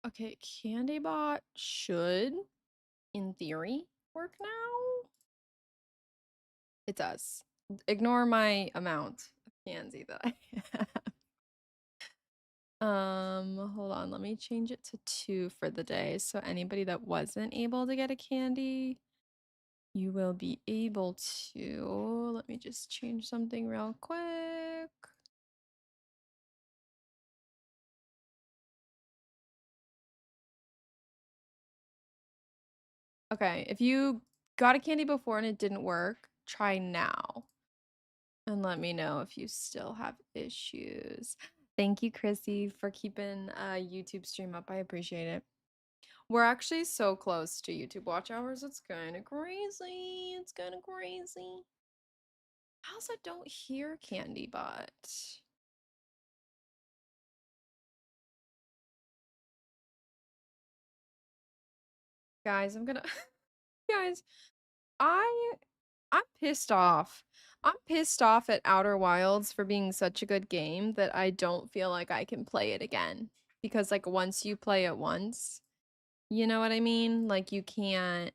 Okay, CandyBot should, in theory, work now. It does. Ignore my amount of candy that I have. Hold on, let me change it to 2 for the day. So anybody that wasn't able to get a candy, you will be able to. Let me just change something real quick. Okay, if you got a candy before and it didn't work, try now. And let me know if you still have issues. Thank you, Chrissy, for keeping YouTube stream up. I appreciate it. We're actually so close to YouTube watch hours. It's kind of crazy. It's kind of crazy. How's I don't hear Candy Bot? Guys, I'm gonna guys, I'm pissed off. I'm pissed off at Outer Wilds for being such a good game that I don't feel like I can play it again. Because like once you play it once, you know what I mean? Like you can't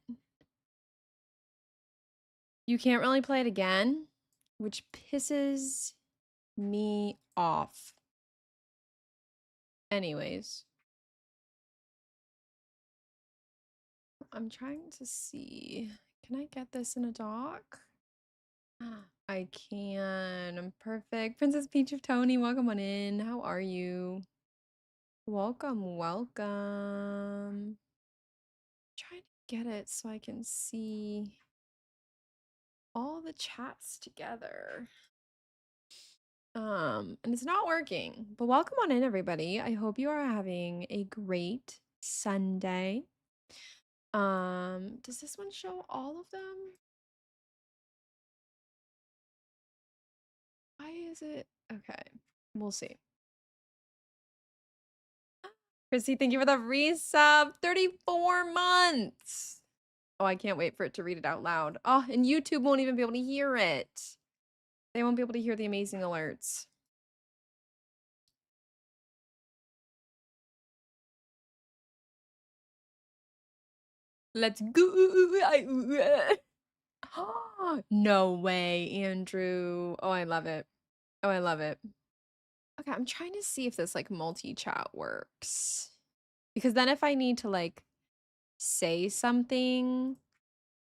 really play it again, which pisses me off. Anyways, I'm trying to see. Can I get this in a doc? I can. I'm perfect. Princess Peach of Tony, welcome on in. How are you? Welcome, welcome. Trying to get it so I can see all the chats together. And it's not working, but welcome on in, everybody. I hope you are having a great Sunday. Does this one show all of them? Why is it? Okay, we'll see. Chrissy, thank you for the resub. 34 months. Oh, I can't wait for it to read it out loud. Oh, and YouTube won't even be able to hear it. They won't be able to hear the amazing alerts. Let's go. No way, Andrew. Oh, I love it. Oh, I love it. Okay, I'm trying to see if this like multi-chat works. Because then if I need to like say something,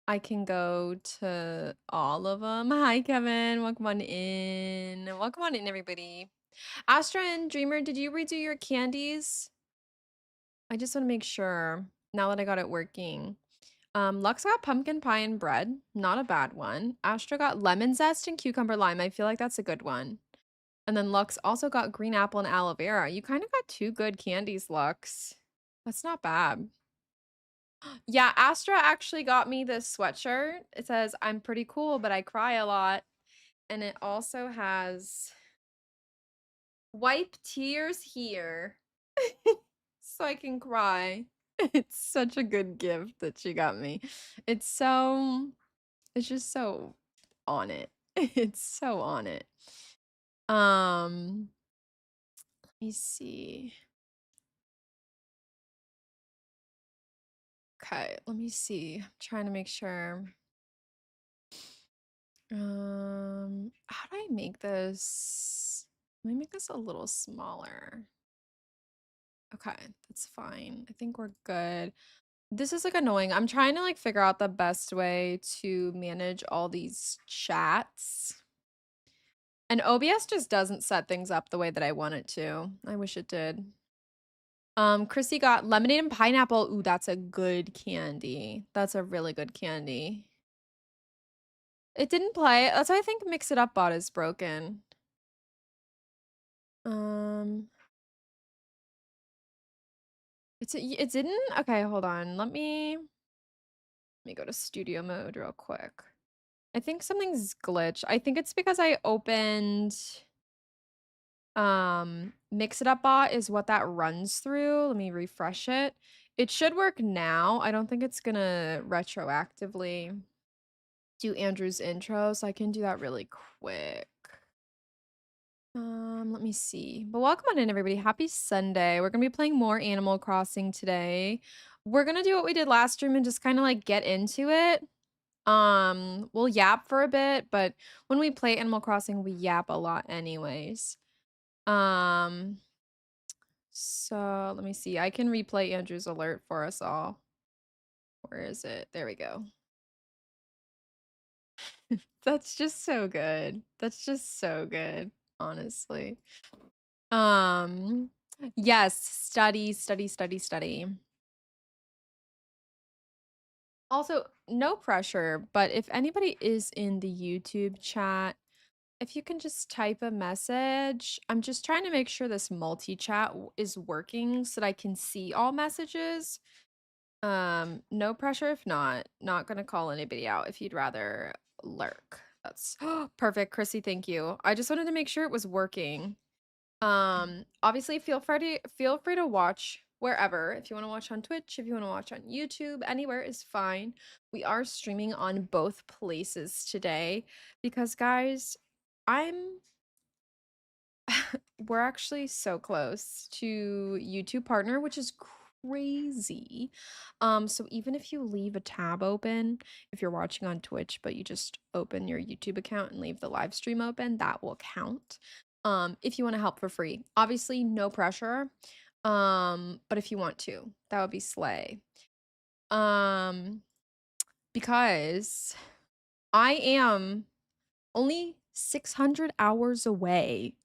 I can go to all of them. Hi, Kevin. Welcome on in. Welcome on in, everybody. Astra and Dreamer, did you redo your candies? I just want to make sure now that I got it working. Lux got pumpkin pie and bread. Not a bad one. Astra got lemon zest and cucumber lime. I feel like that's a good one. And then Lux also got green apple and aloe vera. You kind of got 2 good candies, Lux. That's not bad. Yeah, Astra actually got me this sweatshirt. It says, I'm pretty cool, but I cry a lot. And it also has wipe tears here so I can cry. It's such a good gift that she got me. It's just so on it. It's so on it. Let me see. Okay, let me see. I'm trying to make sure. How do I make this? Let me make this a little smaller. Okay, that's fine. I think we're good. This is like annoying. I'm trying to like figure out the best way to manage all these chats. And OBS just doesn't set things up the way that I want it to. I wish it did. Chrissy got lemonade and pineapple. Ooh, that's a good candy. That's a really good candy. It didn't play. That's why I think Mix It Up bot is broken. It didn't? Okay, hold on. Let me go to studio mode real quick. I think something's glitched. I think it's because I opened Mix It Up bot is what that runs through. Let me refresh it. It should work now. I don't think it's gonna retroactively do Andrew's intro, so I can do that really quick. Let me see. But welcome on in, everybody. Happy Sunday. We're gonna be playing more Animal Crossing today. We're gonna do what we did last stream and just kind of like get into it. We'll yap for a bit, but when we play Animal Crossing, we yap a lot anyways. Um, so let me see. I can replay Andrew's alert for us all. Where is it? There we go. That's just so good. That's just so good, honestly. Um, yes, study, study, study, study. Also, no pressure, but if anybody is in the YouTube chat, if you can just type a message. I'm just trying to make sure this multi-chat is working so that I can see all messages. No pressure if not. Not gonna call anybody out if you'd rather lurk. That's perfect, Chrissy, thank you. I just wanted to make sure it was working. Obviously feel free to watch wherever. If you want to watch on Twitch, if you want to watch on YouTube, anywhere is fine. We are streaming on both places today because guys, I'm we're actually so close to YouTube partner, which is crazy. So even if you leave a tab open, if you're watching on Twitch, but you just open your YouTube account and leave the live stream open, that will count. If you want to help for free. Obviously, no pressure. But if you want to, that would be slay. Because I am only 600 hours away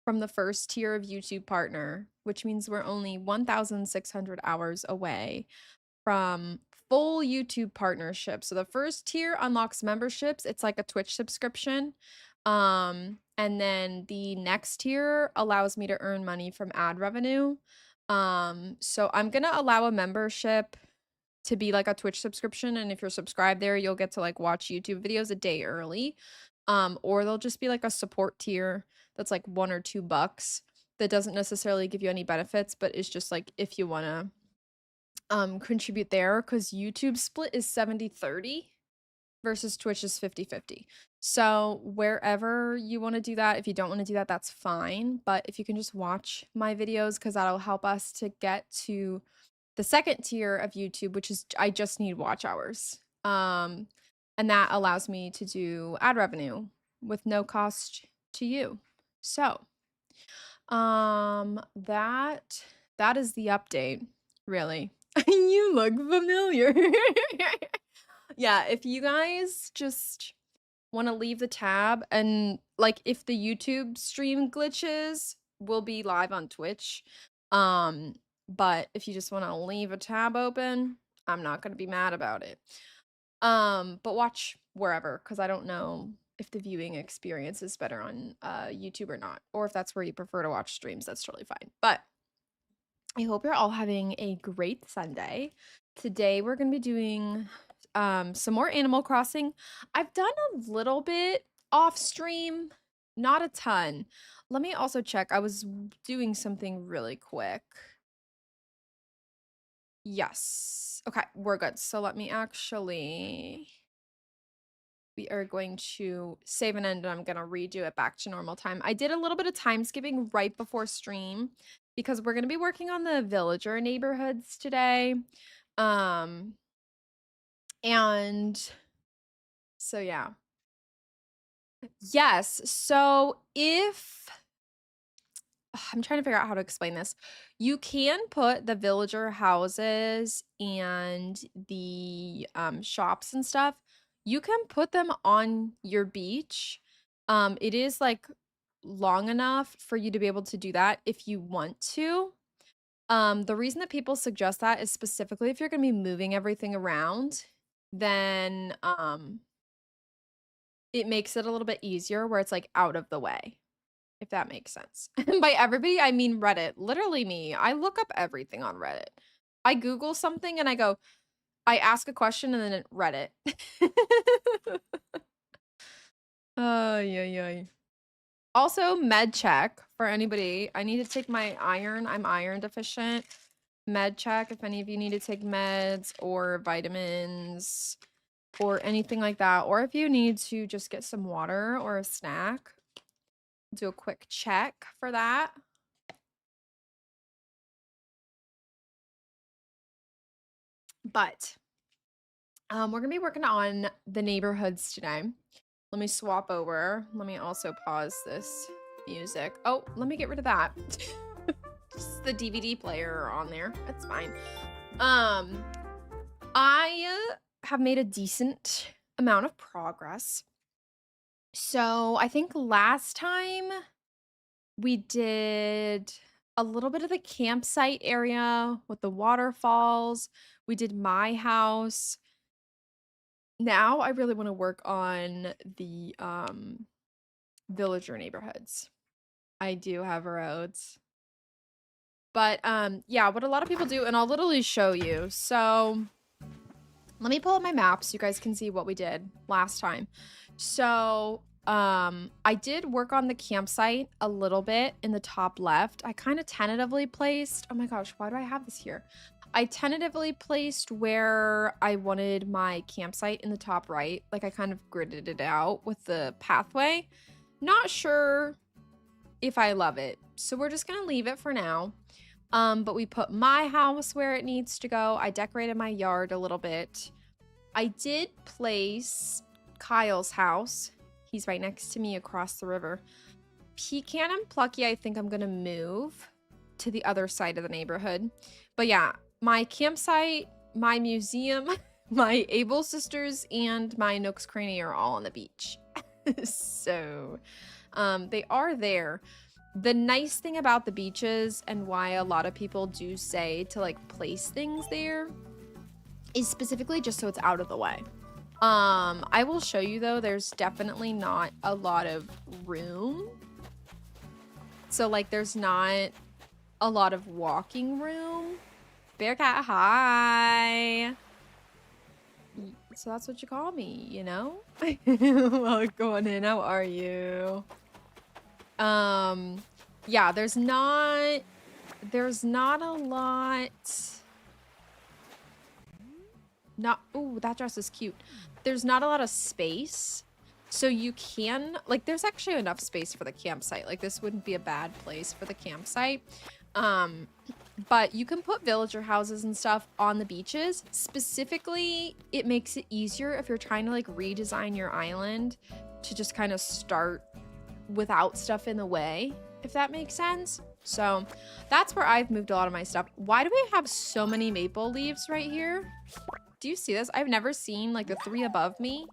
from the first tier of YouTube partner, which means we're only 1,600 hours away from full YouTube partnership. So the first tier unlocks memberships. It's like a Twitch subscription. And then the next tier allows me to earn money from ad revenue. So I'm gonna allow a membership to be like a Twitch subscription, and if you're subscribed there, you'll get to like watch YouTube videos a day early. Or they'll just be like a support tier that's like $1 or $2 that doesn't necessarily give you any benefits, but it's just like if you want to contribute there, because YouTube split is 70-30 versus Twitch is 50-50. So wherever you want to do that, if you don't want to do that, that's fine. But if you can just watch my videos, because that'll help us to get to the second tier of YouTube, which is I just need watch hours. And that allows me to do ad revenue with no cost to you. So, that is the update, really. You look familiar. Yeah, if you guys just want to leave the tab and like if the YouTube stream glitches, we'll be live on Twitch. But if you just want to leave a tab open, I'm not going to be mad about it. But watch wherever, because I don't know if the viewing experience is better on YouTube or not, or if that's where you prefer to watch streams, that's totally fine. But I hope you're all having a great Sunday. Today we're going to be doing some more Animal Crossing. I've done a little bit off stream, not a ton. Let me also check. I was doing something really quick. Yes. Okay, we're good. So let me actually we are going to save and end, and I'm going to redo it back to normal time. I did a little bit of time skipping right before stream because we're going to be working on the villager neighborhoods today. And so yeah. Yes. So if I'm trying to figure out how to explain this. You can put the villager houses and the shops and stuff. You can put them on your beach. It is like long enough for you to be able to do that if you want to. The reason that people suggest that is specifically if you're going to be moving everything around, then it makes it a little bit easier where it's like out of the way. If that makes sense. And by everybody, I mean Reddit. Literally me. I look up everything on Reddit. I Google something and I ask a question and then it Reddit. Yeah. Also, med check for anybody. I need to take my iron. I'm iron deficient. Med check if any of you need to take meds or vitamins or anything like that. Or if you need to just get some water or a snack. Do a quick check for that. But we're gonna be working on the neighborhoods today. Let me swap over. Let me also pause this music. Oh, let me get rid of that. Just the DVD player on there. That's fine. I have made a decent amount of progress. So I think last time we did a little bit of the campsite area with the waterfalls. We did my house. Now I really want to work on the villager neighborhoods. I do have roads. But yeah, what a lot of people do, and I'll literally show you. So let me pull up my map so you guys can see what we did last time. So I did work on the campsite a little bit in the top left. I kind of tentatively placed, oh my gosh, why do I have this here? I tentatively placed where I wanted my campsite in the top right. Like I kind of gridded it out with the pathway. Not sure if I love it. So we're just gonna leave it for now. But we put my house where it needs to go. I decorated my yard a little bit. I did place Kyle's house. He's right next to me across the river. Pecan and Plucky, I think I'm gonna move to the other side of the neighborhood. But yeah, my campsite, my museum, my Able Sisters, and my Nooks Cranny are all on the beach. So they are there. The nice thing about the beaches and why a lot of people do say to like place things there is specifically just so it's out of the way. I will show you though, there's definitely not a lot of room. So like there's not a lot of walking room. Bearcat, hi. So that's what you call me, you know? Well, going in, how are you? Yeah, there's not a lot. Ooh, that dress is cute. There's not a lot of space. So you can, like, there's actually enough space for the campsite. Like, this wouldn't be a bad place for the campsite. But you can put villager houses and stuff on the beaches. Specifically, it makes it easier if you're trying to, like, redesign your island to just kind of start without stuff in the way, if that makes sense. So that's where I've moved a lot of my stuff. Why do we have so many maple leaves right here? Do you see this? I've never seen like the three above me.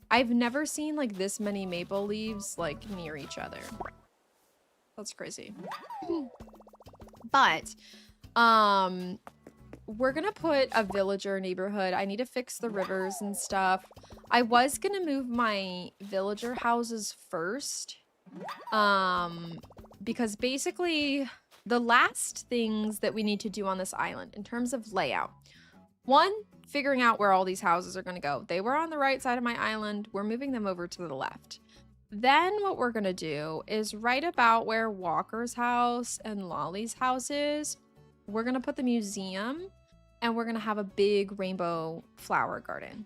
I've never seen like this many maple leaves like near each other. That's crazy. But we're gonna put a villager neighborhood. I need to fix the rivers and stuff. I was gonna move my villager houses first. Because basically the last things that we need to do on this island in terms of layout. One, figuring out where all these houses are gonna go. They were on the right side of my island. We're moving them over to the left. Then what we're gonna do is right about where Walker's house and Lolly's house is, we're gonna put the museum and we're gonna have a big rainbow flower garden.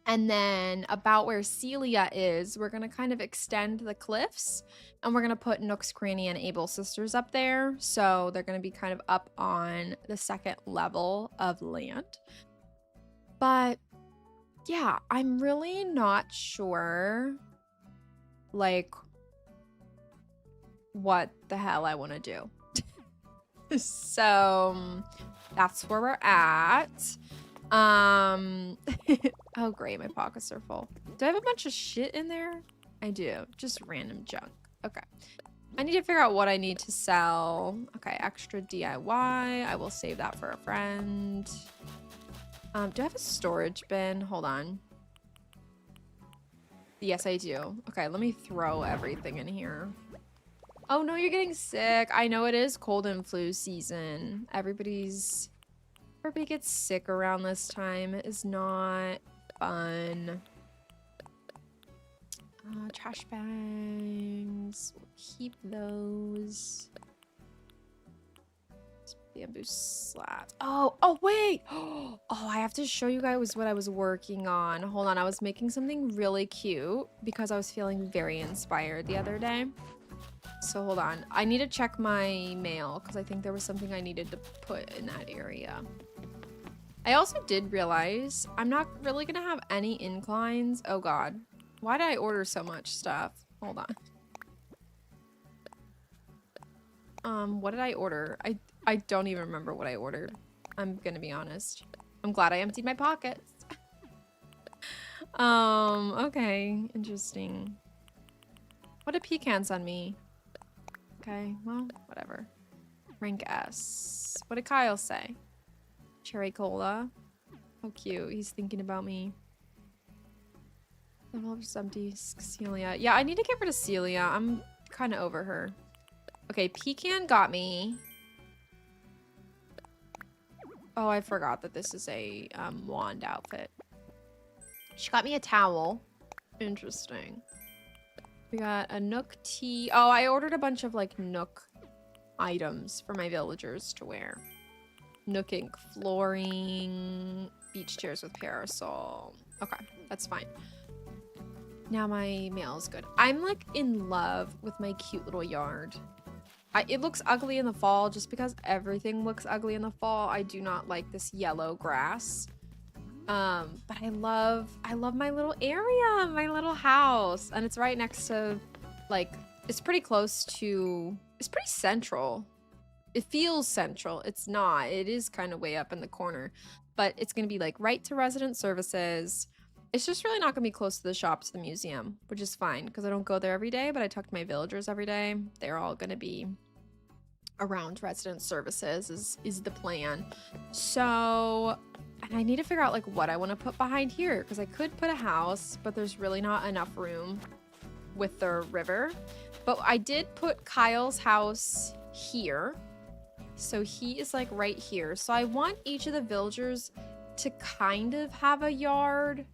And then about where Celia is, we're gonna kind of extend the cliffs and we're gonna put Nooks Cranny and Able Sisters up there. So they're gonna be kind of up on the second level of land. But yeah, I'm really not sure like what the hell I want to do. So that's where we're at. Oh great, my pockets are full. Do I have a bunch of shit in there? I do, just random junk. Okay, I need to figure out what I need to sell. Okay, extra DIY, I will save that for a friend. Do I have a storage bin? Hold on. Yes, I do. Okay, let me throw everything in here. Oh no, you're getting sick. I know it is cold and flu season. Everybody gets sick around this time. It is not fun. Trash bags. We'll keep those. Bamboo slats. Oh, wait. Oh, I have to show you guys what I was working on. Hold on. I was making something really cute because I was feeling very inspired the other day. So hold on. I need to check my mail because I think there was something I needed to put in that area. I also did realize I'm not really going to have any inclines. Oh, God. Why did I order so much stuff? Hold on. What did I order? I don't even remember what I ordered. I'm gonna be honest. I'm glad I emptied my pockets. Okay. Interesting. What did pecans on me? Okay, well, whatever. Rank S. What did Kyle say? Cherry cola. How cute. He's thinking about me. Developer's empty. Celia. Yeah, I need to get rid of Celia. I'm kind of over her. Okay, pecan got me. Oh, I forgot that this is a wand outfit. She got me a towel. Interesting. We got a Nook tea. Oh, I ordered a bunch of like Nook items for my villagers to wear. Nook ink flooring, beach chairs with parasol. Okay, that's fine. Now my mail is good. I'm like in love with my cute little yard. It looks ugly in the fall just because everything looks ugly in the fall. I do not like this yellow grass. But I love my little area, my little house. And it's right next to, like, it's pretty close to, it's pretty central. It feels central. It's not. It is kind of way up in the corner. But it's going to be, like, right to resident services. It's just really not going to be close to the shop, to the museum, which is fine because I don't go there every day, but I talk to my villagers every day. They're all going to be around resident services is the plan. So, and I need to figure out like what I want to put behind here because I could put a house, but there's really not enough room with the river. But I did put Kyle's house here. So he is like right here. So I want each of the villagers to kind of have a yard.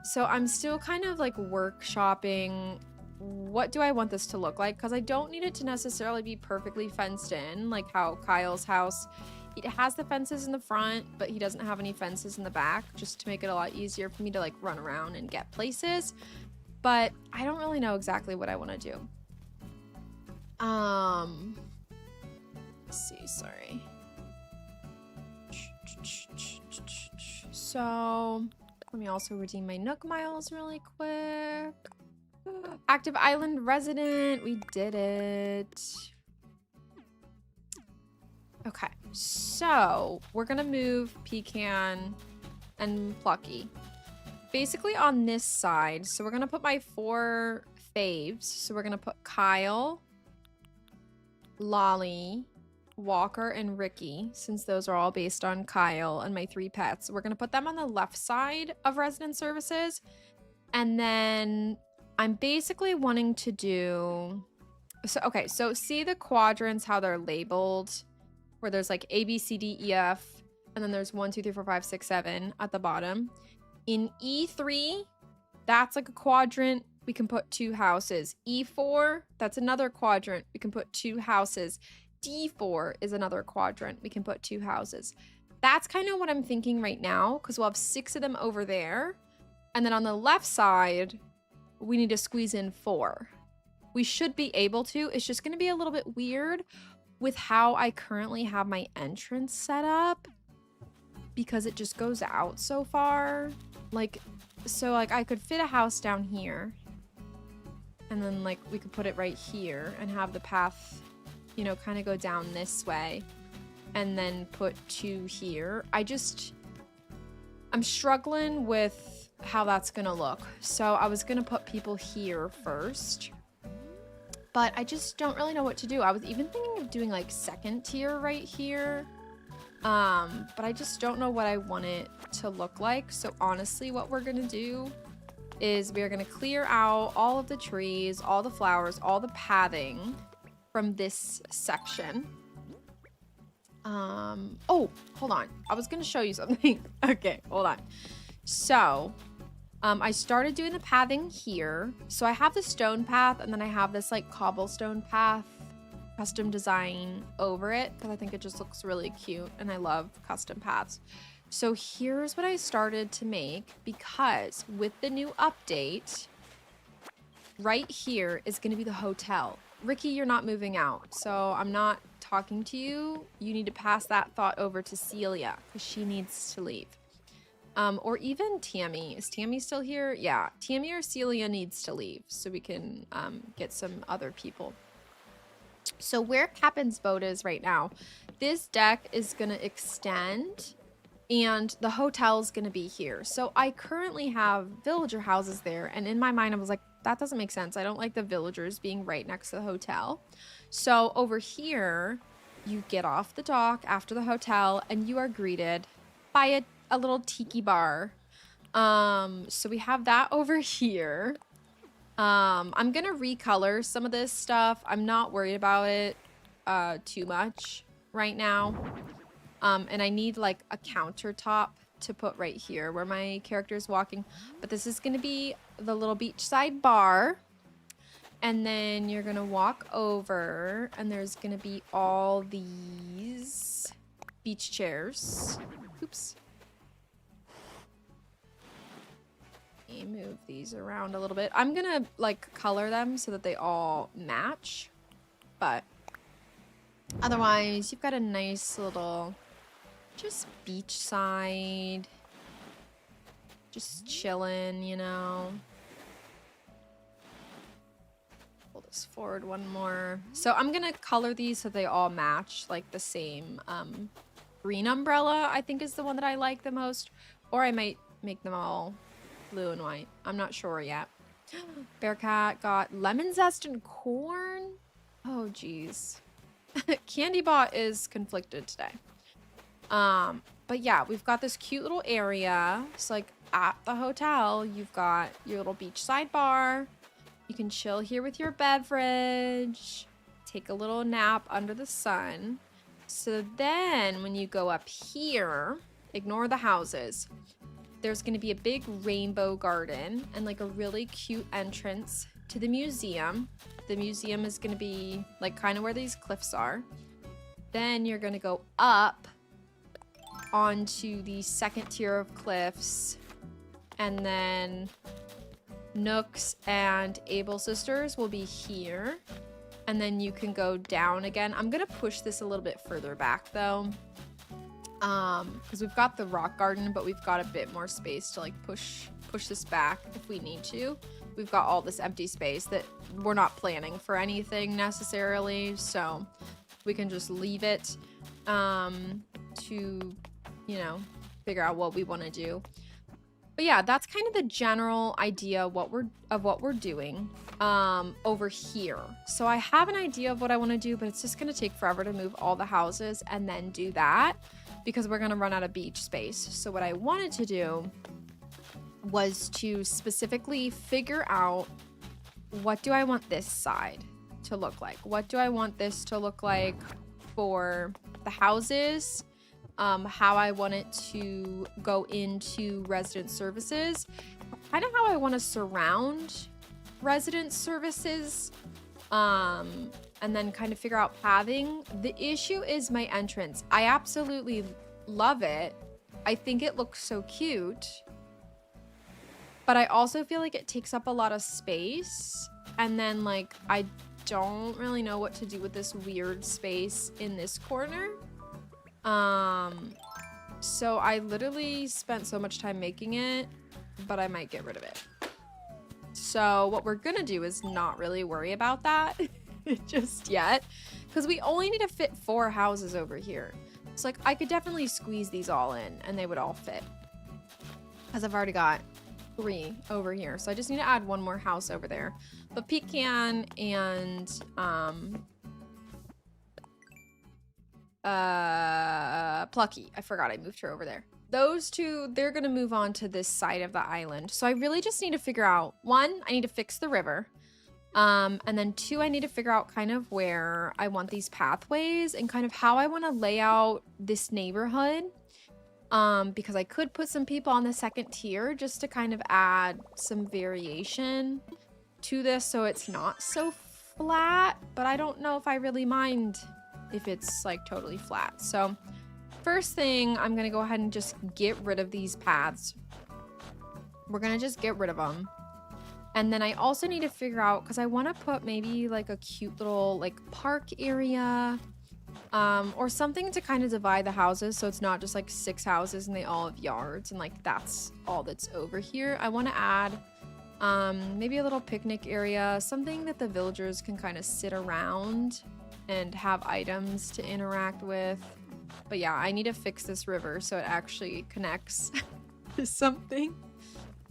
So I'm still kind of like workshopping what do I want this to look like, because I don't need it to necessarily be perfectly fenced in like how Kyle's house, it has the fences in the front, but he doesn't have any fences in the back, just to make it a lot easier for me to like run around and get places. But I don't really know exactly what I want to do. Let's see, sorry. So let me also redeem my Nook miles really quick. Active island resident. We did it. Okay. So we're going to move Pecan and Plucky. Basically on this side. So we're going to put my 4 faves. So we're going to put Kyle, Lolly, Walker, and Ricky, since those are all based on Kyle and my 3 pets. We're going to put them on the left side of resident services. And then I'm basically wanting to do... So, okay, so see the quadrants, how they're labeled, where there's like A, B, C, D, E, F, and then there's 1, 2, 3, 4, 5, 6, 7 at the bottom. In E3, that's like a quadrant. We can put 2 houses. E4, that's another quadrant. We can put 2 houses. D4 is another quadrant. We can put 2 houses. That's kind of what I'm thinking right now, because we'll have 6 of them over there. And then on the left side, we need to squeeze in 4. We should be able to. It's just going to be a little bit weird with how I currently have my entrance set up, because it just goes out so far. Like, so like I could fit a house down here, and then like we could put it right here and have the path, you know, kind of go down this way, and then put 2 here. I'm struggling with how that's gonna look. So I was gonna put people here first, but I just don't really know what to do. I was even thinking of doing like 2nd tier right here. But I just don't know what I want it to look like. So honestly, what we're gonna do is we're gonna clear out all of the trees, all the flowers, all the pathing from this section. Oh, hold on. I was gonna show you something. Okay, hold on. So, I started doing the pathing here. So I have the stone path, and then I have this like cobblestone path custom design over it because I think it just looks really cute and I love custom paths. So here's what I started to make, because with the new update, right here is going to be the hotel. Ricky, you're not moving out, so I'm not talking to you. You need to pass that thought over to Celia because she needs to leave. Or even Tammy. Is Tammy still here? Yeah, Tammy or Celia needs to leave so we can get some other people. So where Captain's boat is right now, this deck is going to extend and the hotel is going to be here. So I currently have villager houses there, and in my mind I was like, that doesn't make sense. I don't like the villagers being right next to the hotel. So over here, you get off the dock after the hotel and you are greeted by a little tiki bar. So we have that over here. I'm gonna recolor some of this stuff. I'm not worried about it too much right now. And I need like a countertop to put right here where my character is walking. But this is gonna be the little beachside bar. And then you're gonna walk over and there's gonna be all these beach chairs. Oops. Let me move these around a little bit. I'm gonna like color them so that they all match. But otherwise, you've got a nice little just beachside. Just chilling, you know. Pull this forward one more. So I'm gonna color these so they all match like the same. Green umbrella I think is the one that I like the most, or I might make them all blue and white. I'm not sure yet. Bearcat got lemon zest and corn. Oh geez. Candybot is conflicted today. But yeah, we've got this cute little area. It's like at the hotel, you've got your little beachside bar. You can chill here with your beverage, take a little nap under the sun. So then when you go up here, ignore the houses. There's going to be a big rainbow garden and like a really cute entrance to the museum. The museum is going to be like kind of where these cliffs are. Then you're going to go up onto the second tier of cliffs, and then Nooks and Able Sisters will be here, and then you can go down again. I'm gonna push this a little bit further back though, because we've got the rock garden, but we've got a bit more space to like push this back if we need to. We've got all this empty space that we're not planning for anything necessarily, so we can just leave it to, you know, figure out what we want to do. But yeah, that's kind of the general idea of what we're doing over here. So I have an idea of what I want to do, but it's just going to take forever to move all the houses and then do that because we're going to run out of beach space. So what I wanted to do was to specifically figure out, what do I want this side to look like? What do I want this to look like for the houses? How I want it to go into resident services, kind of how I want to surround resident services, and then kind of figure out pathing. The issue is my entrance. I absolutely love it. I think it looks so cute, but I also feel like it takes up a lot of space, and then like I don't really know what to do with this weird space in this corner. So I literally spent so much time making it, but I might get rid of it. So what we're gonna do is not really worry about that just yet, because we only need to fit 4 houses over here. It's like I could definitely squeeze these all in and they would all fit, because I've already got 3 over here. So I just need to add 1 more house over there. But Pecan and Plucky, I forgot I moved her over there. Those 2, they're gonna move on to this side of the island. So I really just need to figure out, 1, I need to fix the river, and then 2, I need to figure out kind of where I want these pathways and kind of how I want to lay out this neighborhood, because I could put some people on the second tier just to kind of add some variation to this so it's not so flat, but I don't know if I really mind if it's like totally flat. So first thing, I'm gonna go ahead and just get rid of these paths. We're gonna just get rid of them. And then I also need to figure out, because I want to put maybe like a cute little like park area, or something to kind of divide the houses so it's not just like 6 houses and they all have yards and like that's all that's over here. I want to add maybe a little picnic area, something that the villagers can kind of sit around and have items to interact with. But yeah, I need to fix this river so it actually connects to something.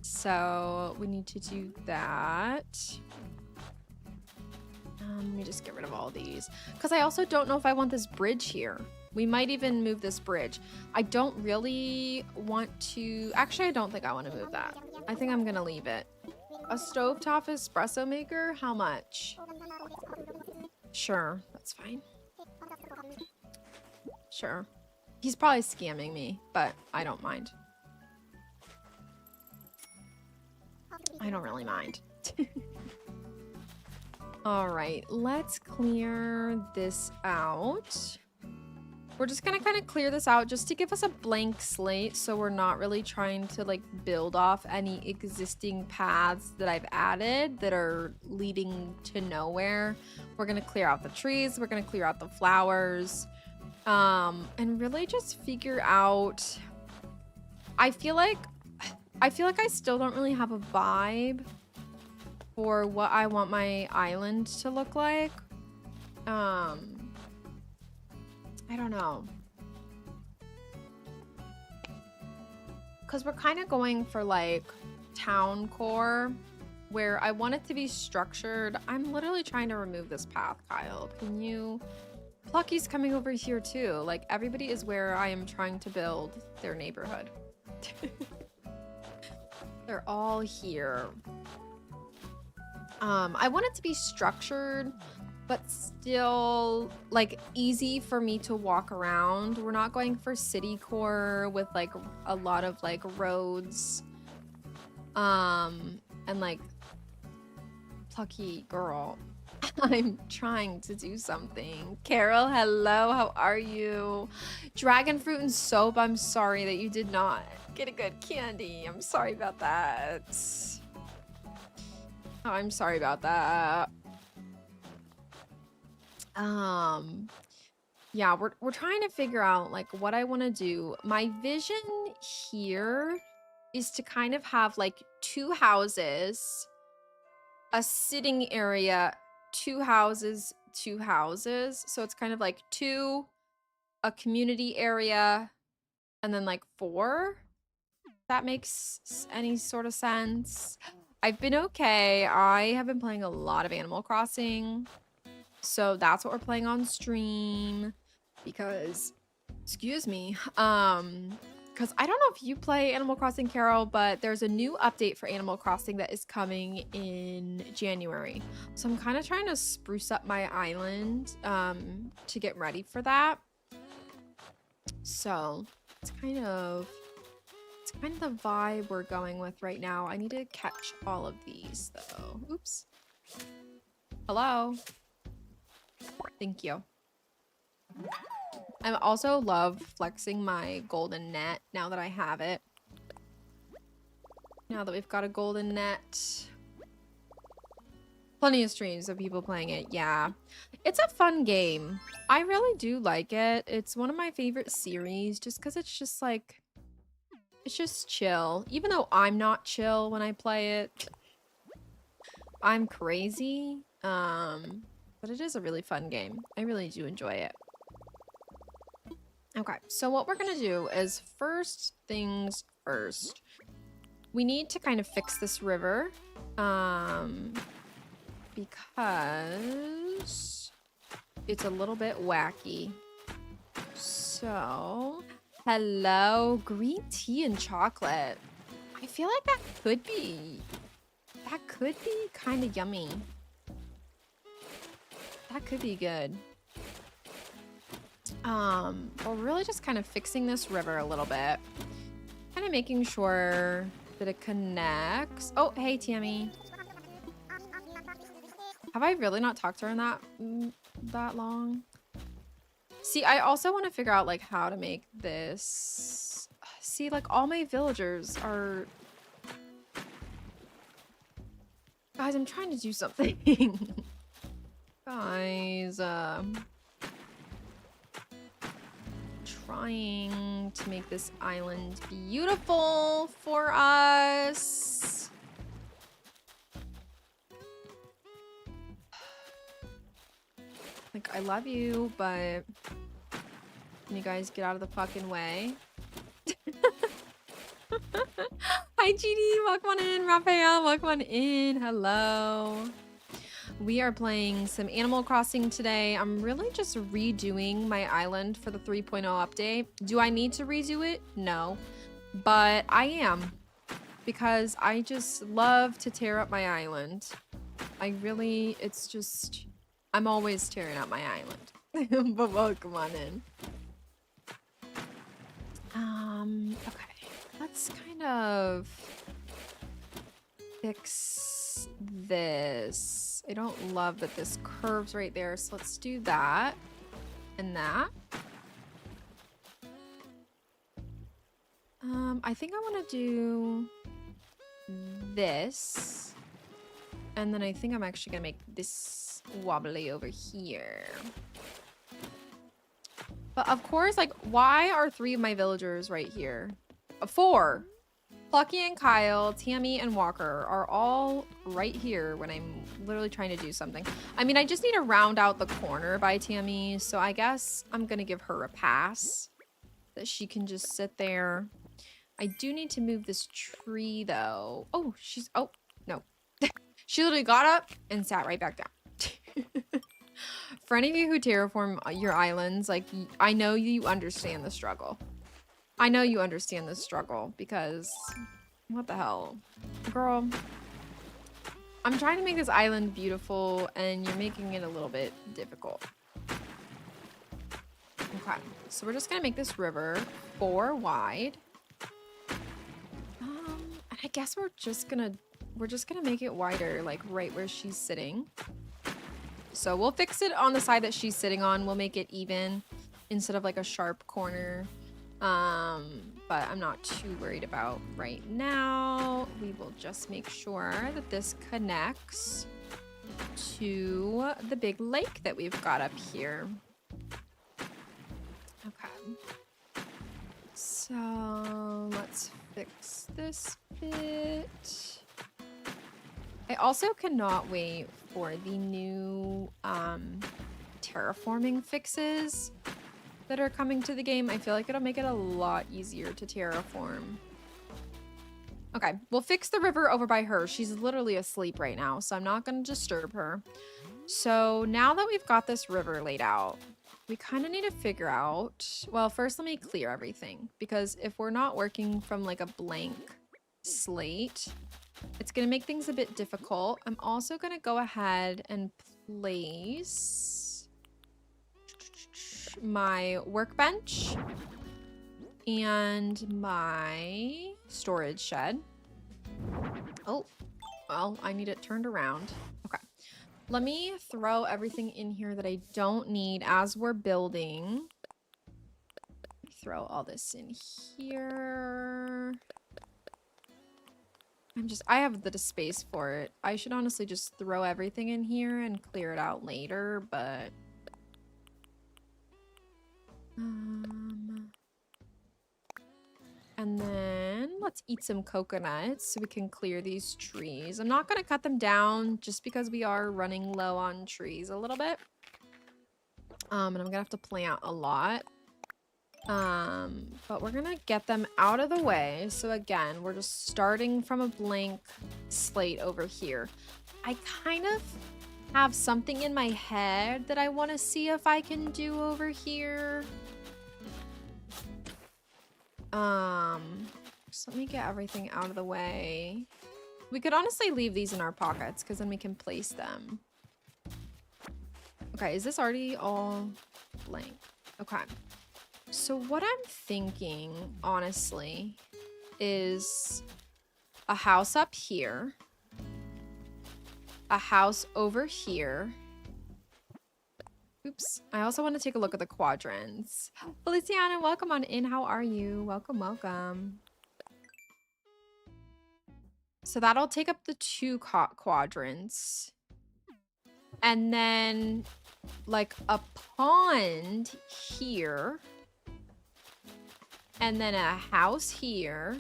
So we need to do that. Let me just get rid of all these, because I also don't know if I want this bridge here. We might even move this bridge. I don't really want to... Actually, I don't think I want to move that. I think I'm gonna leave it. A stovetop espresso maker? How much? Sure, that's fine. Sure. He's probably scamming me, but I don't mind. I don't really mind. All right, let's clear this out. We're just gonna kind of clear this out just to give us a blank slate, so we're not really trying to like build off any existing paths that I've added that are leading to nowhere. We're gonna clear out the trees, we're gonna clear out the flowers, and really just figure out... I feel like I still don't really have a vibe for what I want my island to look like. I don't know. Because we're kind of going for like town core, where I want it to be structured. I'm literally trying to remove this path, Kyle. Can you... Plucky's coming over here too. Like, everybody is where I am trying to build their neighborhood. They're all here. I want it to be structured, but still like easy for me to walk around. We're not going for city core with like a lot of like roads. And like, Plucky girl, I'm trying to do something. Carol, hello, how are you? Dragon fruit and soap, I'm sorry that you did not get a good candy. I'm sorry about that. Oh, I'm sorry about that. Yeah, we're trying to figure out like what I want to do. My vision here is to kind of have like 2 houses, a sitting area, 2 houses, 2 houses. So it's kind of like 2, a community area, and then like 4. That makes any sort of sense. I've been okay. I have been playing a lot of Animal Crossing. So that's what we're playing on stream. Because, excuse me, because I don't know if you play Animal Crossing, Carol, but there's a new update for Animal Crossing that is coming in January. So I'm kind of trying to spruce up my island to get ready for that. So it's kind of the vibe we're going with right now. I need to catch all of these though. Oops. Hello. Thank you. I also love flexing my golden net now that I have it. Now that we've got a golden net. Plenty of streams of people playing it. Yeah. It's a fun game. I really do like it. It's one of my favorite series just because it's just like... It's just chill. Even though I'm not chill when I play it. I'm crazy. But it is a really fun game. I really do enjoy it. Okay, so what we're gonna do is first things first. We need to kind of fix this river. Because it's a little bit wacky. So... Hello, green tea and chocolate. I feel like that could be kind of yummy. That could be good. We're really just kind of fixing this river a little bit. Kind of making sure that it connects. Oh, hey, Tammy. Have I really not talked to her in that long? See, I also want to figure out like how to make this. See, like all my villagers are. Guys, I'm trying to do something. Guys, trying to make this island beautiful for us. Like, I love you, but can you guys get out of the fucking way? Hi, GD. Welcome on in. Raphael, welcome on in. Hello. We are playing some Animal Crossing today. I'm really just redoing my island for the 3.0 update. Do I need to redo it? No. But I am. Because I just love to tear up my island. It's just... I'm always tearing up my island. But welcome on in. Okay. Let's kind of fix this. I don't love that this curves right there, so let's do that and that. I think I want to do this, and then I think I'm actually gonna make this wobbly over here. But of course, like, why are 3 of my villagers right here? 4. Plucky and Kyle, Tammy, and Walker are all right here when I'm literally trying to do something. I mean, I just need to round out the corner by Tammy, so I guess I'm gonna give her a pass. That she can just sit there. I do need to move this tree, though. Oh, oh, no. She literally got up and sat right back down. For any of you who terraform your islands, like, I know you understand the struggle. I know you understand this struggle because what the hell? Girl, I'm trying to make this island beautiful and you're making it a little bit difficult. Okay, so we're just gonna make this river 4 wide. And I guess we're just gonna make it wider, like right where she's sitting. So we'll fix it on the side that she's sitting on. We'll make it even instead of like a sharp corner. But I'm not too worried about right now. We will just make sure that this connects to the big lake that we've got up here. Okay. So let's fix this bit. I also cannot wait for the new terraforming fixes that are coming to the game. I feel like it'll make it a lot easier to terraform. Okay, we'll fix the river over by her. She's literally asleep right now, so I'm not going to disturb her. So now that we've got this river laid out, we kind of need to figure out... Well, first let me clear everything, because if we're not working from like a blank slate, it's going to make things a bit difficult. I'm also going to go ahead and place my workbench and my storage shed. Oh, well, I need it turned around. Okay. Let me throw everything in here that I don't need as we're building. Throw all this in here. I have the space for it. I should honestly just throw everything in here and clear it out later, but... And then let's eat some coconuts so we can clear these trees. I'm not going to cut them down just because we are running low on trees a little bit. And I'm going to have to plant a lot. But we're going to get them out of the way. So again, we're just starting from a blank slate over here. I kind of have something in my head that I want to see if I can do over here. So let me get everything out of the way. We could honestly leave these in our pockets because then we can place them. Okay, is this already all blank? Okay. So what I'm thinking, honestly, is a house up here. a house over here. Oops. I also want to take a look at the quadrants. Feliciana, welcome on in. How are you? Welcome, welcome. So that'll take up the 2 quadrants. And then like a pond here. And then a house here.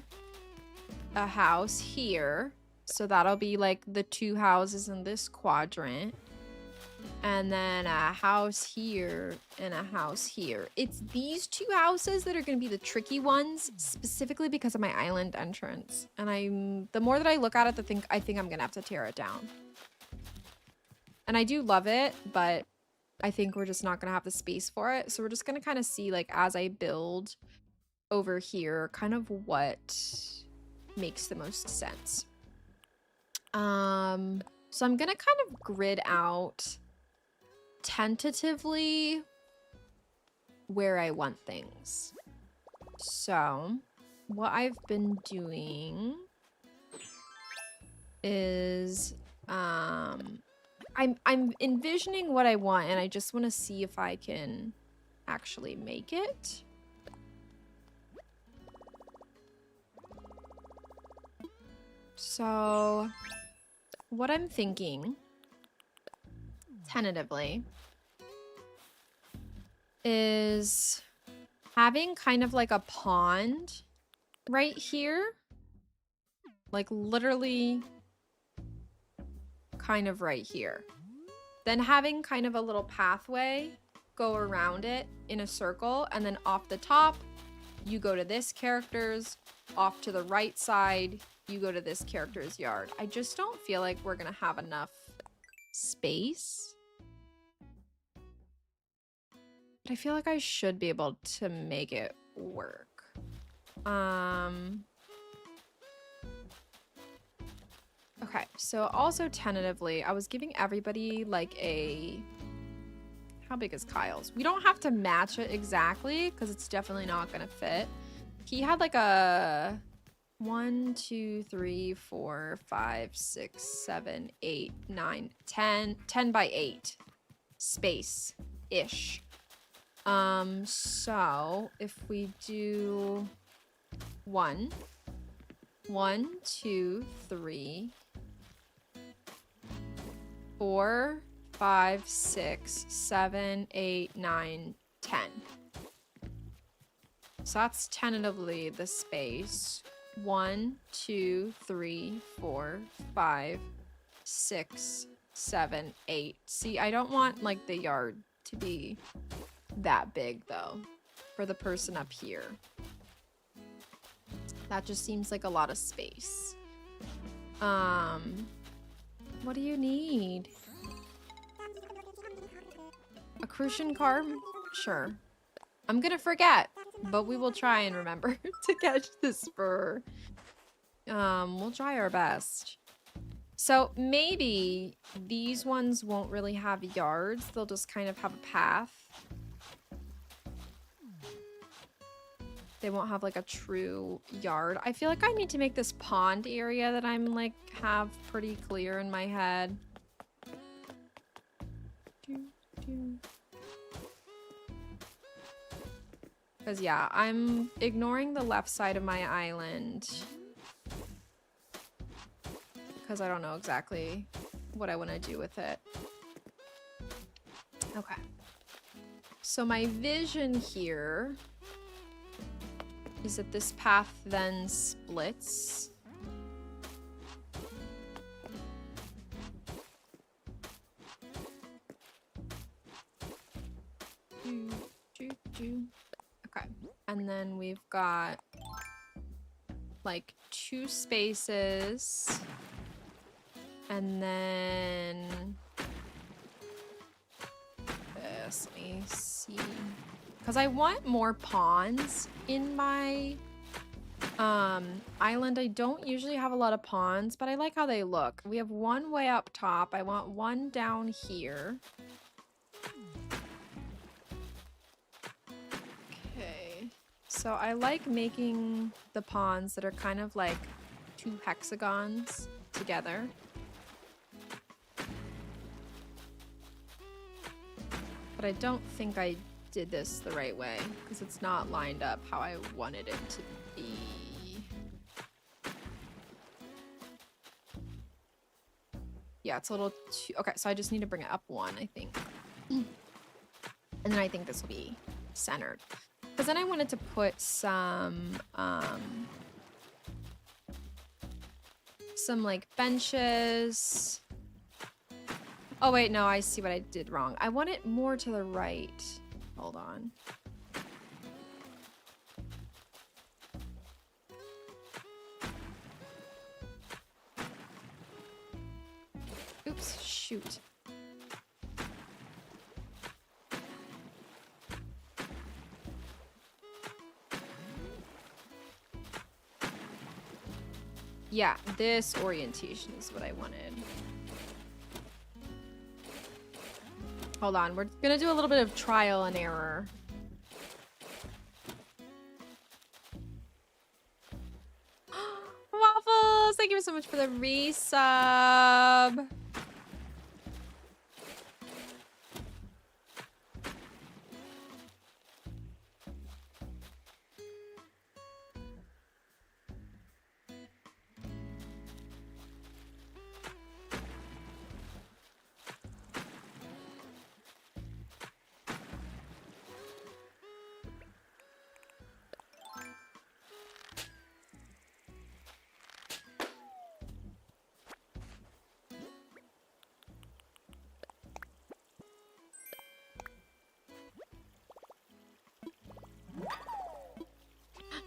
A house here. So that'll be like the 2 houses in this quadrant. And then a house here and a house here. It's these 2 houses that are going to be the tricky ones, specifically because of my island entrance. And the more that I look at it, I think I'm going to have to tear it down. And I do love it, but I think we're just not going to have the space for it. So we're just going to kind of see, like, as I build over here, kind of what makes the most sense. So I'm going to kind of grid out tentatively where I want things. So what I've been doing is I'm envisioning what I want, and I just want to see if I can actually make it. So what I'm thinking tentatively is having kind of like a pond right here, like literally kind of right here, then having kind of a little pathway go around it in a circle, and then off the top you go to this character's, off to the right side you go to this character's yard. I just don't feel like we're gonna have enough space. But I feel like I should be able to make it work. Okay, so also tentatively, I was giving everybody like a... How big is Kyle's? We don't have to match it exactly because it's definitely not gonna fit. He had like a 1, 2, 3, 4, 5, 6, 7, 8, 9, 10 by 8 space-ish. So if we do 1, 2, 3, 4, 5, 6, 7, 8, 9, 10. So that's tentatively the space. 1, 2, 3, 4, 5, 6, 7, 8. See, I don't want like the yard to be that big though for the person up here. That just seems like a lot of space. What do you need? A crucian card? Sure. I'm gonna forget, but we will try and remember to catch the spur. We'll try our best. So maybe these ones won't really have yards. They'll just kind of have a path. They won't have like a true yard. I feel like I need to make this pond area that I'm like have pretty clear in my head. Because yeah, I'm ignoring the left side of my island. Because I don't know exactly what I want to do with it. Okay. So my vision here is that this path then splits. Okay, and then we've got like 2 spaces, and then this, let me see. Because I want more ponds in my island. I don't usually have a lot of ponds, but I like how they look. We have 1 way up top. I want 1 down here. Okay. So I like making the ponds that are kind of like 2 hexagons together. But I don't think I did this the right way because it's not lined up how I wanted it to be. Yeah, it's a little too... Okay, so I just need to bring it up one, I think. And then I think this will be centered. Because then I wanted to put some like benches. Oh wait, no, I see what I did wrong. I want it more to the right. Hold on. Oops, shoot. Yeah, this orientation is what I wanted. Hold on, we're gonna do a little bit of trial and error. Waffles, thank you so much for the resub.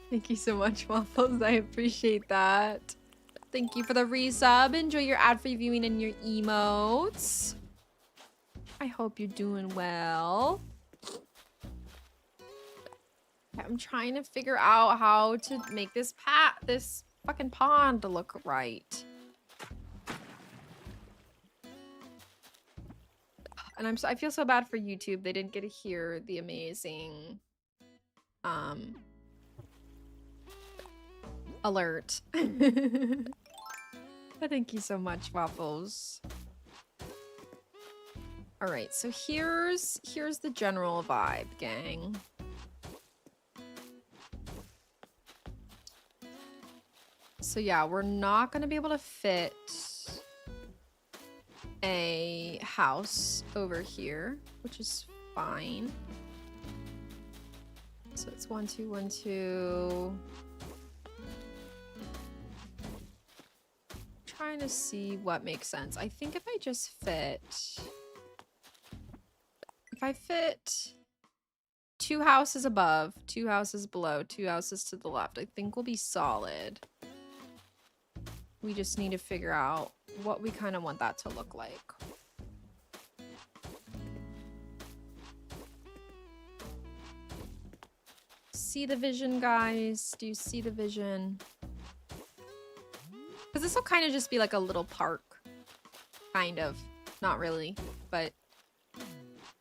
Thank you so much, Waffles. I appreciate that. Thank you for the resub. Enjoy your ad-free viewing and your emotes. I hope you're doing well. I'm trying to figure out how to make this fucking pond look right. And I feel so bad for YouTube. They didn't get to hear the amazing alert. But thank you so much, Waffles. All right, so here's the general vibe, gang. So yeah, we're not gonna be able to fit a house over here, which is fine. So it's 1, 2, 1, 2. Trying to see what makes sense. I think if I just fit... If I fit 2 houses above, 2 houses below, 2 houses to the left, I think we'll be solid. We just need to figure out what we kind of want that to look like. See the vision, guys? Do you see the vision? Because this will kind of just be like a little park. Kind of. Not really, but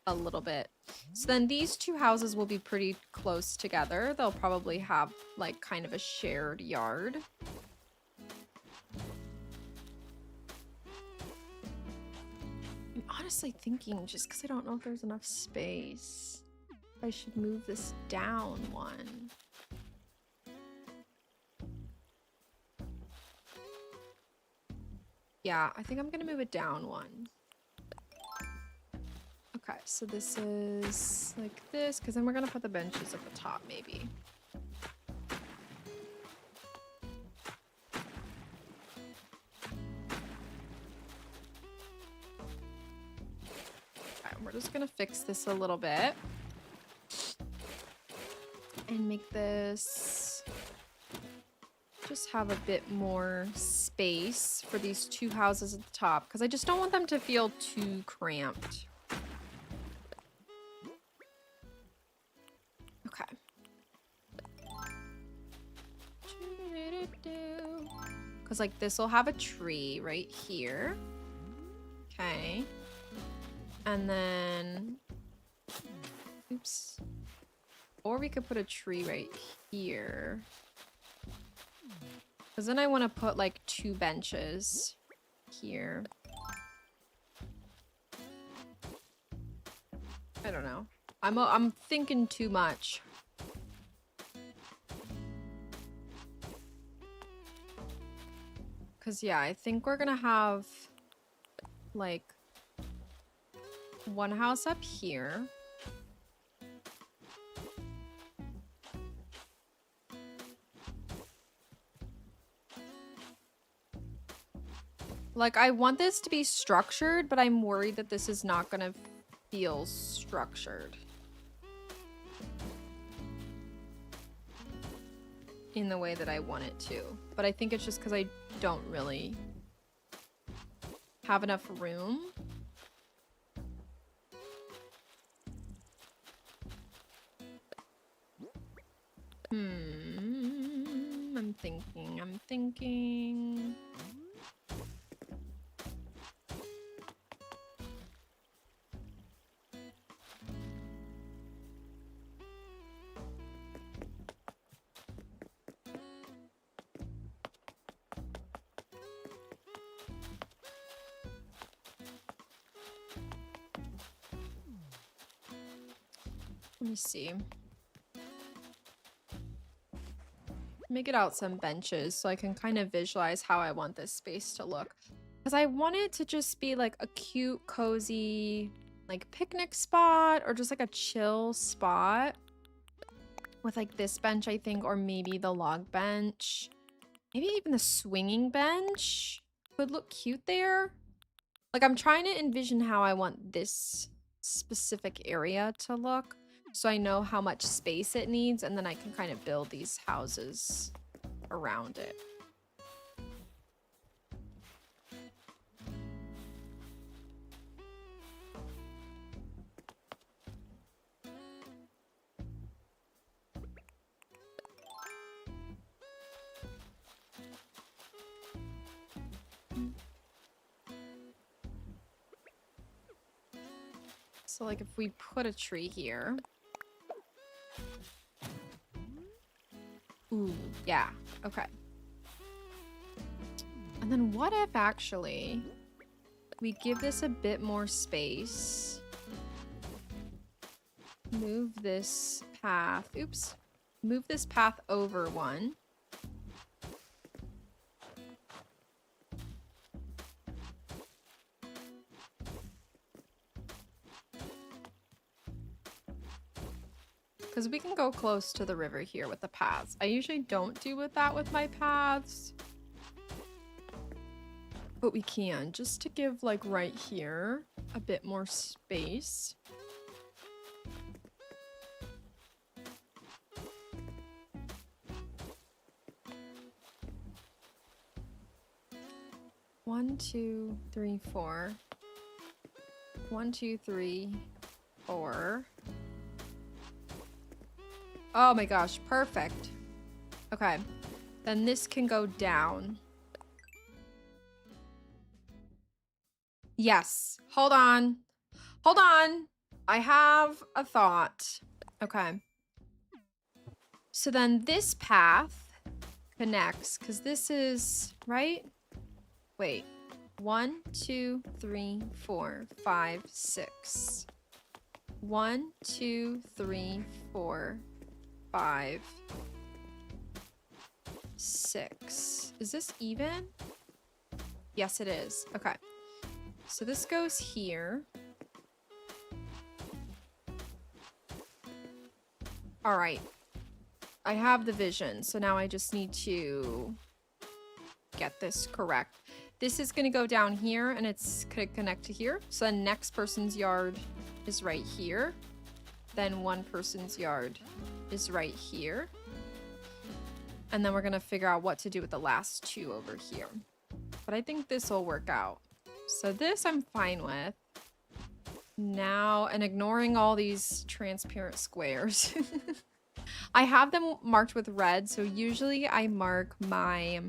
a little bit. So then these 2 houses will be pretty close together. They'll probably have like kind of a shared yard. I'm honestly thinking, just because I don't know if there's enough space, I should move this down one. Yeah, I think I'm gonna move it down one. Okay, so this is like this, because then we're gonna put the benches at the top, maybe. Okay, we're just gonna fix this a little bit. And make this... just have a bit more space for these 2 houses at the top, because I just don't want them to feel too cramped. Okay. Because like this will have a tree right here. Okay. And then... oops. Or we could put a tree right here. Because then I want to put like 2 benches here. I don't know. I'm thinking too much. Cause yeah, I think we're gonna have like one house up here. Like, I want this to be structured, but I'm worried that this is not gonna feel structured in the way that I want it to. But I think it's just because I don't really have enough room. I'm thinking. Let me see. Let me get out some benches so I can kind of visualize how I want this space to look. Because I want it to just be like a cute, cozy, like picnic spot or just like a chill spot. With like this bench, I think, or maybe the log bench. Maybe even the swinging bench would look cute there. Like, I'm trying to envision how I want this specific area to look. So I know how much space it needs, and then I can kind of build these houses around it. So, like, if we put a tree here. Ooh, yeah. Okay. And then what if, actually, we give this a bit more space. Move this path. Oops. Move this path over one. Because we can go close to the river here with the paths. I usually don't do that with my paths. But we can, just to give, like, right here a bit more space. One, two, three, four. 1, 2, 3, 4. Oh my gosh, perfect. Okay, then this can go down. Yes, hold on. Hold on. I have a thought. Okay. So then this path connects, because this is, right? Wait. 1, 2, 3, 4, 5, 6. 1, 2, 3, 4, 5, 6. Is this even? Yes, it is. Okay. So this goes here. All right. I have the vision, so now I just need to get this correct. This is going to go down here, and it's going to connect to here. So the next person's yard is right here. Then one person's yard is right here. And then we're going to figure out what to do with the last two over here. But I think this will work out. So this I'm fine with. Now, and ignoring all these transparent squares. I have them marked with red, so usually I mark my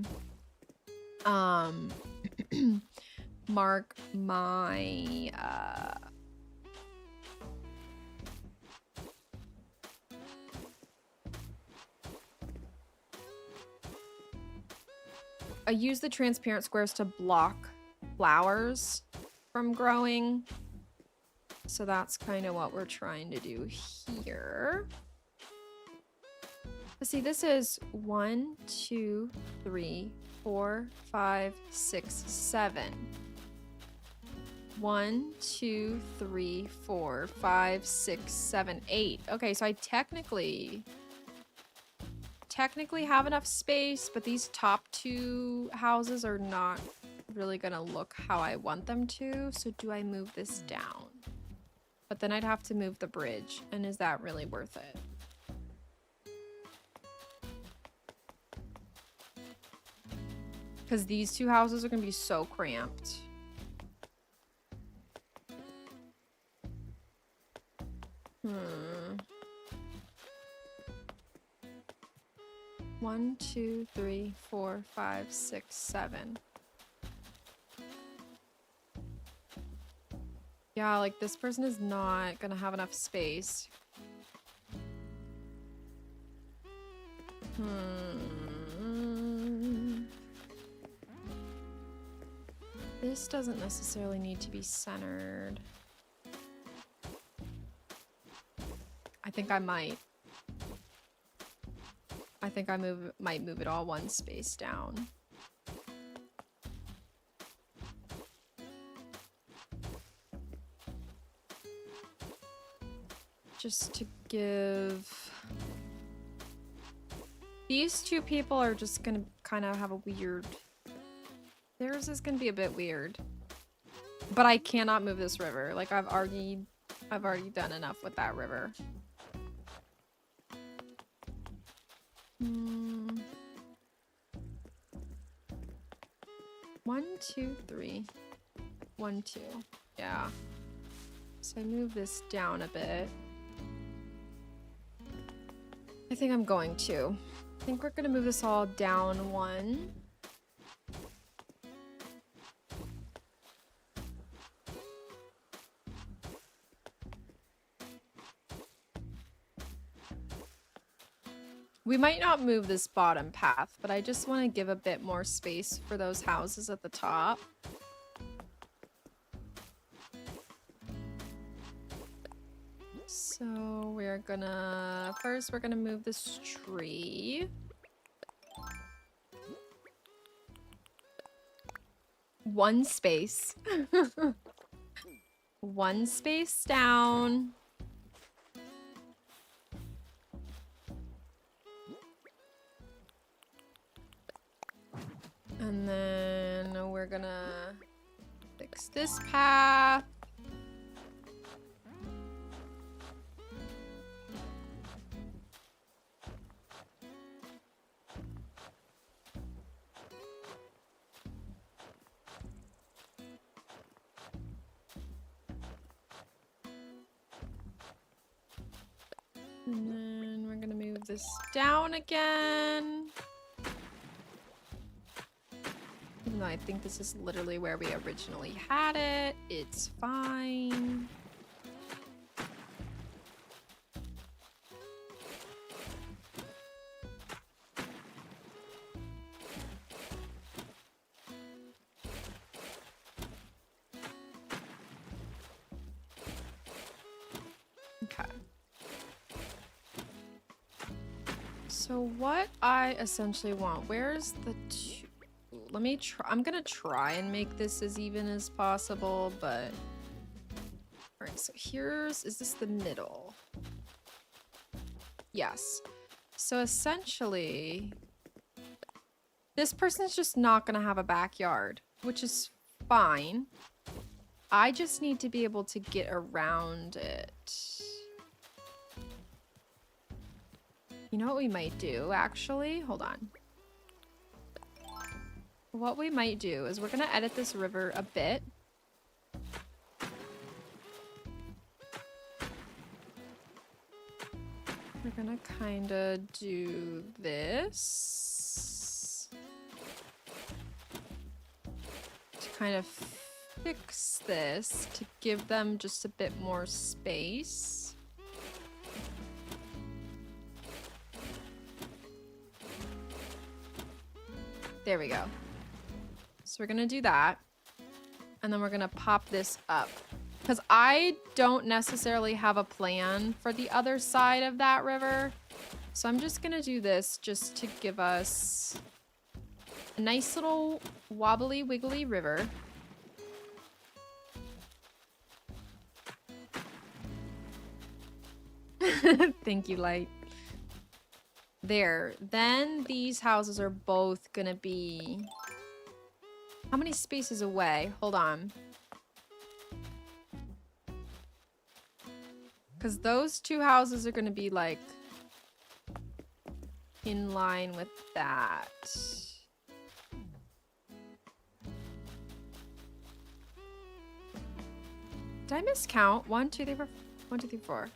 I use the transparent squares to block flowers from growing. So that's kind of what we're trying to do here. But see, this is 1, 2, 3, 4, 5, 6, 7. 1, 2, 3, 4, 5, 6, 7, 8. Okay, so I technically have enough space, but these top two houses are not really gonna look how I want them to. So do I move this down? But then I'd have to move the bridge, and is that really worth it? Because these two houses are gonna be so cramped. Hmm. 1, 2, 3, 4, 5, 6, 7. Yeah, like this person is not gonna have enough space. This doesn't necessarily need to be centered. I think I might. I think I might move it all one space down. Just to give... These two people are just gonna kind of have a weird... Theirs is gonna be a bit weird. But I cannot move this river. Like, I've already done enough with that river. 1, 2, 3. 1, 2. Yeah. So I move this down a bit. I think I'm going to. I think we're gonna move this all down 1. We might not move this bottom path, but I just want to give a bit more space for those houses at the top. So we're gonna... First, we're gonna move this tree. One space. One space down. And then we're gonna fix this path. And then we're gonna move this down again. Even though I think this is literally where we originally had it. It's fine. Okay. So what I essentially want, where's the two? Let me try. I'm gonna try and make this as even as possible, but all right, so is this the middle? Yes. So essentially, this person's just not gonna have a backyard, which is fine. I just need to be able to get around it. You know what we might do, actually? Hold on. What we might do is we're gonna edit this river a bit. We're gonna kind of do this to kind of fix this to give them just a bit more space. There we go. So we're gonna do that, and then we're gonna pop this up. Because I don't necessarily have a plan for the other side of that river. So I'm just going to do this just to give us a nice little wobbly wiggly river. Thank you, Light. There. Then these houses are both gonna be... How many spaces away? Hold on. Because those two houses are gonna be, like, in line with that. Did I miscount? 1, 2, 3, 4. 1, 2, 3, 4.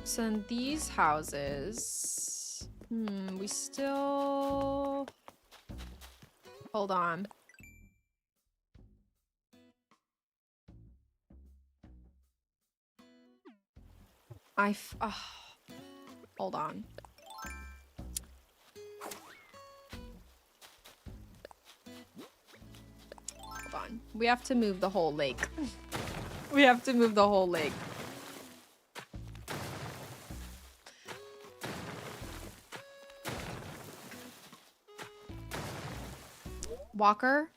So in these houses, we still... Hold on. Hold on. Hold on. We have to move the whole lake. We have to move the whole lake. Walker,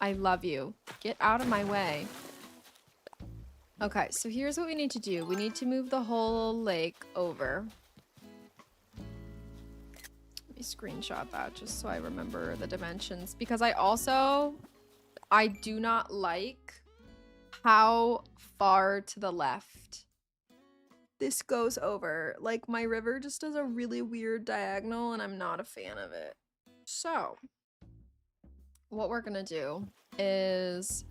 I love you. Get out of my way. Okay, so here's what we need to do. We need to move the whole lake over. Let me screenshot that just so I remember the dimensions. Because I do not like how far to the left this goes over. Like, my river just does a really weird diagonal and I'm not a fan of it. So... what we're gonna do is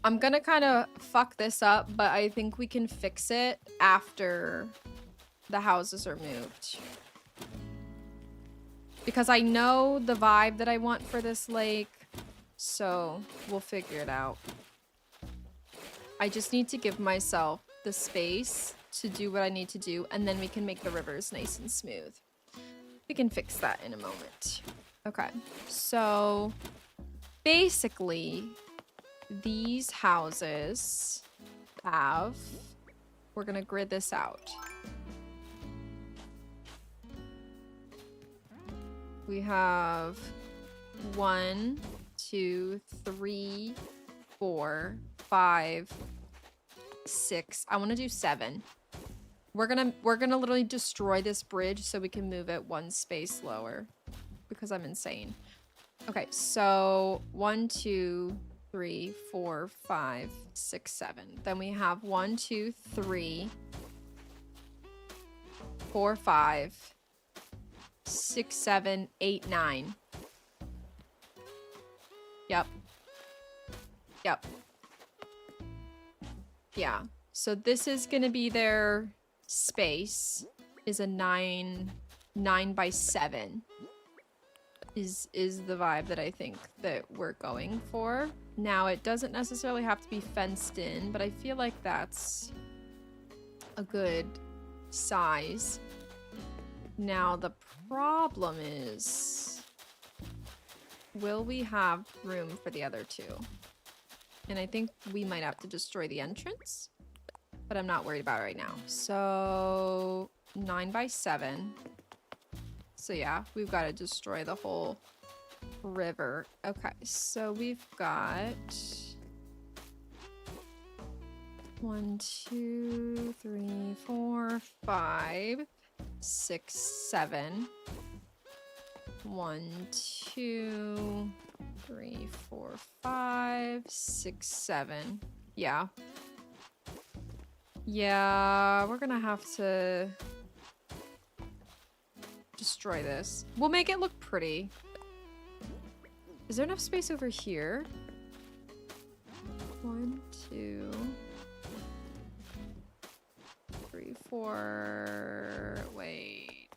I'm gonna kind of fuck this up, but I think we can fix it after the houses are moved. Because I know the vibe that I want for this lake, so we'll figure it out. I just need to give myself the space to do what I need to do, and then we can make the rivers nice and smooth. We can fix that in a moment. Okay, so basically these houses have, we're gonna grid this out. We have 1, 2, 3, 4, 5, 6. I want to do 7. We're gonna literally destroy this bridge so we can move it 1 space lower. Because I'm insane. Okay, so 1, 2, 3, 4, 5, 6, 7. Then we have 1, 2, 3, 4, 5, 6, 7, 8, 9. Yep. Yep. Yeah. So this is gonna be their space. Is a 9 by 7. Is the vibe that I think that we're going for. Now, it doesn't necessarily have to be fenced in, but I feel like that's a good size. Now, the problem is, will we have room for the other two? And I think we might have to destroy the entrance, but I'm not worried about it right now. So, 9 by 7. So yeah, we've got to destroy the whole river. Okay, so we've got 1, 2, 3, 4, 5, 6, 7. 1, 2, 3, 4, 5, 6, 7. Yeah. Yeah, we're gonna have to destroy this. We'll make it look pretty. Is there enough space over here? 1, 2, 3, 4. Wait.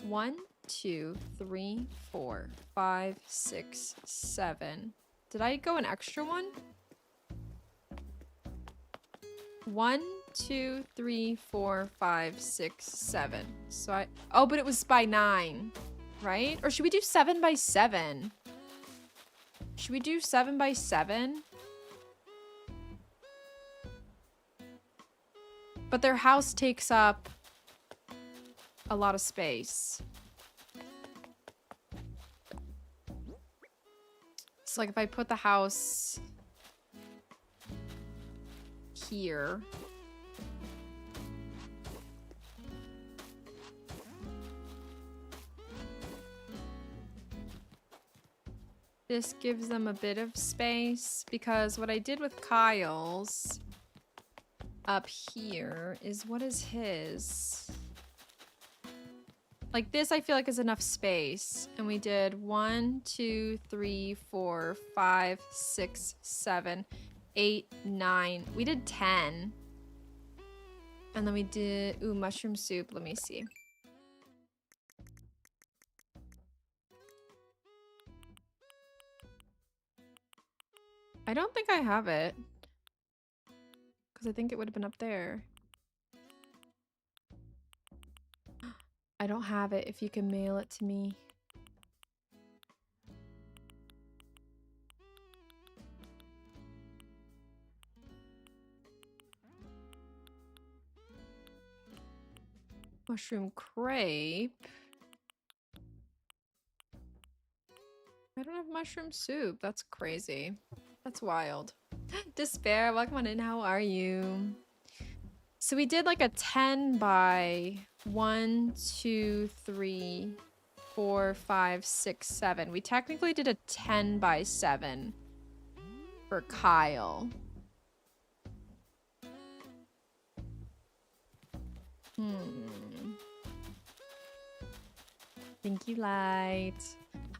1, 2, 3, 4, 5, 6, 7. Did I go an extra one? 1, 2, 3, 4, 5, 6, 7. So oh, but it was by 9, right? Or should we do 7 by 7? Should we do 7 by 7? But their house takes up a lot of space. So like if I put the house here. This gives them a bit of space because what I did with Kyle's up here is what is his? Like this I feel like is enough space. And we did 1, 2, 3, 4, 5, 6, 7, 8, 9. We did 10. And then we did, ooh, mushroom soup. Let me see. I don't think I have it. Because I think it would have been up there. I don't have it. If you can mail it to me. Mushroom crepe. I don't have mushroom soup. That's crazy. That's wild. Despair, welcome on in. How are you? So we did like a 10 by 1, 2, 3, 4, 5, 6, 7. We technically did a 10 by 7 for Kyle. Thank you, Light.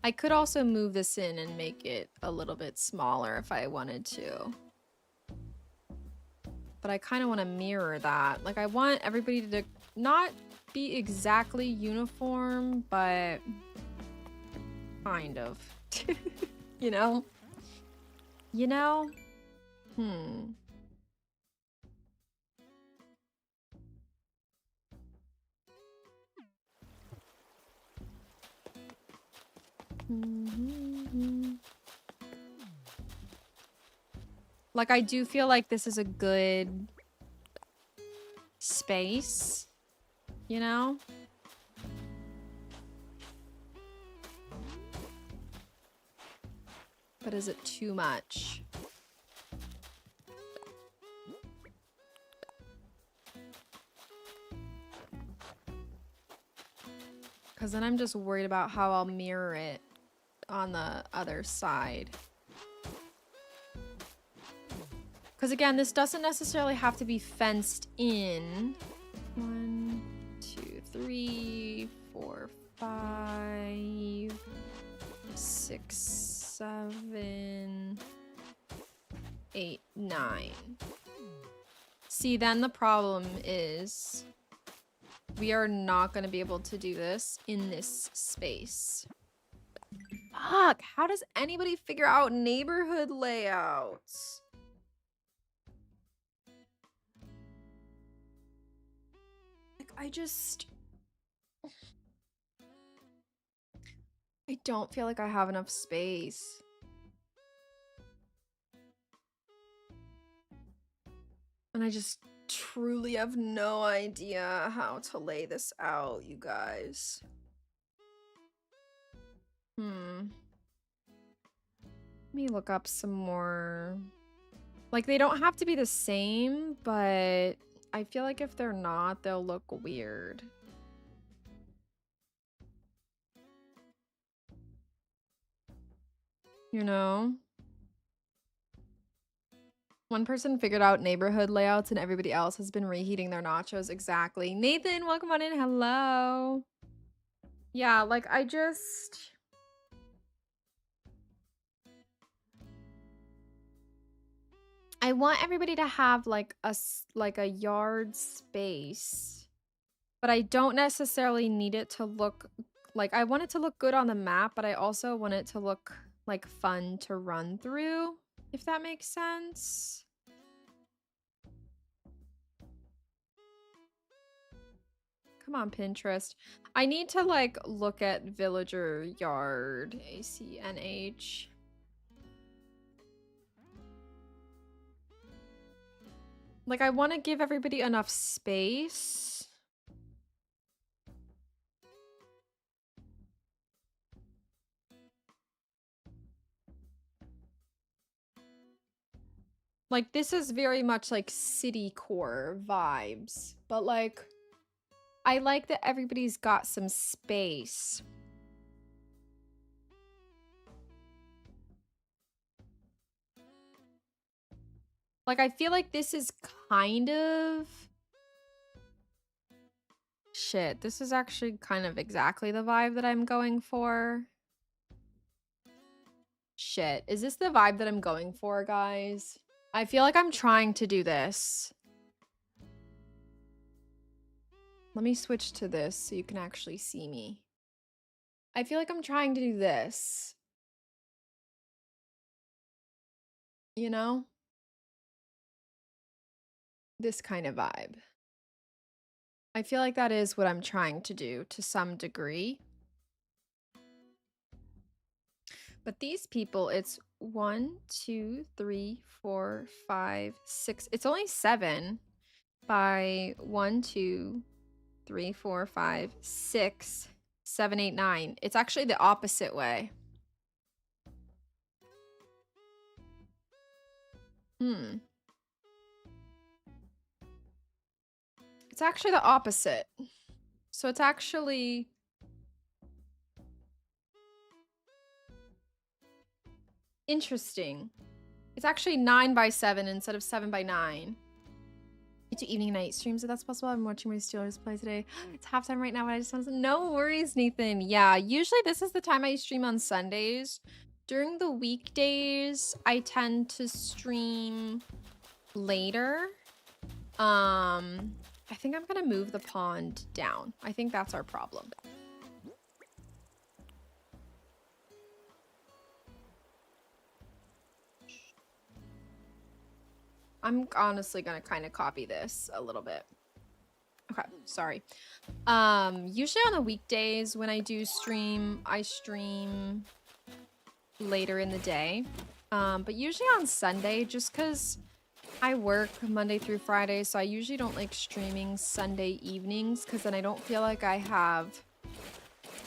I could also move this in and make it a little bit smaller if I wanted to. But I kind of want to mirror that. Like, I want everybody to not be exactly uniform, but kind of. You know? You know? Like, I do feel like this is a good space, you know? But is it too much? Because then I'm just worried about how I'll mirror it on the other side. Because again, this doesn't necessarily have to be fenced in. 1, 2, 3, 4, 5, 6, 7, 8, 9. See, then the problem is we are not going to be able to do this in this space. Fuck, how does anybody figure out neighborhood layouts? I don't feel like I have enough space. And I just truly have no idea how to lay this out, you guys. Let me look up some more. Like, they don't have to be the same, but I feel like if they're not, they'll look weird. You know? One person figured out neighborhood layouts and everybody else has been reheating their nachos. Exactly. Nathan, welcome on in. Hello. Yeah, like I want everybody to have like a yard space, but I don't necessarily need it to look like, I want it to look good on the map, but I also want it to look like fun to run through, if that makes sense. Come on, Pinterest. I need to like look at villager yard, ACNH. Like, I want to give everybody enough space. Like, this is very much like city core vibes, but like, I like that everybody's got some space. Like, I feel like this is kind of... Shit, this is actually kind of exactly the vibe that I'm going for. Shit, is this the vibe that I'm going for, guys? I feel like I'm trying to do this. Let me switch to this so you can actually see me. I feel like I'm trying to do this. You know? This kind of vibe. I feel like that is what I'm trying to do to some degree. But these people, it's 1, 2, 3, 4, 5, 6. It's only 7 by 1, 2, 3, 4, 5, 6, 7, 8, 9. It's actually the opposite way. It's actually the opposite. So it's actually... interesting. It's actually 9 by 7 instead of 7 by 9. I do evening and night streams if that's possible. I'm watching my Steelers play today. It's halftime right now, but I just want to say, no worries, Nathan. Yeah, usually this is the time I stream on Sundays. During the weekdays, I tend to stream later. I think I'm gonna move the pond down. I think that's our problem. I'm honestly gonna kind of copy this a little bit. Okay, sorry. Usually on the weekdays when I do stream, I stream later in the day. But usually on Sunday, just because I work Monday through Friday, so I usually don't like streaming Sunday evenings because then I don't feel like I have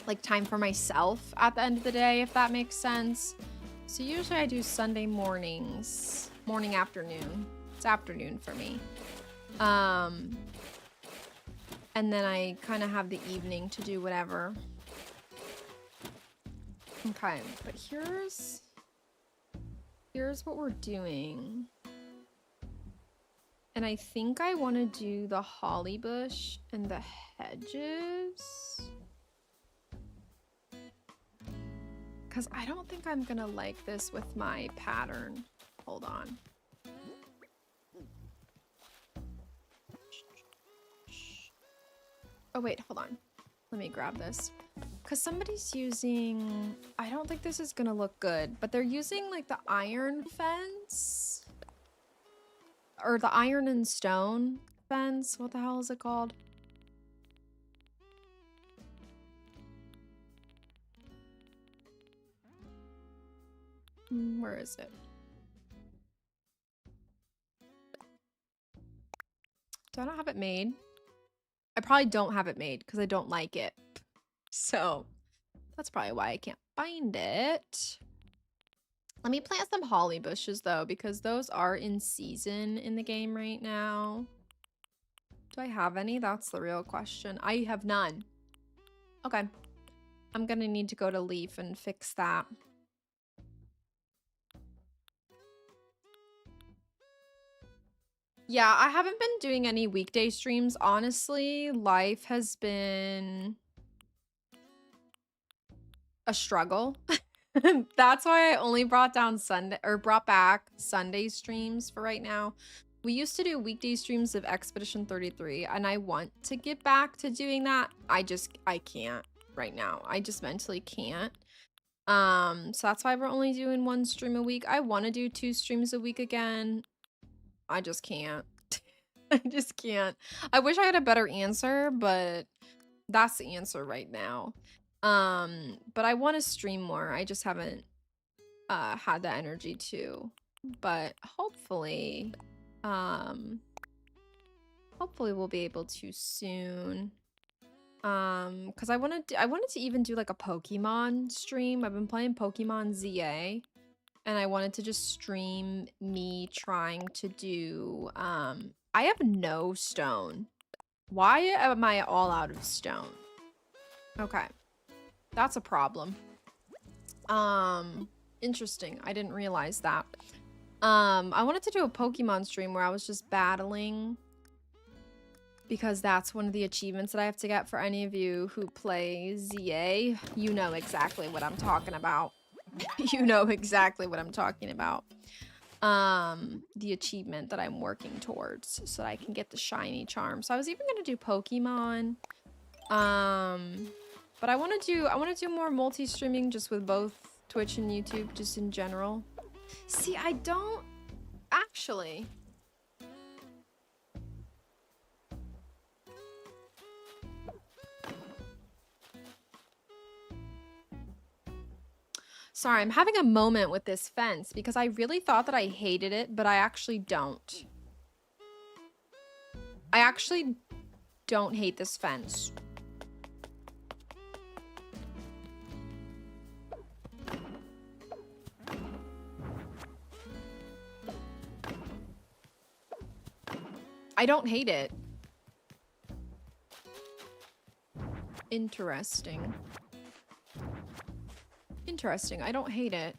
like time for myself at the end of the day, if that makes sense. So usually I do Sunday mornings, morning, afternoon. It's afternoon for me. And then I kind of have the evening to do whatever. Okay, but here's what we're doing. And I think I want to do the holly bush and the hedges. Because I don't think I'm going to like this with my pattern. Hold on. Oh, wait, hold on. Let me grab this. Because somebody's using... I don't think this is going to look good, but they're using like the iron fence. Or the iron and stone fence. What the hell is it called? Where is it? Do I not have it made? I probably don't have it made because I don't like it. So that's probably why I can't find it. Let me plant some holly bushes though, because those are in season in the game right now. Do I have any? That's the real question. I have none. Okay. I'm gonna need to go to Leaf and fix that. Yeah, I haven't been doing any weekday streams. Honestly, life has been a struggle. That's why I only brought down brought back Sunday streams for right now. We used to do weekday streams of Expedition 33, and I want to get back to doing that. I can't right now. I just mentally can't. So that's why we're only doing 1 stream a week. I want to do 2 streams a week again. I just can't. I just can't. I wish I had a better answer, but that's the answer right now. But I want to stream more. I just haven't had the energy to. But hopefully, hopefully we'll be able to soon. Because I wanted to even do like a Pokemon stream. I've been playing Pokemon ZA, and I wanted to just stream me trying to do I have no stone. Why am I all out of stone? Okay. That's a problem. Interesting. I didn't realize that. I wanted to do a Pokemon stream where I was just battling, because that's one of the achievements that I have to get. For any of you who play ZA, you know exactly what I'm talking about. You know exactly what I'm talking about. The achievement that I'm working towards so that I can get the shiny charm. So I was even gonna do Pokemon. But I wanna do more multi-streaming just with both Twitch and YouTube, just in general. See, I don't actually. Sorry, I'm having a moment with this fence because I really thought that I hated it, but I actually don't. I actually don't hate this fence. I don't hate it. Interesting. Interesting. I don't hate it.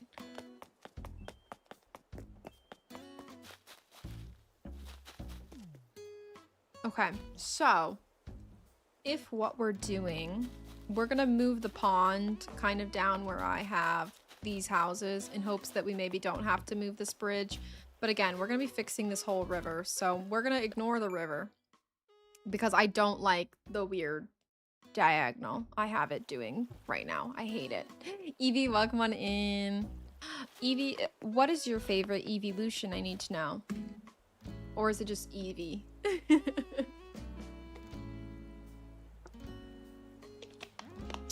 Okay, so if what we're doing, we're gonna move the pond kind of down where I have these houses in hopes that we maybe don't have to move this bridge. But again, we're gonna be fixing this whole river, so we're gonna ignore the river because I don't like the weird diagonal I have it doing right now. I hate it. Evie, welcome on in. Evie, what is your favorite evolution? I need to know. Or is it just Evie?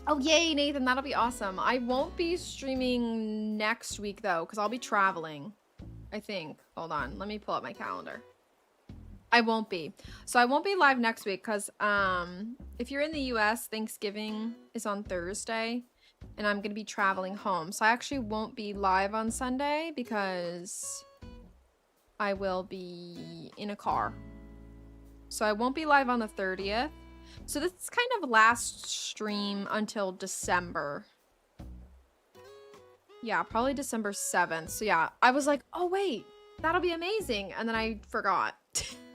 Oh, yay, Nathan. That'll be awesome. I won't be streaming next week, though, because I'll be traveling, I think. Hold on. Let me pull up my calendar. I won't be. So I won't be live next week because if you're in the US, Thanksgiving is on Thursday, and I'm going to be traveling home. So I actually won't be live on Sunday because I will be in a car. So I won't be live on the 30th. So this is kind of last stream until December. Yeah, probably December 7th. So yeah, I was like, oh wait, that'll be amazing. And then I forgot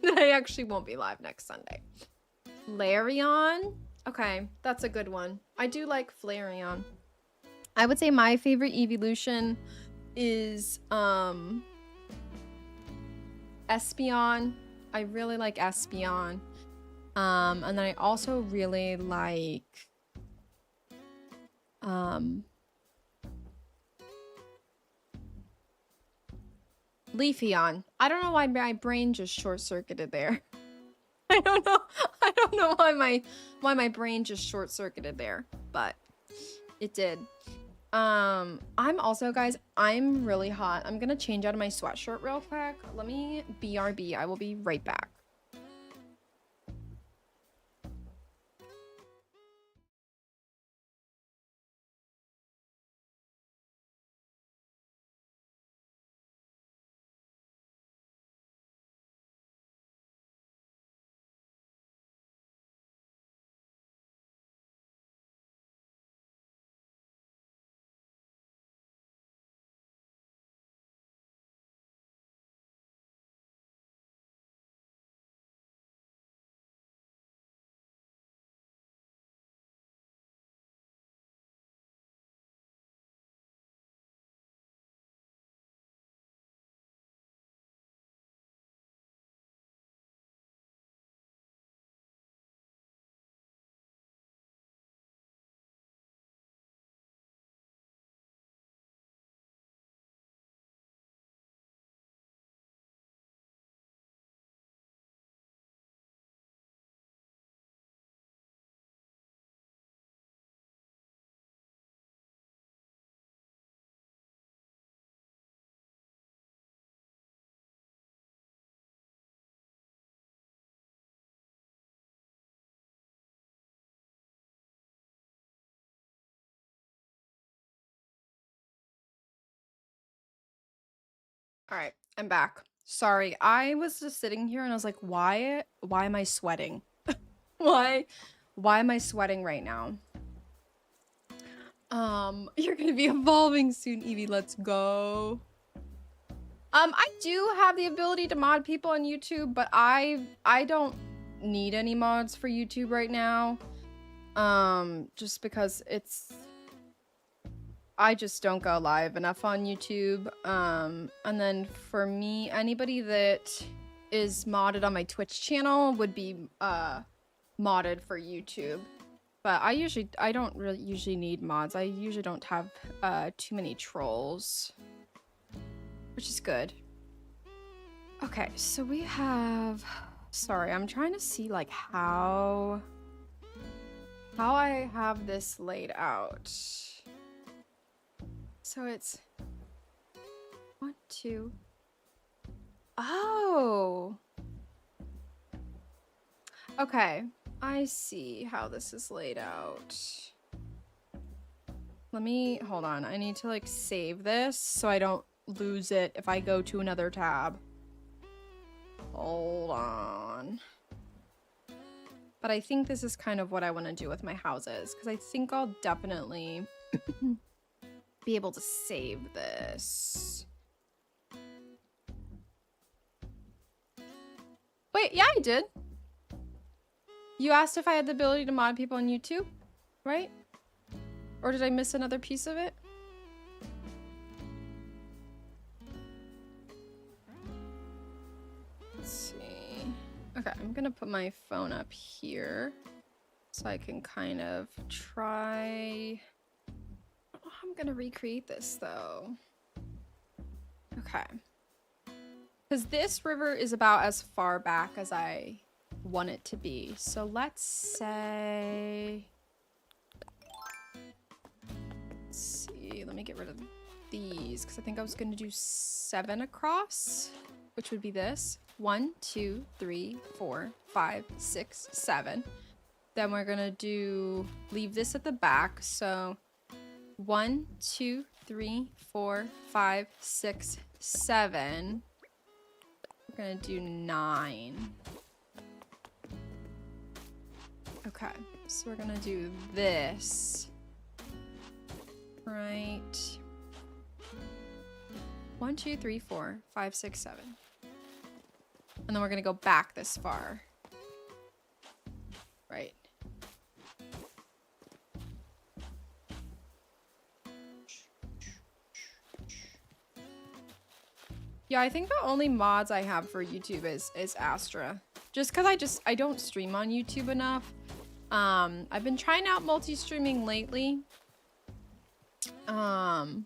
that I actually won't be live next Sunday. Flareon? Okay, that's a good one. I do like Flareon. I would say my favorite evolution is Espeon. I really like Espeon. And then I also really like Leafeon. I don't know why my brain just short-circuited there. I don't know why my brain just short-circuited there, but it did. I'm also, guys, I'm really hot. I'm gonna change out of my sweatshirt real quick. Let me BRB. I will be right back. All right, I'm back. Sorry, I was just sitting here and I was like, why am I sweating? Why am I sweating right now? You're gonna be evolving soon, Evie. Let's go. I do have the ability to mod people on YouTube, but I don't need any mods for YouTube right now. Just because I just don't go live enough on YouTube. And then for me, anybody that is modded on my Twitch channel would be modded for YouTube. But I don't really usually need mods. I usually don't have too many trolls, which is good. Okay, so we have, sorry, I'm trying to see like how I have this laid out. So it's 1, 2. Oh. Okay, I see how this is laid out. Let me, hold on. I need to like save this so I don't lose it if I go to another tab. Hold on. But I think this is kind of what I want to do with my houses, because I think I'll definitely be able to save this. Wait, yeah, I did. You asked if I had the ability to mod people on YouTube, right? Or did I miss another piece of it? Let's see. Okay, I'm gonna put my phone up here so I can kind of try. I'm gonna recreate this though. Okay. Because this river is about as far back as I want it to be. So let's say, let's see, let me get rid of these because I think I was gonna do 7 across, which would be this. 1, 2, 3, 4, 5, 6, 7. Then we're gonna leave this at the back. So 1, 2, 3, 4, 5, 6, 7. We're gonna do 9. Okay, so we're gonna do this. Right. 1, 2, 3, 4, 5, 6, 7. And then we're gonna go back this far. Right. Yeah, I think the only mods I have for YouTube is Astra. Just because I don't stream on YouTube enough. I've been trying out multi-streaming lately. But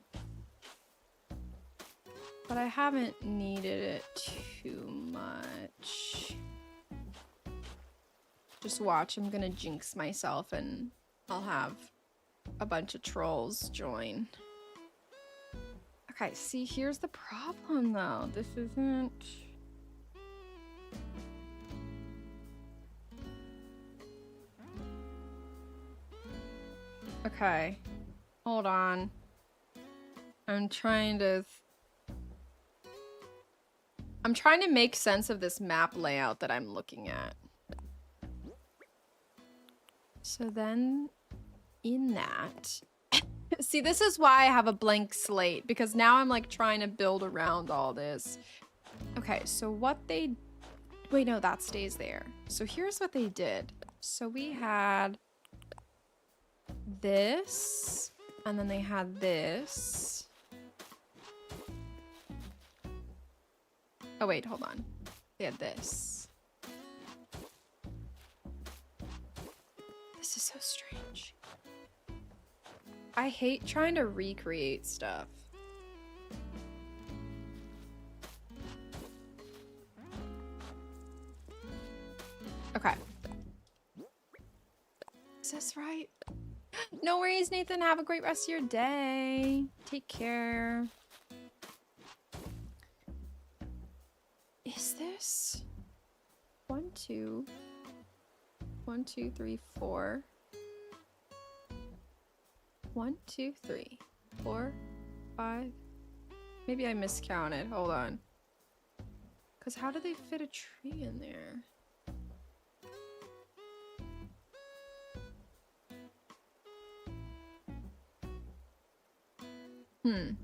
I haven't needed it too much. Just watch, I'm gonna jinx myself and I'll have a bunch of trolls join. Okay, see, here's the problem though. This isn't... Okay, hold on. I'm trying to make sense of this map layout that I'm looking at. So then in that, see, this is why I have a blank slate, because now I'm like trying to build around all this. Okay, so what they, wait, no, that stays there. So here's what they did. So we had this, and then they had this. Oh wait, hold on. They had this. This is so strange. I hate trying to recreate stuff. Okay. Is this right? No worries, Nathan. Have a great rest of your day. Take care. Is this 1, 2, 1, 2, 3, 4, 1, 2, 3, 4, 5, Maybe I miscounted. Hold on. Because how do they fit a tree in there? I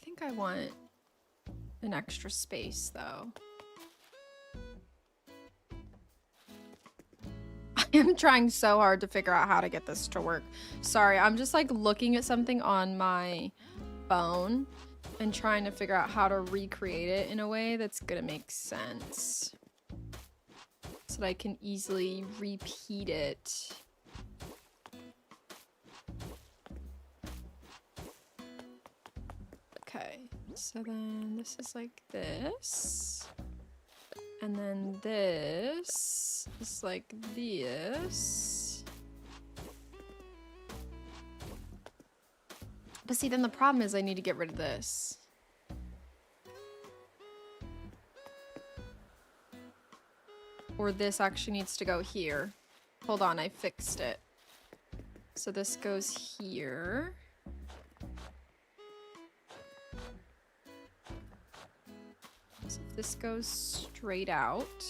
think I want an extra space, though. I am trying so hard to figure out how to get this to work. Sorry, I'm just like looking at something on my phone and trying to figure out how to recreate it in a way that's gonna make sense. So that I can easily repeat it. Okay, so then this is like this. And then this is like this. But see, then the problem is I need to get rid of this. Or this actually needs to go here. Hold on, I fixed it. So this goes here. So if this goes straight out.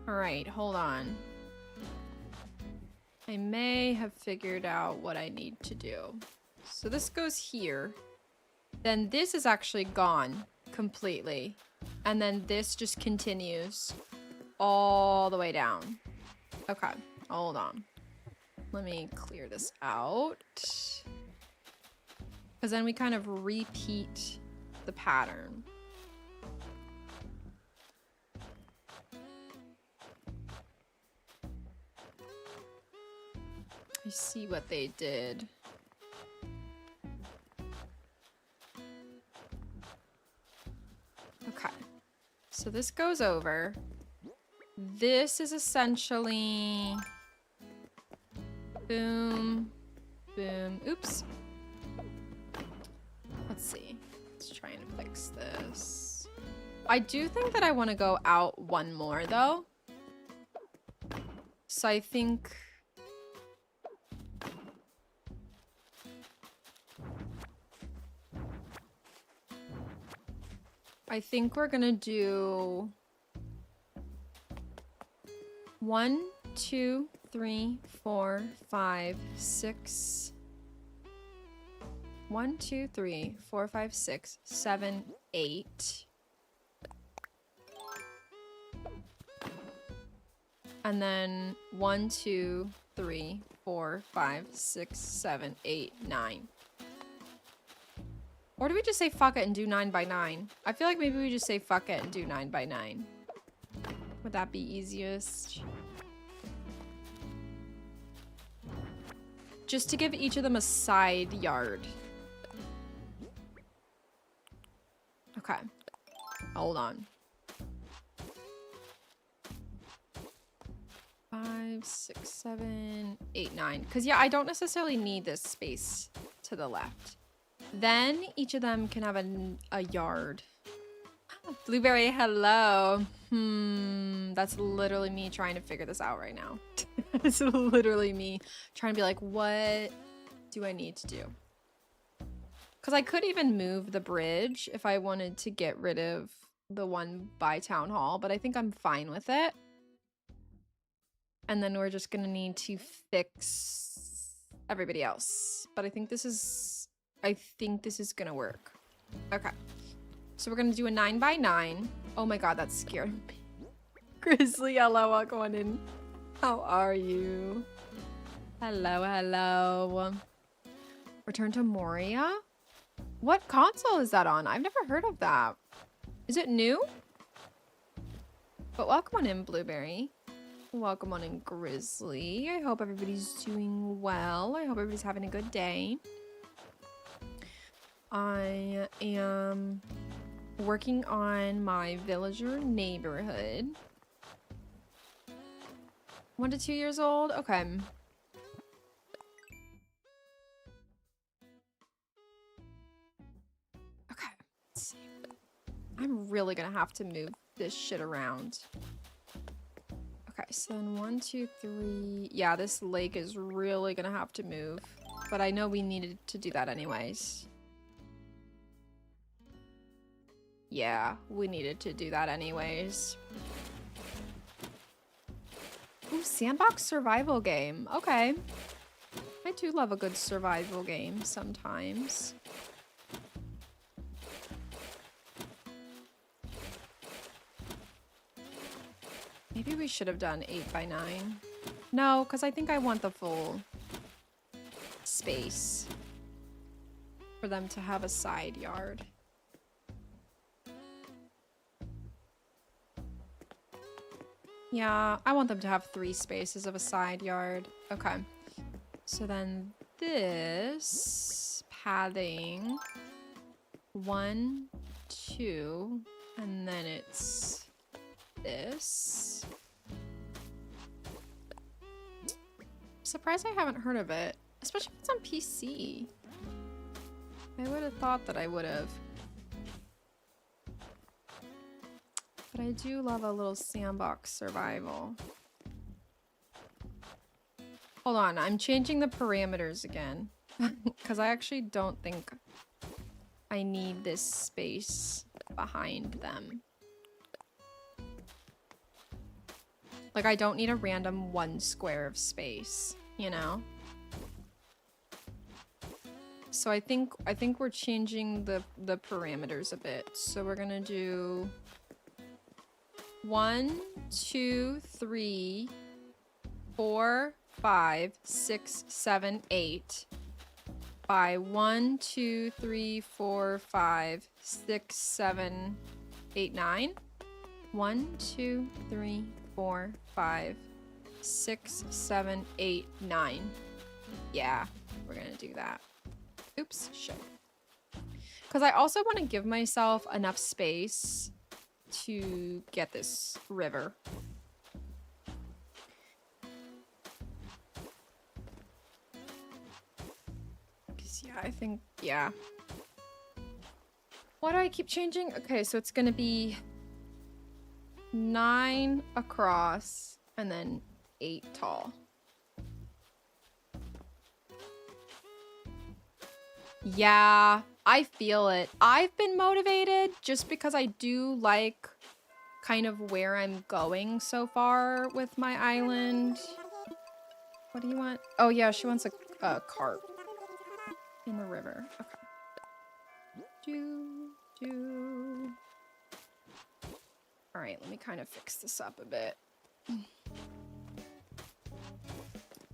All right, hold on. I may have figured out what I need to do. So this goes here. Then this is actually gone completely. And then this just continues all the way down. Okay, hold on. Let me clear this out. Because then we kind of repeat the pattern. I see what they did. Okay. So this goes over. This is essentially... Boom. Boom. Oops. Let's see. Let's try and fix this. I do think that I want to go out one more, though. So I think... we're gonna do 1, 2, 3, 4, 5, 6. 1, 2, 3, 4, 5, 6, 7, 8. And then 1, 2, 3, 4, 5, 6, 7, 8, 9. Or do we just say fuck it and do 9 by 9? I feel like maybe we just say fuck it and do 9 by 9. Would that be easiest? Just to give each of them a side yard. Okay. Hold on. 5, 6, 7, 8, 9. Because, yeah, I don't necessarily need this space to the left. Then each of them can have a yard. Blueberry, hello. That's literally me trying to figure this out right now. It's literally me trying to be like, what do I need to do? Because I could even move the bridge if I wanted to get rid of the one by Town Hall, but I think I'm fine with it. And then we're just going to need to fix everybody else. But I think this is going to work. Okay. So we're going to do a 9 by 9. Oh my god, that scared me. Grizzly, hello, welcome in. How are you? Hello, hello. Return to Moria? What console is that on? I've never heard of that. Is it new? But welcome on in, Blueberry. Welcome on in, Grizzly. I hope everybody's doing well. I hope everybody's having a good day. I am working on my villager neighborhood. 1 to 2 years old? Okay. Okay. Let's see. I'm really gonna have to move this shit around. Okay, so then 1, 2, 3. Yeah, this lake is really gonna have to move. but I know we needed to do that anyways. Yeah, we needed to do that anyways. Ooh, sandbox survival game. Okay. I do love a good survival game sometimes. Maybe we should have done 8x9. No, because I think I want the full space for them to have a side yard. Yeah, I want them to have 3 spaces of a side yard. Okay. So then this padding 1, 2, and then it's this. Surprised I haven't heard of it, especially if it's on PC. I would have thought that I would have. But I do love a little sandbox survival. Hold on, I'm changing the parameters again. Because I actually don't think I need this space behind them. Like, I don't need a random 1 square of space, you know? So I think we're changing the parameters a bit. So we're gonna do 1, 2, 3, 4, 5, 6, 7, 8 by 1, 2, 3, 4, 5, 6, 7, 8, 9. 1, 2, 3, 4, 5, 6, 7, 8, 9. Yeah, we're gonna do that. Oops, shit. Because I also want to give myself enough space to get this river. Yeah, I think, yeah. Why do I keep changing? Okay, so it's gonna be 9 across and then 8 tall. Yeah, I feel it. I've been motivated just because I do like kind of where I'm going so far with my island. What do you want? Oh yeah, she wants a carp in the river. Okay. All right, let me kind of fix this up a bit.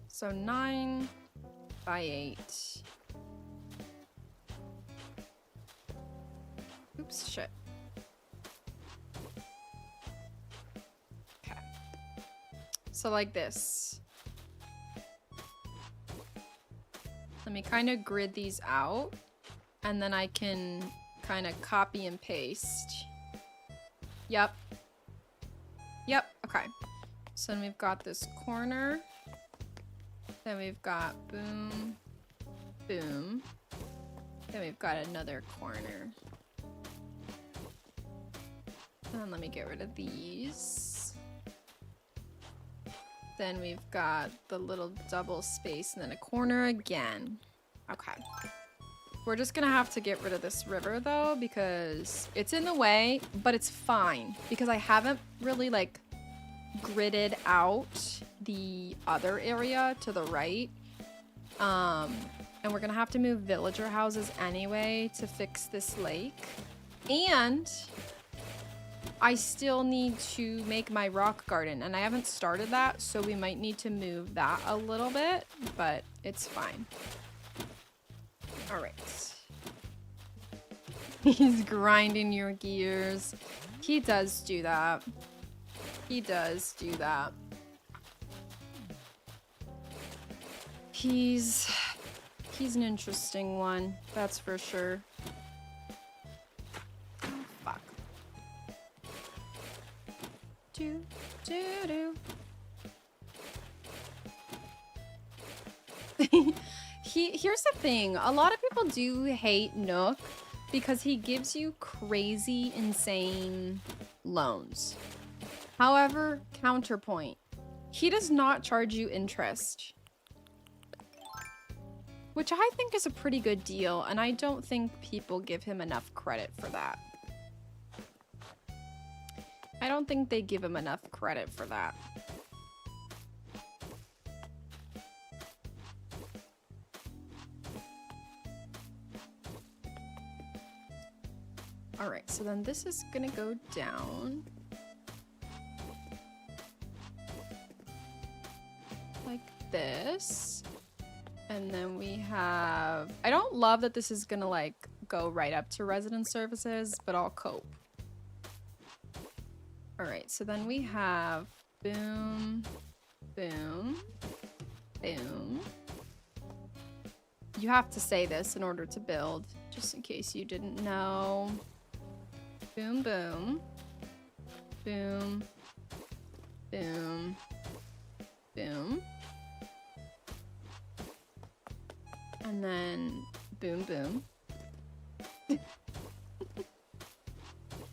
So 9 by 8. Oops, shit. Okay. So like this. Let me kind of grid these out, and then I can kind of copy and paste. Yep. Yep, okay. So then we've got this corner. Then we've got boom, boom. Then we've got another corner. And let me get rid of these. Then we've got the little double space and then a corner again. Okay. We're just gonna have to get rid of this river though, because it's in the way, but it's fine because I haven't really like gridded out the other area to the right. And we're gonna have to move villager houses anyway to fix this lake. And I still need to make my rock garden, and I haven't started that, so we might need to move that a little bit, but it's fine. All right. He's grinding your gears. He does do that. He does do that. He's an interesting one, that's for sure. Oh, fuck. Do, do, do. Here's the thing. A lot of people do hate Nook because he gives you crazy, insane loans. However, counterpoint. He does not charge you interest. Which I think is a pretty good deal, and I don't think people give him enough credit for that. I don't think they give him enough credit for that. All right, so then this is gonna go down. Like this. And then we have, I don't love that this is gonna like go right up to resident services, but I'll cope. All right, so then we have boom, boom, boom. You have to say this in order to build, just in case you didn't know. Boom, boom, boom, boom, boom. And then boom, boom.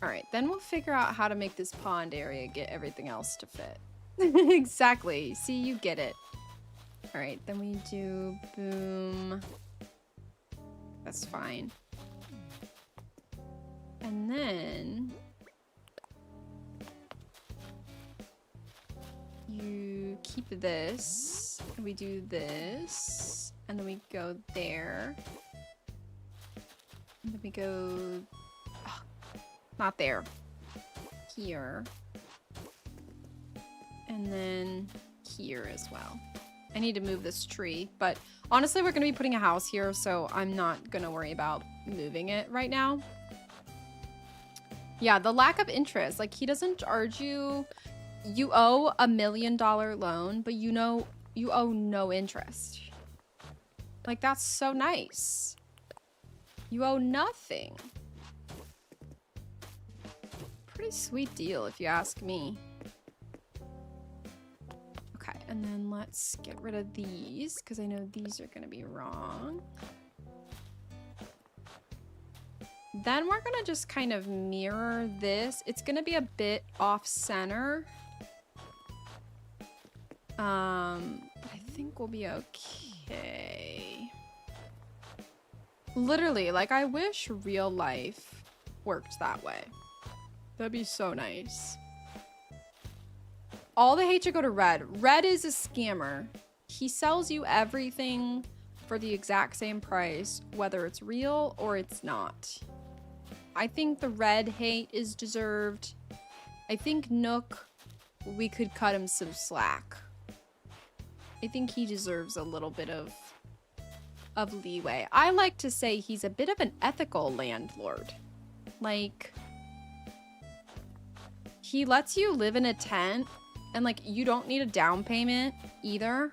All right, then we'll figure out how to make this pond area get everything else to fit. Exactly. See, you get it. All right, then we do boom. That's fine. And then you keep this. And we do this. And then we go there. And then we go... Oh, not there. Here. And then here as well. I need to move this tree, but honestly, we're going to be putting a house here, so I'm not going to worry about moving it right now. Yeah, the lack of interest. Like, he doesn't charge you... You owe $1 million loan, but you know you owe no interest. Like, that's so nice. You owe nothing. Pretty sweet deal, if you ask me. Okay, and then let's get rid of these, because I know these are going to be wrong. Then we're going to just kind of mirror this. It's going to be a bit off-center. But I think we'll be okay. Literally, like, I wish real life worked that way. That'd be so nice. All the hate should go to Red. Red is a scammer. He sells you everything for the exact same price, whether it's real or it's not. I think the Red hate is deserved. I think Nook, we could cut him some slack. I think he deserves a little bit of leeway. I like to say he's a bit of an ethical landlord. Like, he lets you live in a tent, and like, you don't need a down payment either.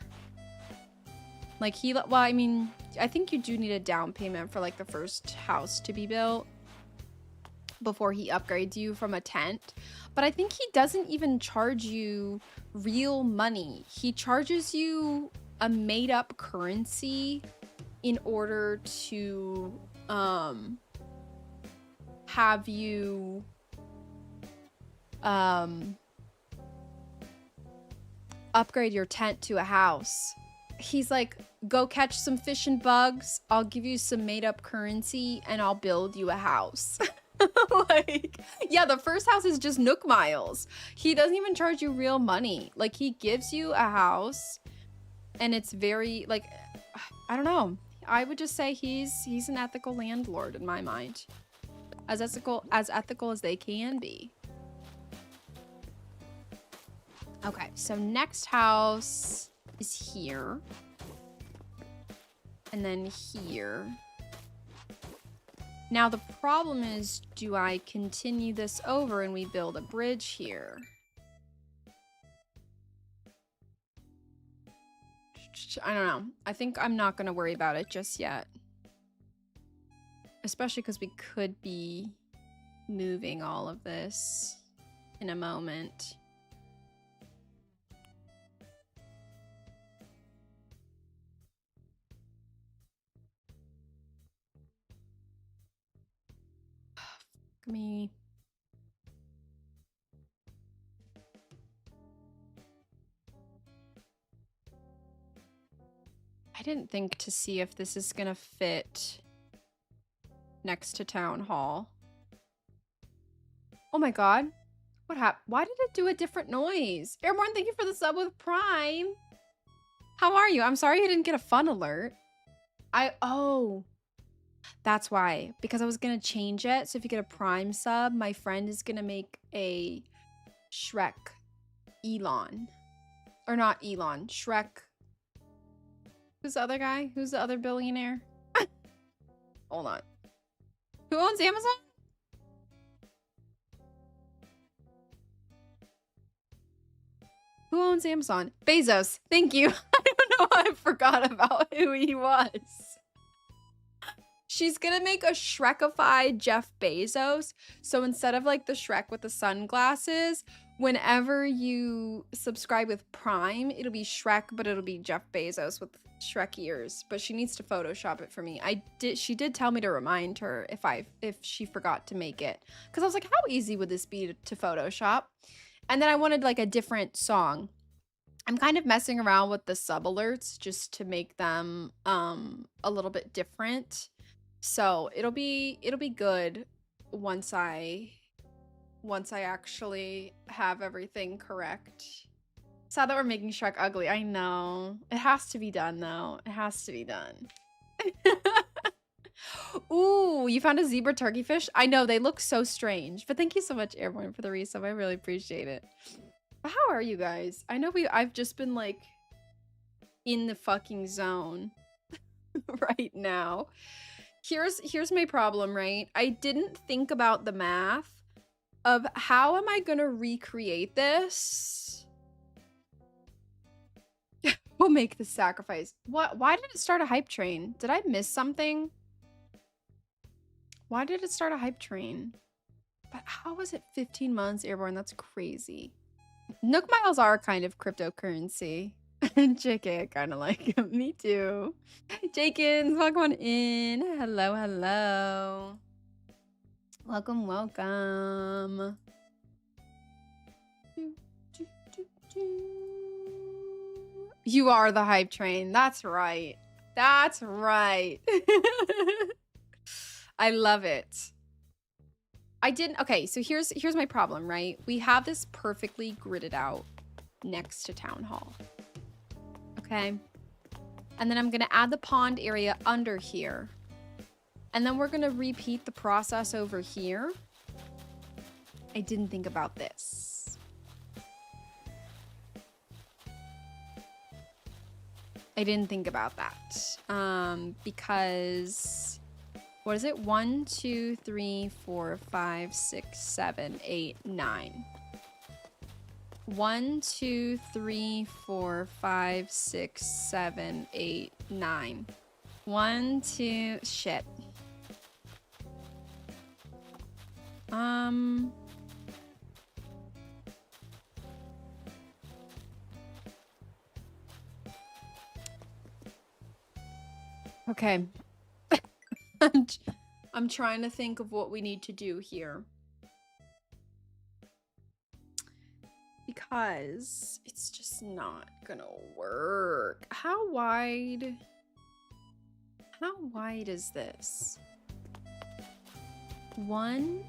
Like, well, I mean, I think you do need a down payment for like the first house to be built before he upgrades you from a tent. But I think he doesn't even charge you real money. He charges you a made-up currency in order to have you upgrade your tent to a house. He's like, go catch some fish and bugs, I'll give you some made-up currency, and I'll build you a house. Like, yeah, the first house is just Nook miles. He doesn't even charge you real money. Like, he gives you a house, and it's very, like, I don't know. I would just say he's an ethical landlord in my mind. As ethical as they can be. Okay, so next house is here. And then here. Now the problem is, do I continue this over and we build a bridge here? I don't know. I think I'm not going to worry about it just yet. Especially because we could be moving all of this in a moment. Me. I didn't think to see if this is gonna fit next to town hall. Oh my god. What happened? Why did it do a different noise? Airborne, thank you for the sub with Prime. How are you? I'm sorry you didn't get a fun alert. Oh. That's why. Because I was gonna change it. So if you get a Prime sub, my friend is gonna make a Shrek Elon. Or not Elon. Shrek. Who's the other guy? Who's the other billionaire? Hold on. Who owns Amazon? Who owns Amazon? Bezos. Thank you. I don't know why I forgot about who he was. She's gonna make a Shrekified Jeff Bezos. So instead of like the Shrek with the sunglasses, whenever you subscribe with Prime, it'll be Shrek, but it'll be Jeff Bezos with Shrek ears. But she needs to Photoshop it for me. She did tell me to remind her if she forgot to make it. Because I was like, how easy would this be to Photoshop? And then I wanted like a different song. I'm kind of messing around with the sub alerts just to make them a little bit different. So it'll be good once I actually have everything correct. Sad that we're making Shrek ugly. I know. It has to be done though. It has to be done. Ooh, you found a zebra turkey fish? I know, they look so strange. But thank you so much, Airborne, for the resub. I really appreciate it. But how are you guys? I know I've just been like in the fucking zone right now. Here's my problem, right? I didn't think about the math of how am I gonna recreate this? We'll make the sacrifice. What? Why did it start a hype train? Did I miss something? Why did it start a hype train? But how was it 15 months, Airborne? That's crazy. Nook miles are kind of cryptocurrency. JK, I kind of like it. Me too. Jakins, welcome on in. Hello, hello. Welcome, welcome. You are the hype train. That's right. That's right. I love it. Okay, so here's my problem, right? We have this perfectly gridded out next to town hall. Okay. And then I'm gonna add the pond area under here. And then we're gonna repeat the process over here. I didn't think about this. I didn't think about that. Because what is it? 1, 2, 3, 4, 5, 6, 7, 8, 9. 1, 2, 3, 4, 5, 6, 7, 8, 9. 1, 2, shit. Okay. I'm trying to think of what we need to do here. Because it's just not gonna work. How wide is this? 1.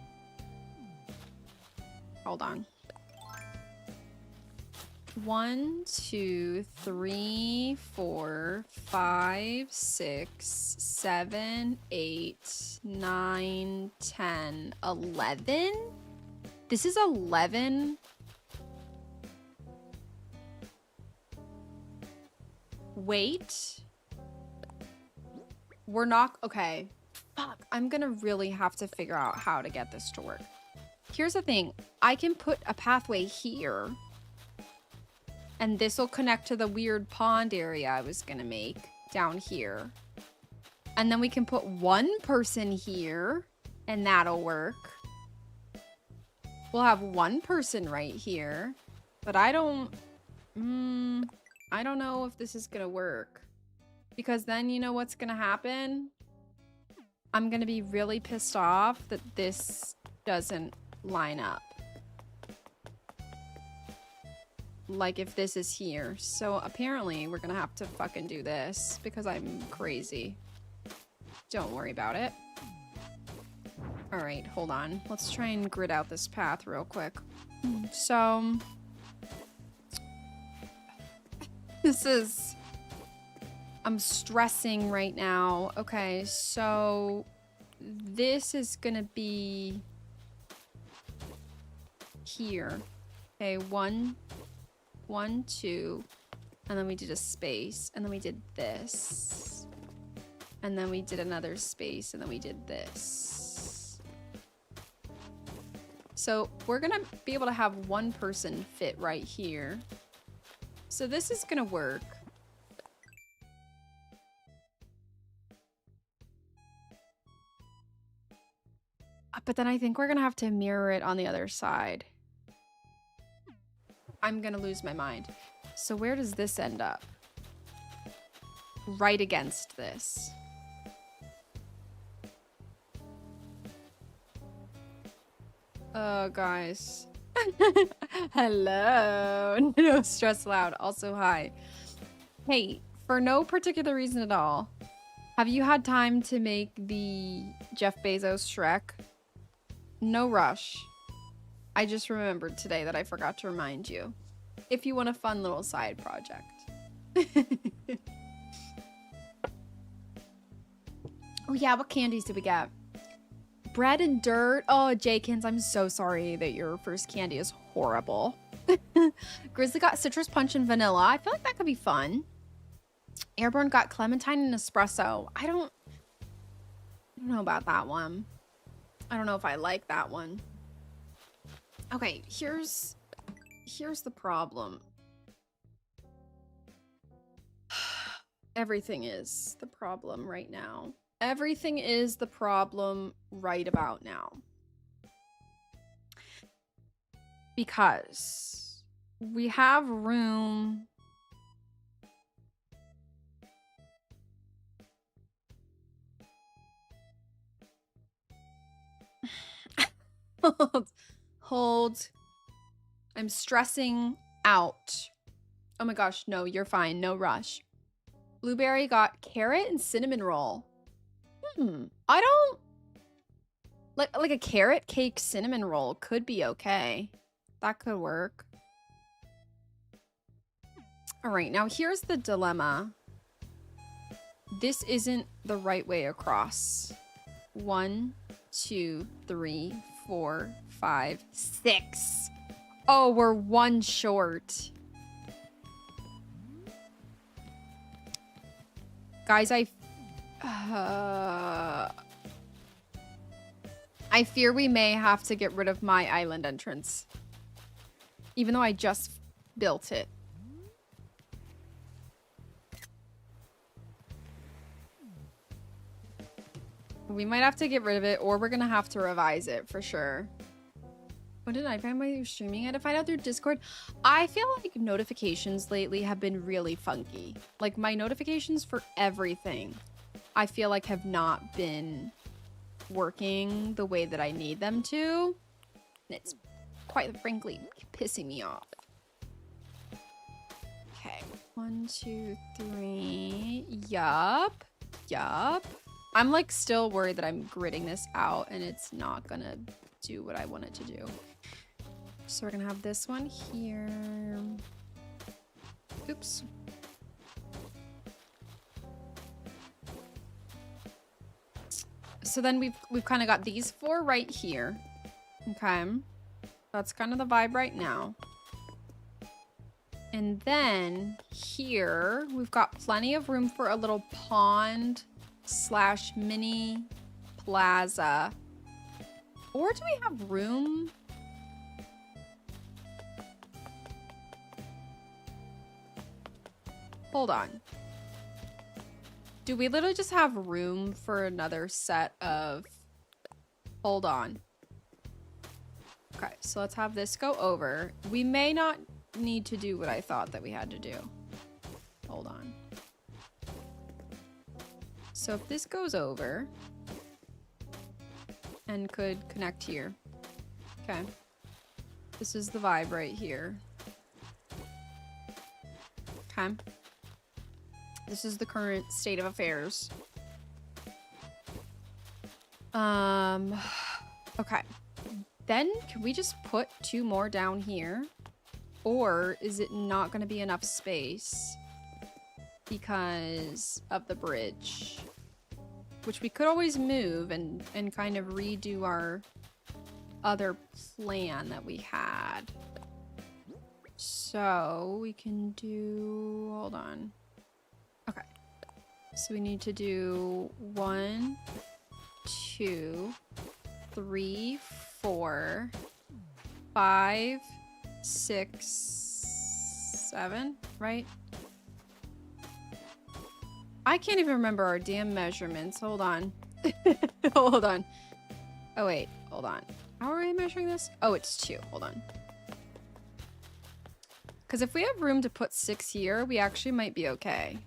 Hold on. 1, 2, 3, 4, 5, 6, 7, 8, 9, 10, 11? This is 11? Wait. We're not... Okay. Fuck. I'm gonna really have to figure out how to get this to work. Here's the thing. I can put a pathway here. And this will connect to the weird pond area I was gonna make down here. And then we can put one person here. And that'll work. We'll have one person right here. But I don't know if this is gonna work. Because then you know what's gonna happen? I'm gonna be really pissed off that this doesn't line up. like if this is here. So apparently we're gonna have to fucking do this because I'm crazy. Don't worry about it. All right, hold on. Let's try and grid out this path real quick. So this is, I'm stressing right now. Okay, so this is gonna be here. Okay, one, 2, and then we did a space, and then we did this, and then we did another space, and then we did this. So we're gonna be able to have one person fit right here. So this is gonna work. But then I think we're gonna have to mirror it on the other side. I'm gonna lose my mind. So where does this end up? Right against this. Oh, guys. Hello. No stress allowed. Also, hi. Hey, for no particular reason at all, have you had time to make the Jeff Bezos Shrek? No rush. I just remembered today that I forgot to remind you. If you want a fun little side project. Oh yeah, what candies did we get? Bread and dirt. Oh, Jakins, I'm so sorry that your first candy is horrible. Grizzly got citrus punch and vanilla. I feel like that could be fun. Airborne got clementine and espresso. I don't know about that one. I don't know if I like that one. Okay, here's the problem. Everything is the problem right now. Everything is the problem right about now. Because we have room. Hold. I'm stressing out. Oh my gosh, no, you're fine. No rush. Blueberry got carrot and cinnamon roll. I don't... Like a carrot cake cinnamon roll could be okay. That could work. All right, now here's the dilemma. This isn't the right way across. 1, 2, 3, 4, 5, 6. Oh, we're 1 short. Guys, I fear we may have to get rid of my island entrance. Even though I just built it. We might have to get rid of it, or we're gonna have to revise it for sure. When did I find my streaming? I had to find out through Discord. I feel like notifications lately have been really funky. Like my notifications for everything, I feel like have not been working the way that I need them to. And it's quite frankly pissing me off. Okay, 1, 2, 3. Yup. I'm like still worried that I'm gridding this out and it's not gonna do what I want it to do. So we're gonna have this one here. Oops. So then we've kind of got these 4 right here. Okay. That's kind of the vibe right now. And then here we've got plenty of room for a little pond / mini plaza. Or do we have room? Hold on. Do we literally just have room for another set of... Hold on. Okay, so let's have this go over. We may not need to do what I thought that we had to do. Hold on. So if this goes over... and could connect here. Okay. This is the vibe right here. Okay. This is the current state of affairs. Okay. Then can we just put 2 more down here? Or is it not going to be enough space because of the bridge? Which we could always move and kind of redo our other plan that we had. So we can do, hold on. Okay. So we need to do 1, 2, 3, 4, 5, 6, 7, right? I can't even remember our damn measurements. Hold on. Hold on. Oh, wait. Hold on. How are we measuring this? Oh, it's 2. Hold on. Because if we have room to put 6 here, we actually might be okay.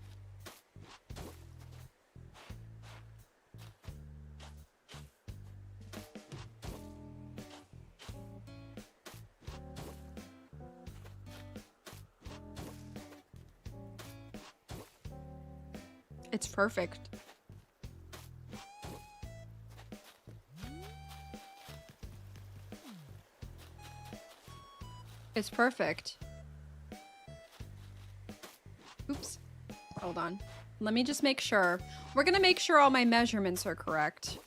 It's perfect. It's perfect. Oops. Hold on. Let me just make sure. We're gonna make sure all my measurements are correct.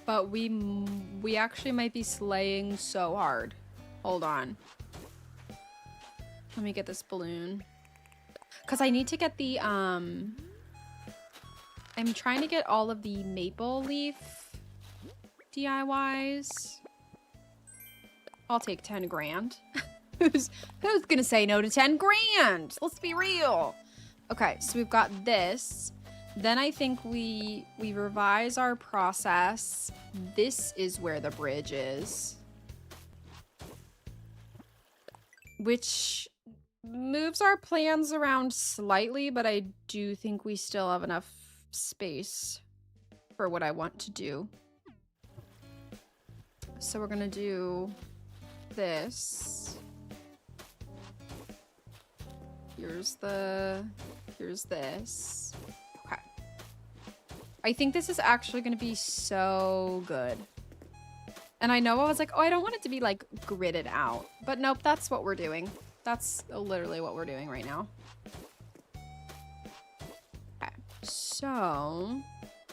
But we actually might be slaying so hard. Hold on. Let me get this balloon. Because I need to get the, I'm trying to get all of the maple leaf DIYs. I'll take 10 grand. Who's gonna say no to 10 grand? Let's be real. Okay, so we've got this. Then I think we revise our process. This is where the bridge is. Which moves our plans around slightly, but I do think we still have enough space for what I want to do. So we're gonna do this. Here's this. Okay. I think this is actually gonna be so good. And I know I was like, oh, I don't want it to be like gridded out. But nope, that's what we're doing. That's literally what we're doing right now. Okay, so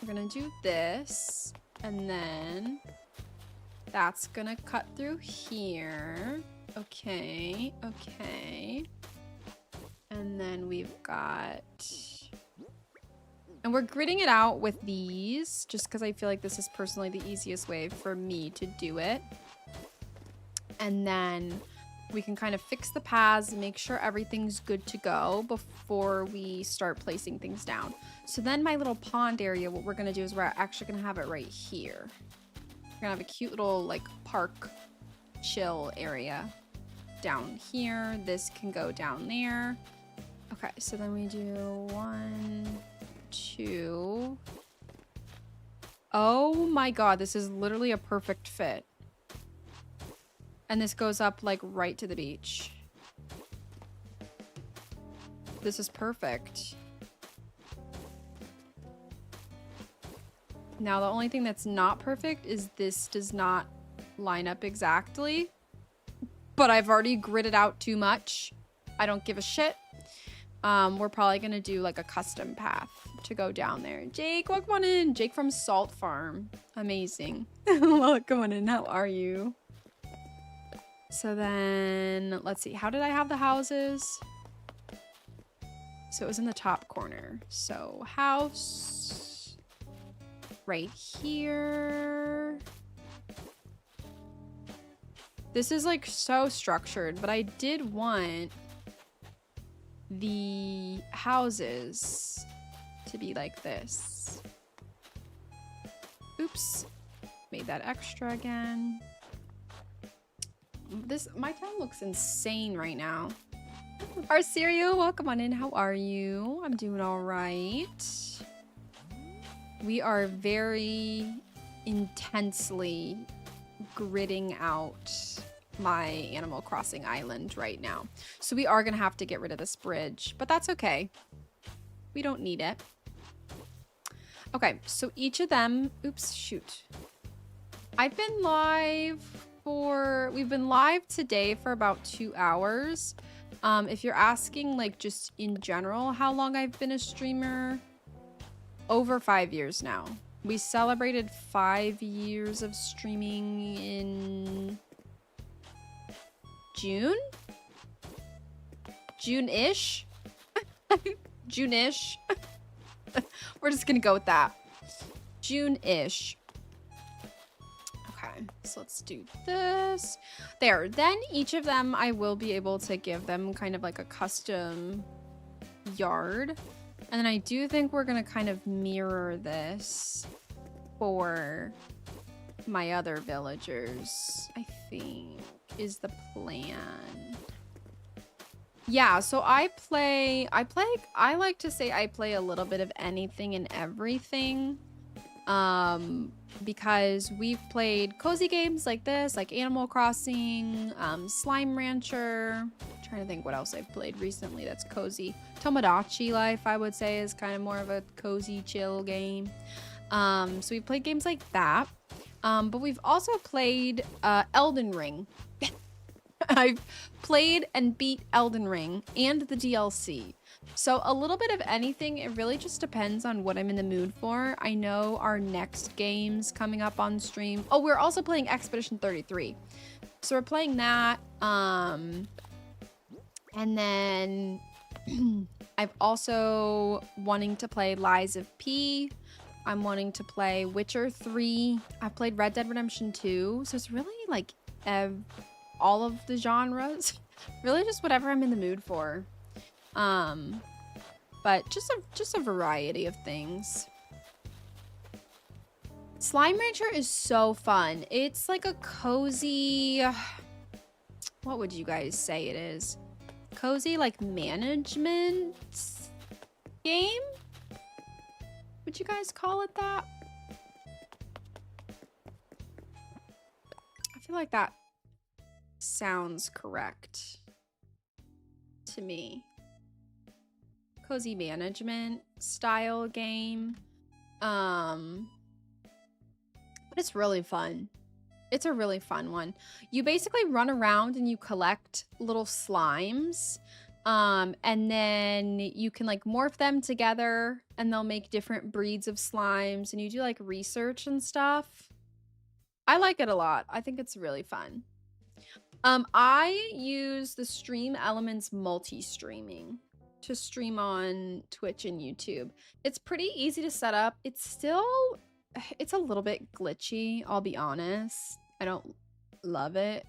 we're gonna do this, and then that's gonna cut through here. Okay, okay. And then we've got, and we're gridding it out with these, just because I feel like this is personally the easiest way for me to do it. And then we can kind of fix the paths, make sure everything's good to go before we start placing things down. So then my little pond area, what we're gonna do is we're actually gonna have it right here. We're gonna have a cute little like park chill area down here. This can go down there. Okay, so then we do 1, 2. Oh my god, this is literally a perfect fit. And this goes up like right to the beach. This is perfect. Now the only thing that's not perfect is this does not line up exactly. But I've already gridded out too much. I don't give a shit. We're probably gonna do like a custom path to go down there. Jake, welcome on in. Jake from Salt Farm. Amazing. Welcome on in. How are you? So then, let's see. How did I have the houses? So it was in the top corner. So house right here. This is like so structured, but I did want the houses to be like this. Oops. Made that extra again. My town looks insane right now. Arcerio, welcome on in. How are you? I'm doing all right. We are very intensely gridding out my Animal Crossing island right now. So we are going to have to get rid of this bridge, but that's okay. We don't need it. Okay, so each of them, oops, shoot. I've been live we've been live today for about 2 hours. If you're asking like just in general how long I've been a streamer, over 5 years now. We celebrated 5 years of streaming in June? June-ish? June-ish? We're just gonna go with that. June-ish. Okay, so let's do this. There, then each of them I will be able to give them kind of like a custom yard. And then I do think we're gonna kind of mirror this for my other villagers, I think, is the plan. Yeah, so I like to say I play a little bit of anything and everything. Because we've played cozy games like this, like Animal Crossing, Slime Rancher. I'm trying to think what else I've played recently that's cozy. Tomodachi Life, I would say, is kind of more of a cozy, chill game. So we've played games like that. But we've also played Elden Ring. I've played and beat Elden Ring and the DLC. So a little bit of anything. It really just depends on what I'm in the mood for. I know our next game's coming up on stream. Oh, we're also playing Expedition 33. So we're playing that. And then I've also wanting to play Lies of P. I'm wanting to play Witcher 3. I've played Red Dead Redemption 2. So it's really like all of the genres. Really just whatever I'm in the mood for. But just a variety of things. Slime Rancher is so fun. It's like a cozy, what would you guys say it is? Cozy like management game? Would you guys call it that? I feel like that sounds correct to me. Cozy management style game. But it's really fun. It's a really fun one. You basically run around and you collect little slimes. And then you can like morph them together and they'll make different breeds of slimes and you do like research and stuff. I like it a lot. I think it's really fun. I use the Stream Elements multi-streaming to stream on Twitch and YouTube. It's pretty easy to set up. It's a little bit glitchy, I'll be honest. I don't love it.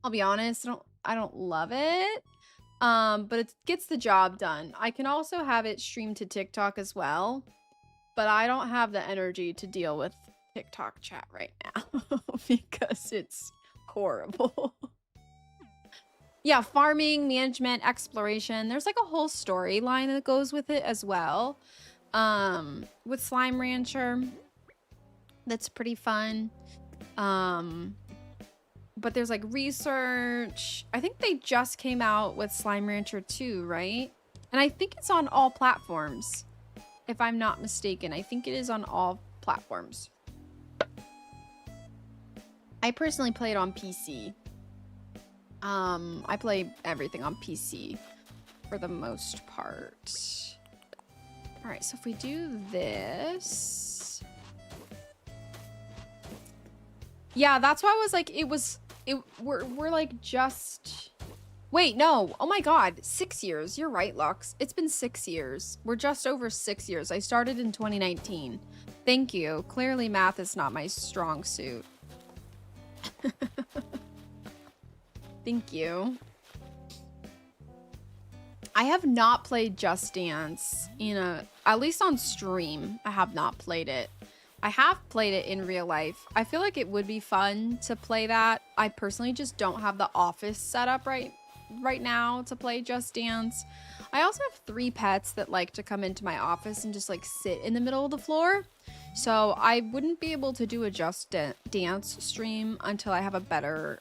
I'll be honest, I don't love it. But it gets the job done. I can also have it streamed to TikTok as well, but I don't have the energy to deal with TikTok chat right now because it's horrible. Yeah, farming, management, exploration. There's like a whole storyline that goes with it as well. With Slime Rancher, that's pretty fun. But there's like research. I think they just came out with Slime Rancher 2, right? And I think it's on all platforms, if I'm not mistaken. I think it is on all platforms. I personally play it on PC. I play everything on PC for the most part. All right, so if we do this. Yeah, that's why I was like, we're like just, wait, no. Oh my God, 6 years. You're right, Lux. It's been 6 years. We're just over 6 years. I started in 2019. Thank you. Clearly math is not my strong suit. Thank you. I have not played Just Dance at least on stream. I have not played it. I have played it in real life. I feel like it would be fun to play that. I personally just don't have the office set up right right now to play Just Dance. I also have 3 pets that like to come into my office and just like sit in the middle of the floor. So I wouldn't be able to do a Just Dance stream until I have a better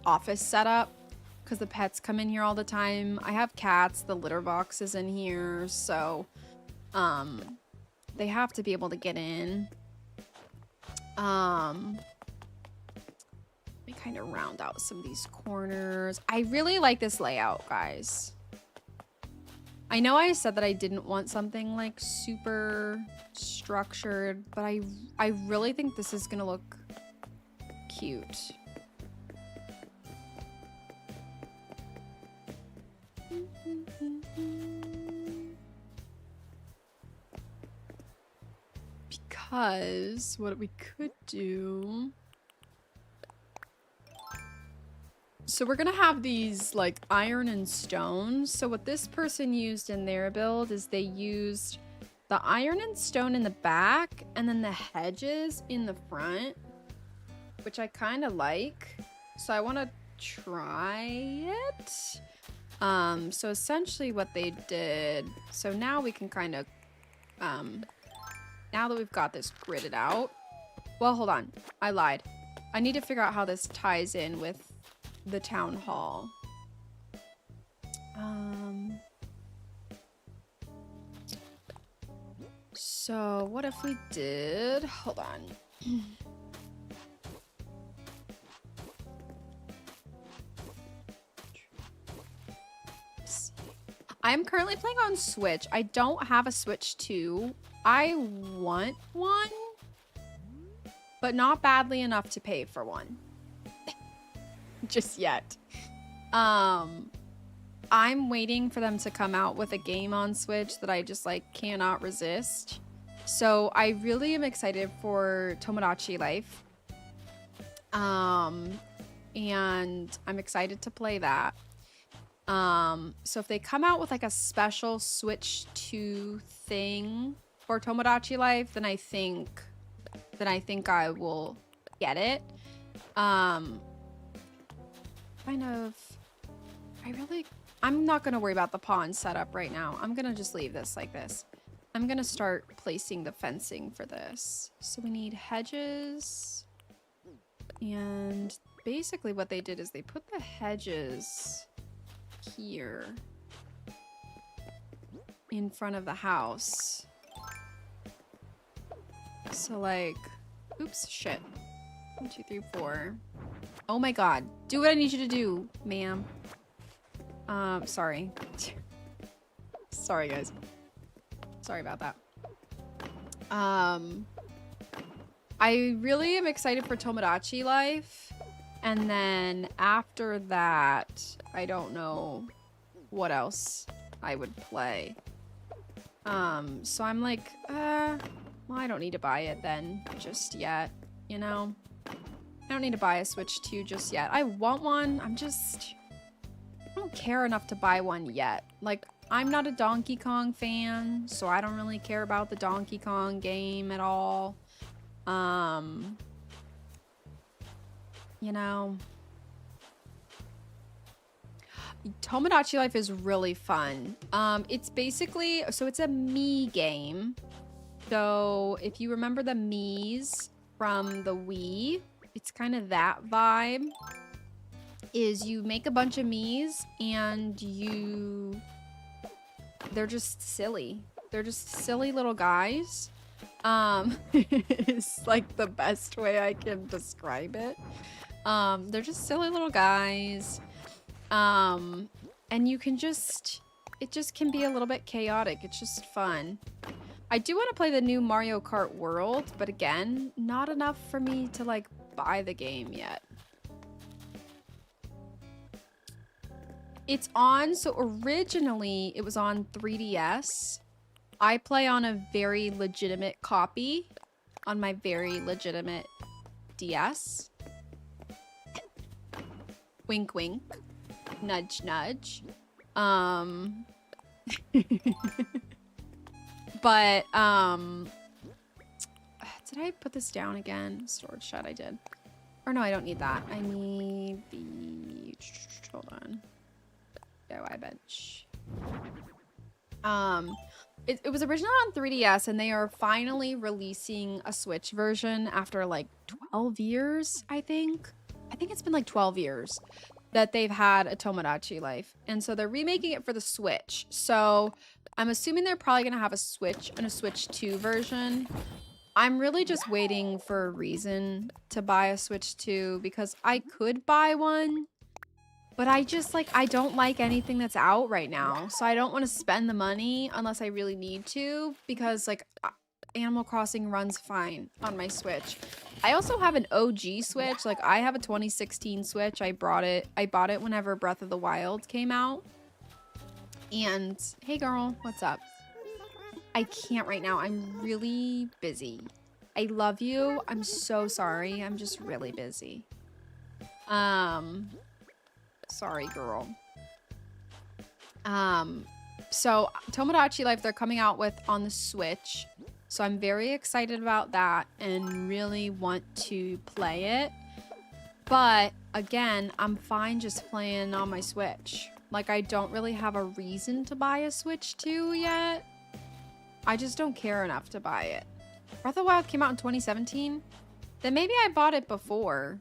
office setup, because the pets come in here all the time. I have cats, the litter box is in here, so they have to be able to get in. Let me kind of round out some of these corners. I really like this layout, guys. I know I said that I didn't want something like super structured, but I really think this is gonna look cute. Because what we could do... So we're gonna have these like iron and stone. So what this person used in their build is they used the iron and stone in the back and then the hedges in the front, which I kind of like. So I want to try it. So essentially what they did, so now we can kind of, now that we've got this gridded out, well, hold on, I lied. I need to figure out how this ties in with the town hall. So what if we did, hold on. I'm currently playing on Switch. I don't have a Switch 2. I want one, but not badly enough to pay for one. Just yet. I'm waiting for them to come out with a game on Switch that I just like cannot resist. So I really am excited for Tomodachi Life. And I'm excited to play that. So if they come out with like a special Switch 2 thing for Tomodachi Life, then I think I will get it. Kind of, I'm not gonna worry about the pond setup right now. I'm gonna just leave this like this. I'm gonna start placing the fencing for this. So we need hedges, and basically what they did is they put the hedges here in front of the house. So like, oops, shit. 1, 2, 3, 4. Oh my god. Do what I need you to do, ma'am. Sorry. Sorry, guys. Sorry about that. I really am excited for Tomodachi Life. And then after that, I don't know what else I would play. So I'm like, well, I don't need to buy it then just yet, you know? I don't need to buy a Switch 2 just yet. I want one. I don't care enough to buy one yet. Like, I'm not a Donkey Kong fan, so I don't really care about the Donkey Kong game at all. You know, Tomodachi Life is really fun. It's basically, so it's a Mii game. So if you remember the Miis from the Wii, it's kind of that vibe. Is you make a bunch of Miis and they're just silly. They're just silly little guys. It's like the best way I can describe it. They're just silly little guys. And you can just, it just can be a little bit chaotic. It's just fun. I do want to play the new Mario Kart World, but again, not enough for me to like buy the game yet. It's on, so originally it was on 3DS. I play on a very legitimate copy on my very legitimate DS. Wink, wink. Nudge, nudge. But, did I put this down again? Storage shed, I did. Or no, I don't need that. I need the, hold on. DIY bench. It was originally on 3DS, and they are finally releasing a Switch version after like 12 years, I think. I think it's been like 12 years that they've had a Tomodachi Life. And so they're remaking it for the Switch. So I'm assuming they're probably going to have a Switch and a Switch 2 version. I'm really just waiting for a reason to buy a Switch 2 because I could buy one. But I just, like, I don't like anything that's out right now. So I don't want to spend the money unless I really need to. Because, like, Animal Crossing runs fine on my Switch. I also have an OG Switch. Like, I have a 2016 Switch. I bought it whenever Breath of the Wild came out. And, hey girl, what's up? I can't right now. I'm really busy. I love you. I'm so sorry. I'm just really busy. Sorry, girl. So Tomodachi Life, they're coming out with on the Switch. So I'm very excited about that and really want to play it. But again, I'm fine just playing on my Switch. Like, I don't really have a reason to buy a Switch 2 yet. I just don't care enough to buy it. Breath of the Wild came out in 2017. Then maybe I bought it before.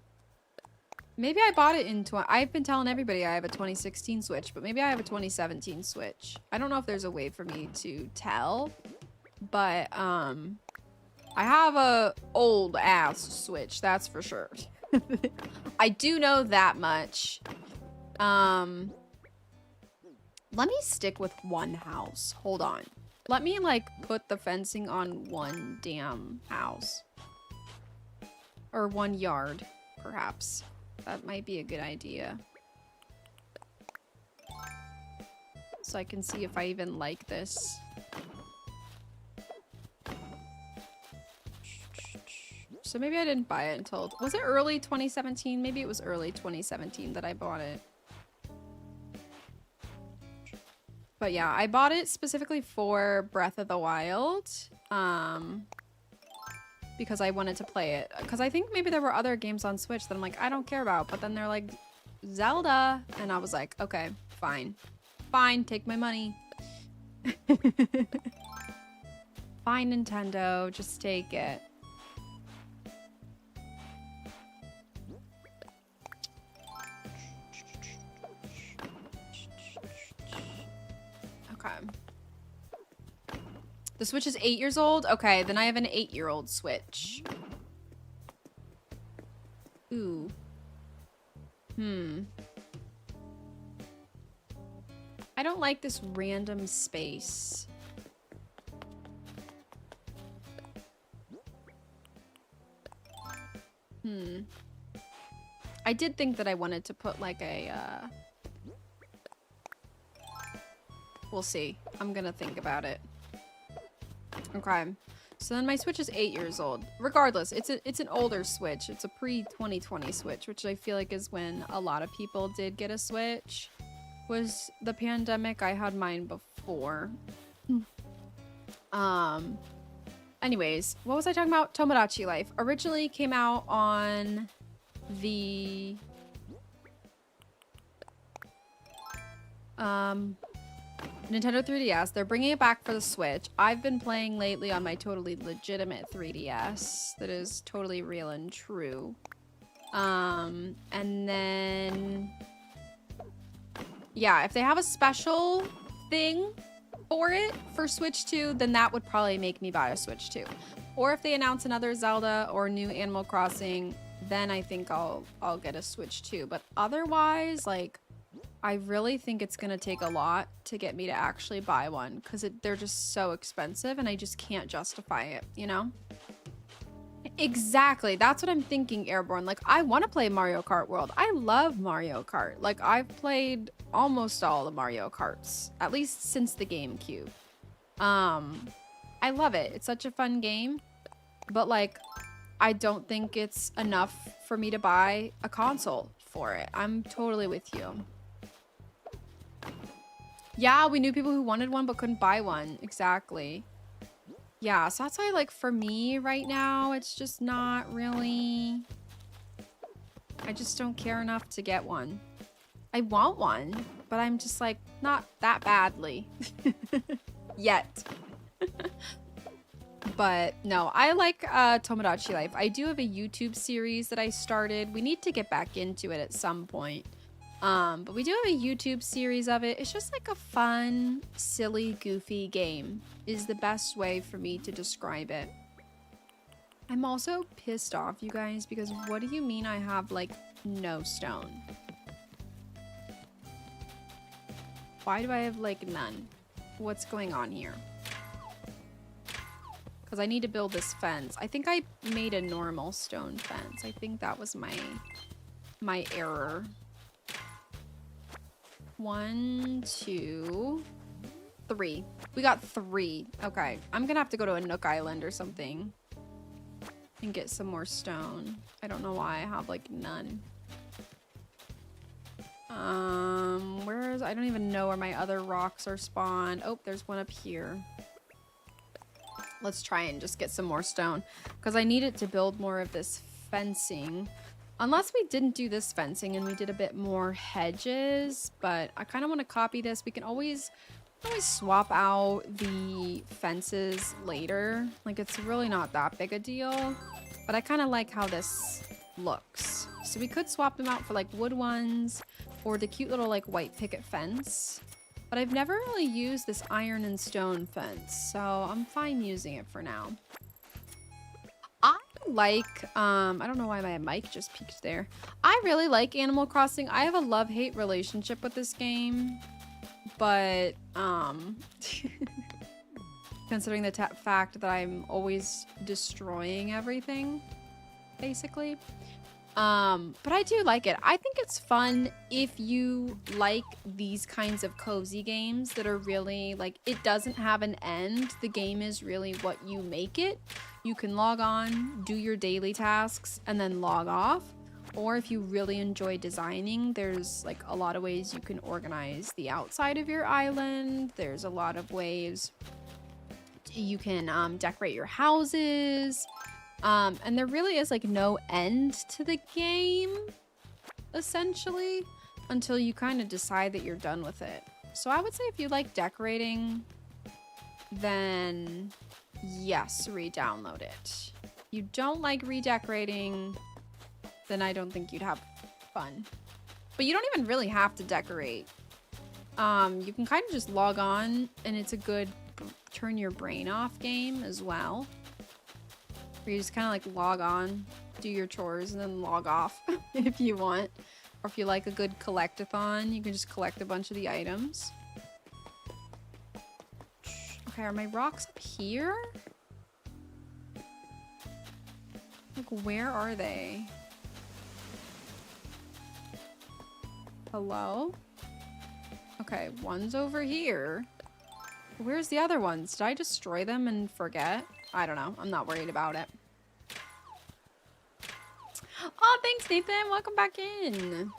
Maybe I bought it in... I've been telling everybody I have a 2016 Switch, but maybe I have a 2017 Switch. I don't know if there's a way for me to tell, but I have a old ass Switch, that's for sure. I do know that much. Let me stick with one house. Hold on. Let me, like, put the fencing on one damn house. Or one yard, perhaps. That might be a good idea. So I can see if I even like this. So maybe I didn't buy it until... Was it early 2017? Maybe it was early 2017 that I bought it. But yeah, I bought it specifically for Breath of the Wild. Because I wanted to play it. Because I think maybe there were other games on Switch that I'm like, I don't care about. But then they're like, Zelda. And I was like, okay, fine. Fine, take my money. Fine, Nintendo, just take it. Okay. The Switch is 8 years old? Okay, then I have an 8-year-old Switch. Ooh. I don't like this random space. I did think that I wanted to put like a, we'll see. I'm gonna think about it. Okay. So then my Switch is 8 years old. Regardless, it's an older Switch. It's a pre-2020 Switch, which I feel like is when a lot of people did get a Switch. Was the pandemic. I had mine before. Anyways, what was I talking about? Tomodachi Life. Originally came out on the Nintendo 3DS. They're bringing it back for the Switch. I've been playing lately on my totally legitimate 3DS that is totally real and true. And then yeah, if they have a special thing for it for Switch 2, then that would probably make me buy a Switch 2. Or if they announce another Zelda or new Animal Crossing, then I think I'll get a Switch 2. But otherwise, like, I really think it's gonna take a lot to get me to actually buy one because they're just so expensive and I just can't justify it, you know? Exactly. That's what I'm thinking, Airborne. Like, I want to play Mario Kart World. I love Mario Kart. Like, I've played almost all the Mario Karts, at least since the GameCube. I love it. It's such a fun game. But, like, I don't think it's enough for me to buy a console for it. I'm totally with you. Yeah, we knew people who wanted one but couldn't buy one. Exactly. Yeah, so that's why, like, for me right now, it's just not really... I just don't care enough to get one. I want one. but I'm just like, not that badly. Yet. But no, I like Tomodachi Life. I do have a YouTube series that I started. We need to get back into it at some point. But we do have a YouTube series of it. It's just like a fun, silly, goofy game is the best way for me to describe it. I'm also pissed off, you guys, because what do you mean I have, like, no stone? Why do I have, like, none? What's going on here? Because I need to build this fence. I think I made a normal stone fence. I think that was my error. 1, 2, 3. We got 3. Okay. I'm gonna have to go to a Nook Island or something and get some more stone. I don't know why I have like none. I don't even know where my other rocks are spawned. Oh, there's one up here. Let's try and just get some more stone because I need it to build more of this fencing. Unless we didn't do this fencing and we did a bit more hedges, but I kind of want to copy this. We can always swap out the fences later. Like, it's really not that big a deal, but I kind of like how this looks. So we could swap them out for like wood ones or the cute little like white picket fence. But I've never really used this iron and stone fence, so I'm fine using it for now. I like, I don't know why my mic just peeked there. I really like Animal Crossing. I have a love-hate relationship with this game, but, considering the fact that I'm always destroying everything, basically. But I do like it. I think it's fun if you like these kinds of cozy games that are really like, it doesn't have an end. The game is really what you make it. You can log on, do your daily tasks, and then log off. Or if you really enjoy designing, there's like a lot of ways you can organize the outside of your island. There's a lot of ways you can decorate your houses. And there really is like no end to the game, essentially, until you kind of decide that you're done with it. So I would say if you like decorating, then yes, re-download it. If you don't like redecorating, then I don't think you'd have fun. But you don't even really have to decorate. You can kind of just log on, and it's a good turn your brain off game as well. Where you just kind of like log on, do your chores, and then log off if you want. Or if you like a good collect-a-thon, you can just collect a bunch of the items. Okay, are my rocks up here? Like, where are they? Hello? Okay, one's over here. Where's the other ones? Did I destroy them and forget? I don't know. I'm not worried about it. Oh, thanks, Nathan. Welcome back in.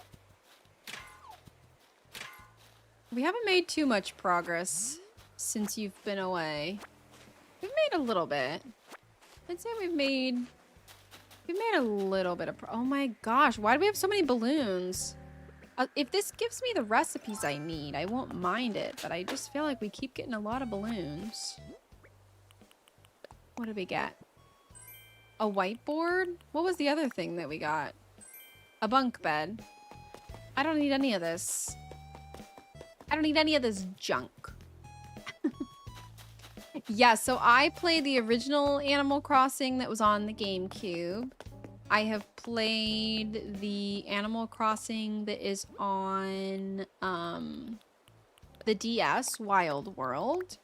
We haven't made too much progress since you've been away. We've made a little bit. I'd say we've made a little bit of oh my gosh, why do we have so many balloons? If this gives me the recipes I need, I won't mind it, but I just feel like we keep getting a lot of balloons. What did we get? A whiteboard? What was the other thing that we got? A bunk bed. I don't need any of this. I don't need any of this junk. Yeah, so I played the original Animal Crossing that was on the GameCube. I have played the Animal Crossing that is on the DS, Wild World.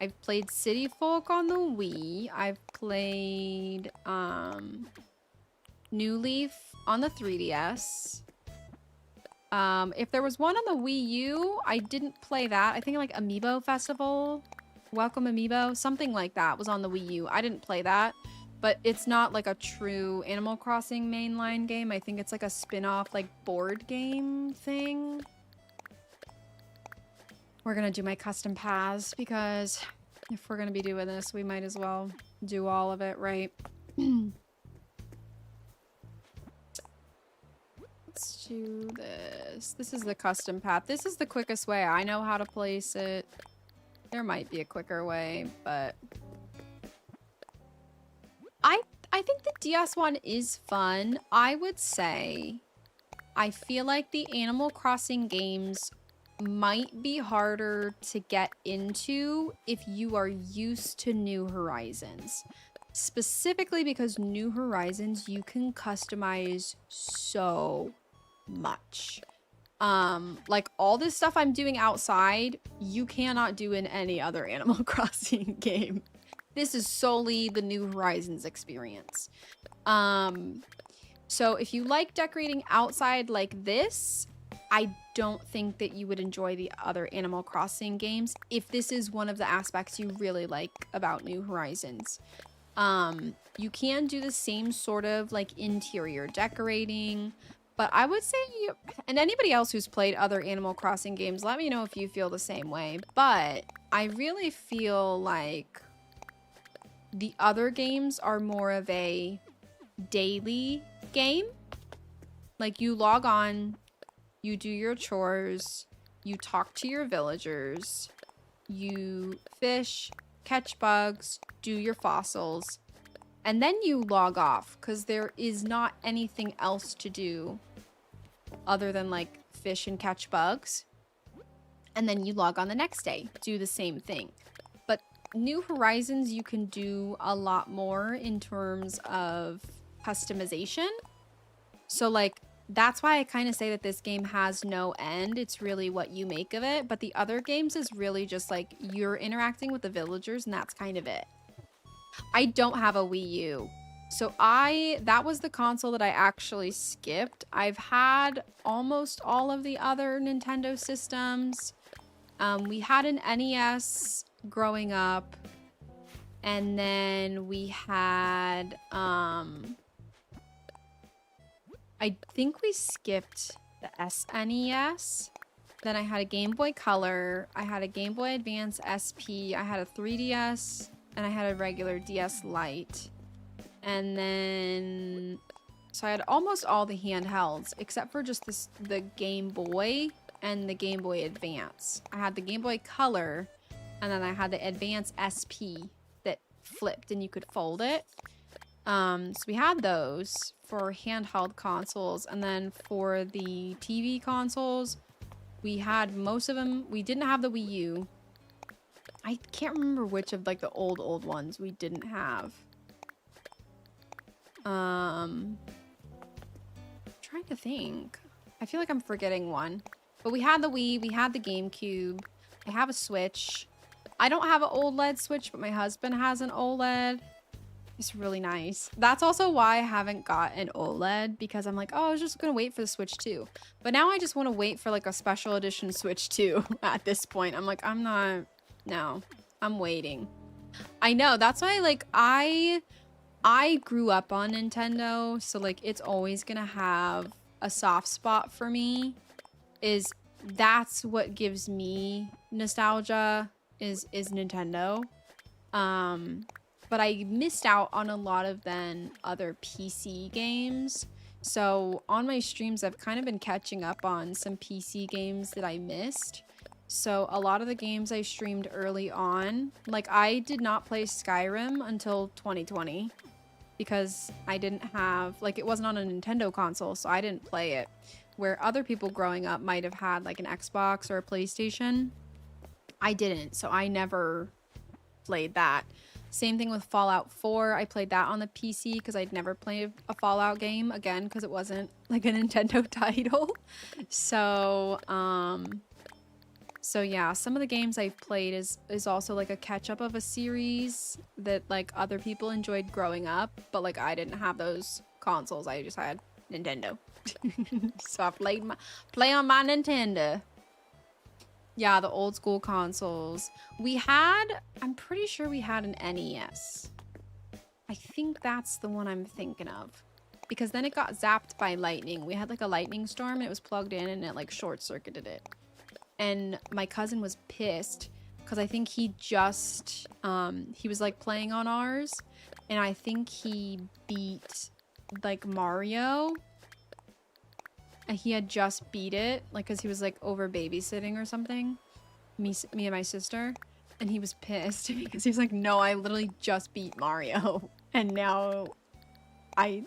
I've played City Folk on the Wii. I've played New Leaf on the 3DS. If there was one on the Wii U, I didn't play that. I think like Amiibo Festival, Welcome Amiibo, something like that was on the Wii U. I didn't play that, but it's not like a true Animal Crossing mainline game. I think it's like a spin-off like board game thing. We're gonna do my custom paths because if we're gonna be doing this, we might as well do all of it, right? Let's do this. This is the custom path. This is the quickest way. I know how to place it. There might be a quicker way, but I think the DS one is fun. I would say I feel like the Animal Crossing games might be harder to get into if you are used to New Horizons. Specifically because New Horizons, you can customize so much. Like all this stuff I'm doing outside, you cannot do in any other Animal Crossing game. This is solely the New Horizons experience. So if you like decorating outside like this, I don't think that you would enjoy the other Animal Crossing games if this is one of the aspects you really like about New Horizons. You can do the same sort of like interior decorating, but I would say, and anybody else who's played other Animal Crossing games, let me know if you feel the same way. But I really feel like the other games are more of a daily game. Like you log on, you do your chores, you talk to your villagers, you fish, catch bugs, do your fossils, and then you log off because there is not anything else to do other than like fish and catch bugs. And then you log on the next day, do the same thing. But New Horizons, you can do a lot more in terms of customization. So like, that's why I kind of say that this game has no end. It's really what you make of it. But the other games is really just like you're interacting with the villagers and that's kind of it. I don't have a Wii U. So that was the console that I actually skipped. I've had almost all of the other Nintendo systems. We had an NES growing up. And then we had, I think we skipped the SNES. Then I had a Game Boy Color. I had a Game Boy Advance SP. I had a 3DS. And I had a regular DS Lite. And then... So I had almost all the handhelds. Except for just the Game Boy and the Game Boy Advance. I had the Game Boy Color. And then I had the Advance SP that flipped and you could fold it. So we had those for handheld consoles, and then for the TV consoles, we had most of them. We didn't have the Wii U. I can't remember which of like the old ones we didn't have. Trying to think. I feel like I'm forgetting one. But we had the Wii, we had the GameCube. I have a Switch. I don't have an OLED Switch, but my husband has an OLED. It's really nice. That's also why I haven't got an OLED, because I'm like, oh, I was just gonna wait for the Switch 2. But now I just want to wait for like a special edition Switch 2 at this point. I'm like, no, I'm waiting. I know, that's why like I grew up on Nintendo, so like it's always gonna have a soft spot for me. That's what gives me nostalgia is Nintendo. But I missed out on a lot of then other PC games. So on my streams, I've kind of been catching up on some PC games that I missed. So a lot of the games I streamed early on, like I did not play Skyrim until 2020 because I didn't have, like it wasn't on a Nintendo console, so I didn't play it. Where other people growing up might have had like an Xbox or a PlayStation. I didn't, so I never played that. Same thing with Fallout 4. I played that on the PC because I'd never played a Fallout game, again, because it wasn't like a Nintendo title. So, so yeah, some of the games I've played is also like a catch-up of a series that like other people enjoyed growing up, but like I didn't have those consoles. I just had Nintendo. So I play on my Nintendo. Yeah, the old school consoles. I'm pretty sure we had an NES. I think that's the one I'm thinking of. Because then it got zapped by lightning. We had like a lightning storm and it was plugged in and it like short-circuited it. And my cousin was pissed because I think he just, he was like playing on ours. And I think he beat like Mario. And he had just beat it, like, because he was, like, over babysitting or something. Me and my sister. And he was pissed because he was like, no, I literally just beat Mario. And now I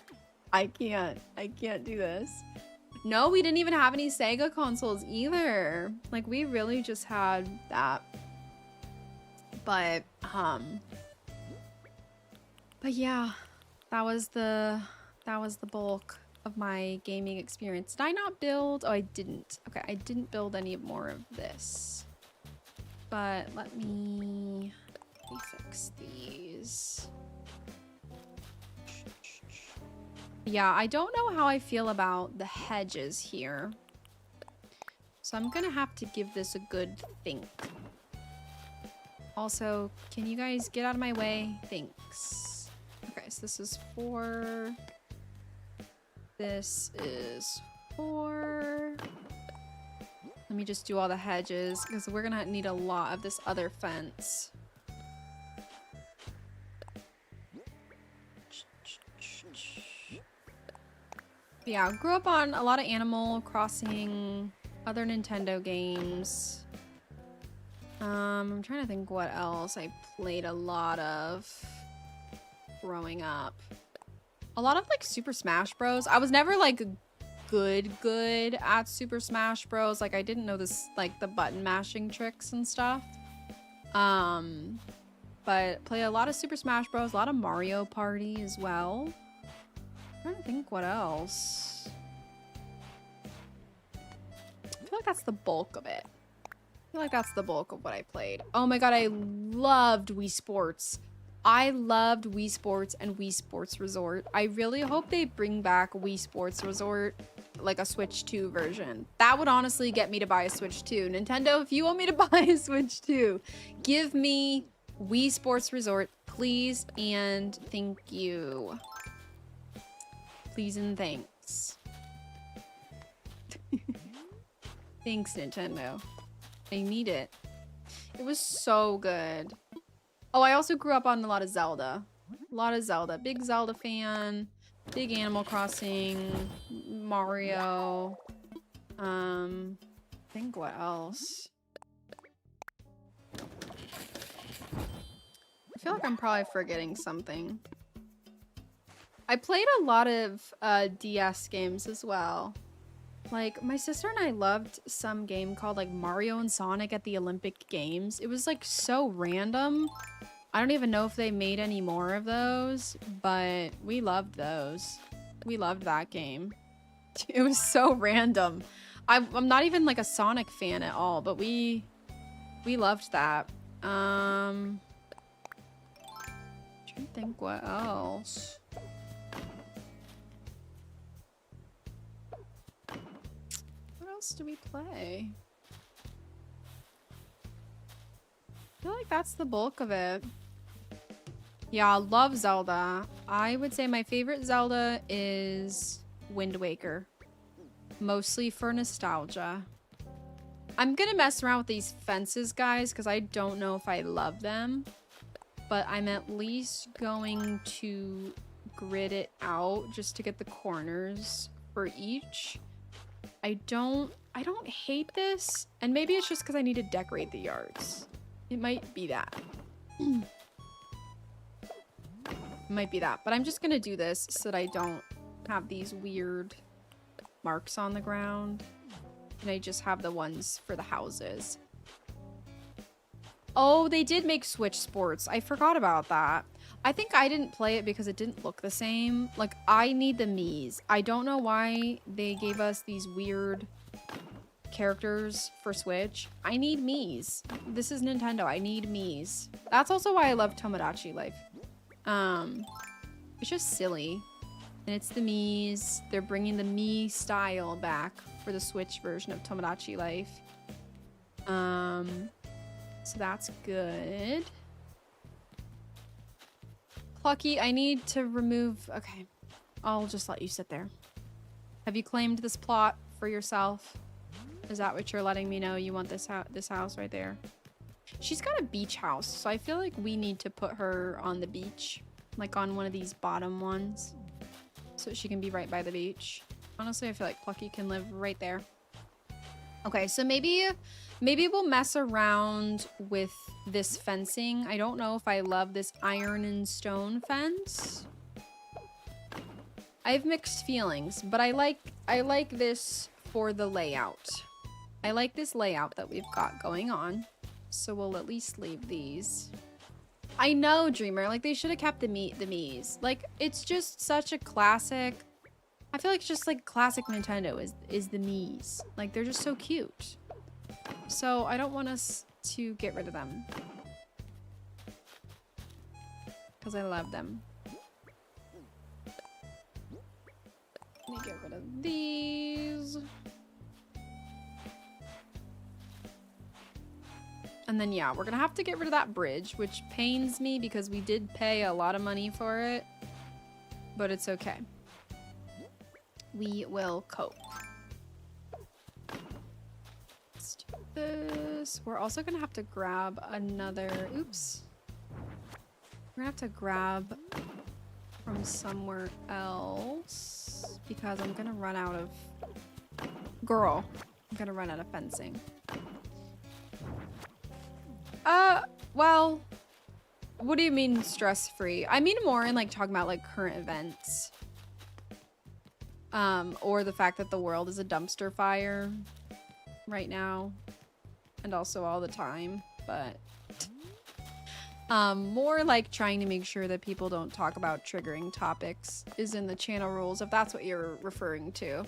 can't do this. No, we didn't even have any Sega consoles either. Like, we really just had that. But yeah, that was the bulk of my gaming experience. Did I not build? Oh, I didn't. Okay, I didn't build any more of this. But let me fix these. Yeah, I don't know how I feel about the hedges here. So I'm gonna have to give this a good think. Also, can you guys get out of my way? Thanks. Okay, so this is 4. This is 4. Let me just do all the hedges because we're gonna need a lot of this other fence. Yeah, grew up on a lot of Animal Crossing, other Nintendo games. I'm trying to think what else I played a lot of growing up. A lot of like Super Smash Bros. I was never like good at Super Smash Bros. Like I didn't know this, like the button mashing tricks and stuff. But play a lot of Super Smash Bros. A lot of Mario Party as well. I'm trying to think what else. I feel like that's the bulk of it. I feel like that's the bulk of what I played. Oh my god, I loved Wii Sports. I loved Wii Sports and Wii Sports Resort. I really hope they bring back Wii Sports Resort, like a Switch 2 version. That would honestly get me to buy a Switch 2. Nintendo, if you want me to buy a Switch 2, give me Wii Sports Resort, please and thank you. Please and thanks. Thanks, Nintendo. I need it. It was so good. Oh, I also grew up on a lot of Zelda. A lot of Zelda. Big Zelda fan. Big Animal Crossing. Mario. I think what else? I feel like I'm probably forgetting something. I played a lot of DS games as well. Like, my sister and I loved some game called, like, Mario and Sonic at the Olympic Games. It was, like, so random. I don't even know if they made any more of those, but we loved those. We loved that game. It was so random. I'm not even, like, a Sonic fan at all, but we loved that. I'm trying to think what else. What else do we play? I feel like that's the bulk of it. Yeah, I love Zelda. I would say my favorite Zelda is Wind Waker. Mostly for nostalgia. I'm gonna mess around with these fences, guys, because I don't know if I love them. But I'm at least going to grid it out just to get the corners for each. I don't hate this, and maybe it's just because I need to decorate the yards. It might be that. It might be that, but I'm just gonna do this so that I don't have these weird marks on the ground, and I just have the ones for the houses. Oh, they did make Switch Sports. I forgot about that. I think I didn't play it because it didn't look the same. Like, I need the Miis. I don't know why they gave us these weird characters for Switch. I need Miis. This is Nintendo. I need Miis. That's also why I love Tomodachi Life. It's just silly. And it's the Miis. They're bringing the Mii style back for the Switch version of Tomodachi Life. So that's good. Plucky, I need to remove... Okay, I'll just let you sit there. Have you claimed this plot for yourself? Is that what you're letting me know? You want this house right there? She's got a beach house, so I feel like we need to put her on the beach. Like on one of these bottom ones. So she can be right by the beach. Honestly, I feel like Plucky can live right there. Okay, so maybe we'll mess around with this fencing. I don't know if I love this iron and stone fence. I have mixed feelings, but I like this for the layout. I like this layout that we've got going on. So we'll at least leave these. I know, Dreamer, like they should have kept the Miis. Like it's just such a classic. I feel like it's just like classic Nintendo is the Miis. Like they're just so cute. So I don't want us to get rid of them. Because I love them. Let me get rid of these. And then yeah, we're gonna have to get rid of that bridge, which pains me because we did pay a lot of money for it. But it's okay. We will cope. Let's do this. We're also gonna have to grab another, oops. We're gonna have to grab from somewhere else because I'm gonna run out of, girl, I'm gonna run out of fencing. Well, what do you mean stress-free? I mean more in like talking about like current events. Or the fact that the world is a dumpster fire right now and also all the time, but more like trying to make sure that people don't talk about triggering topics is in the channel rules, if that's what you're referring to.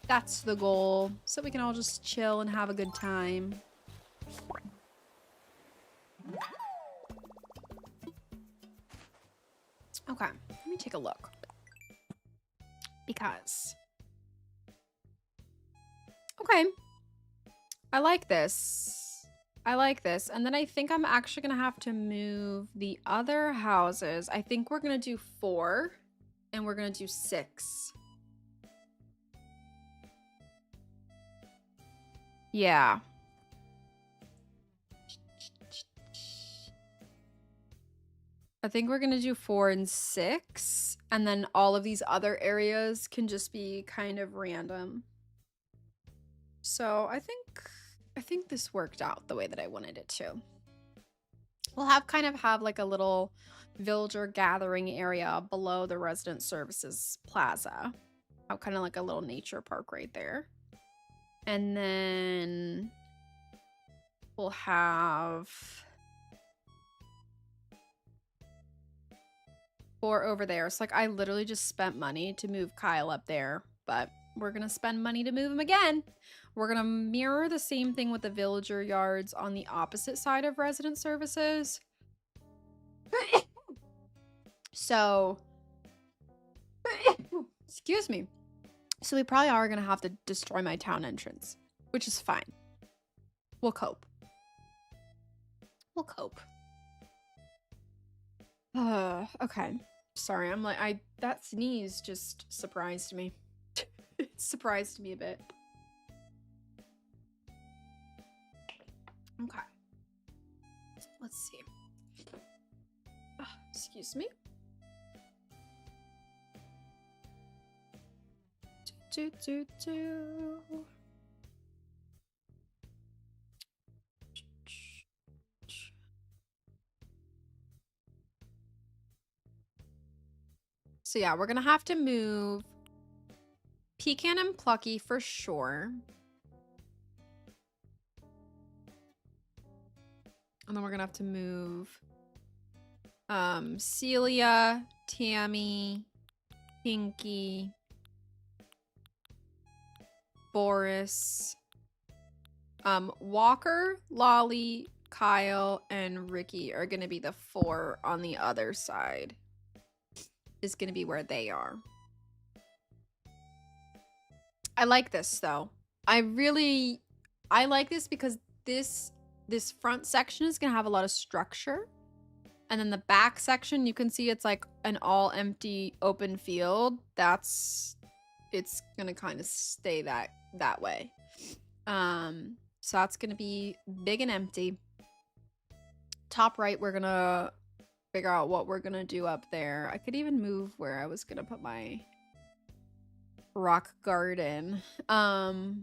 That's the goal, so we can all just chill and have a good time. Okay, let me take a look. Because... okay. I like this. I like this. And then I think I'm actually going to have to move the other houses. I think we're going to do 4 and we're going to do 6. Yeah. I think we're going to do 4 and 6. And then all of these other areas can just be kind of random. So I think this worked out the way that I wanted it to. We'll have like a little villager gathering area below the resident services plaza. Have kind of like a little nature park right there. And then we'll have 4 over there. So like I literally just spent money to move Kyle up there, but we're gonna spend money to move him again. We're gonna mirror the same thing with the villager yards on the opposite side of resident services. So, excuse me. So we probably are gonna have to destroy my town entrance, which is fine. We'll cope. We'll cope. Okay. Sorry, I'm like, that sneeze just surprised me. It surprised me a bit. Okay. Let's see. Excuse me. So yeah, we're gonna have to move Pecan and Plucky for sure. And then we're gonna have to move Celia, Tammy, Pinky, Boris, Walker, Lolly, Kyle, and Ricky are gonna be the 4 on the other side. Is gonna be where they are. I like this though. I like this because this front section is gonna have a lot of structure. And then the back section, you can see it's like an all empty open field. It's gonna kind of stay that way. So that's gonna be big and empty. Top right, we're gonna figure out what we're gonna do up there. I could even move where I was gonna put my rock garden. But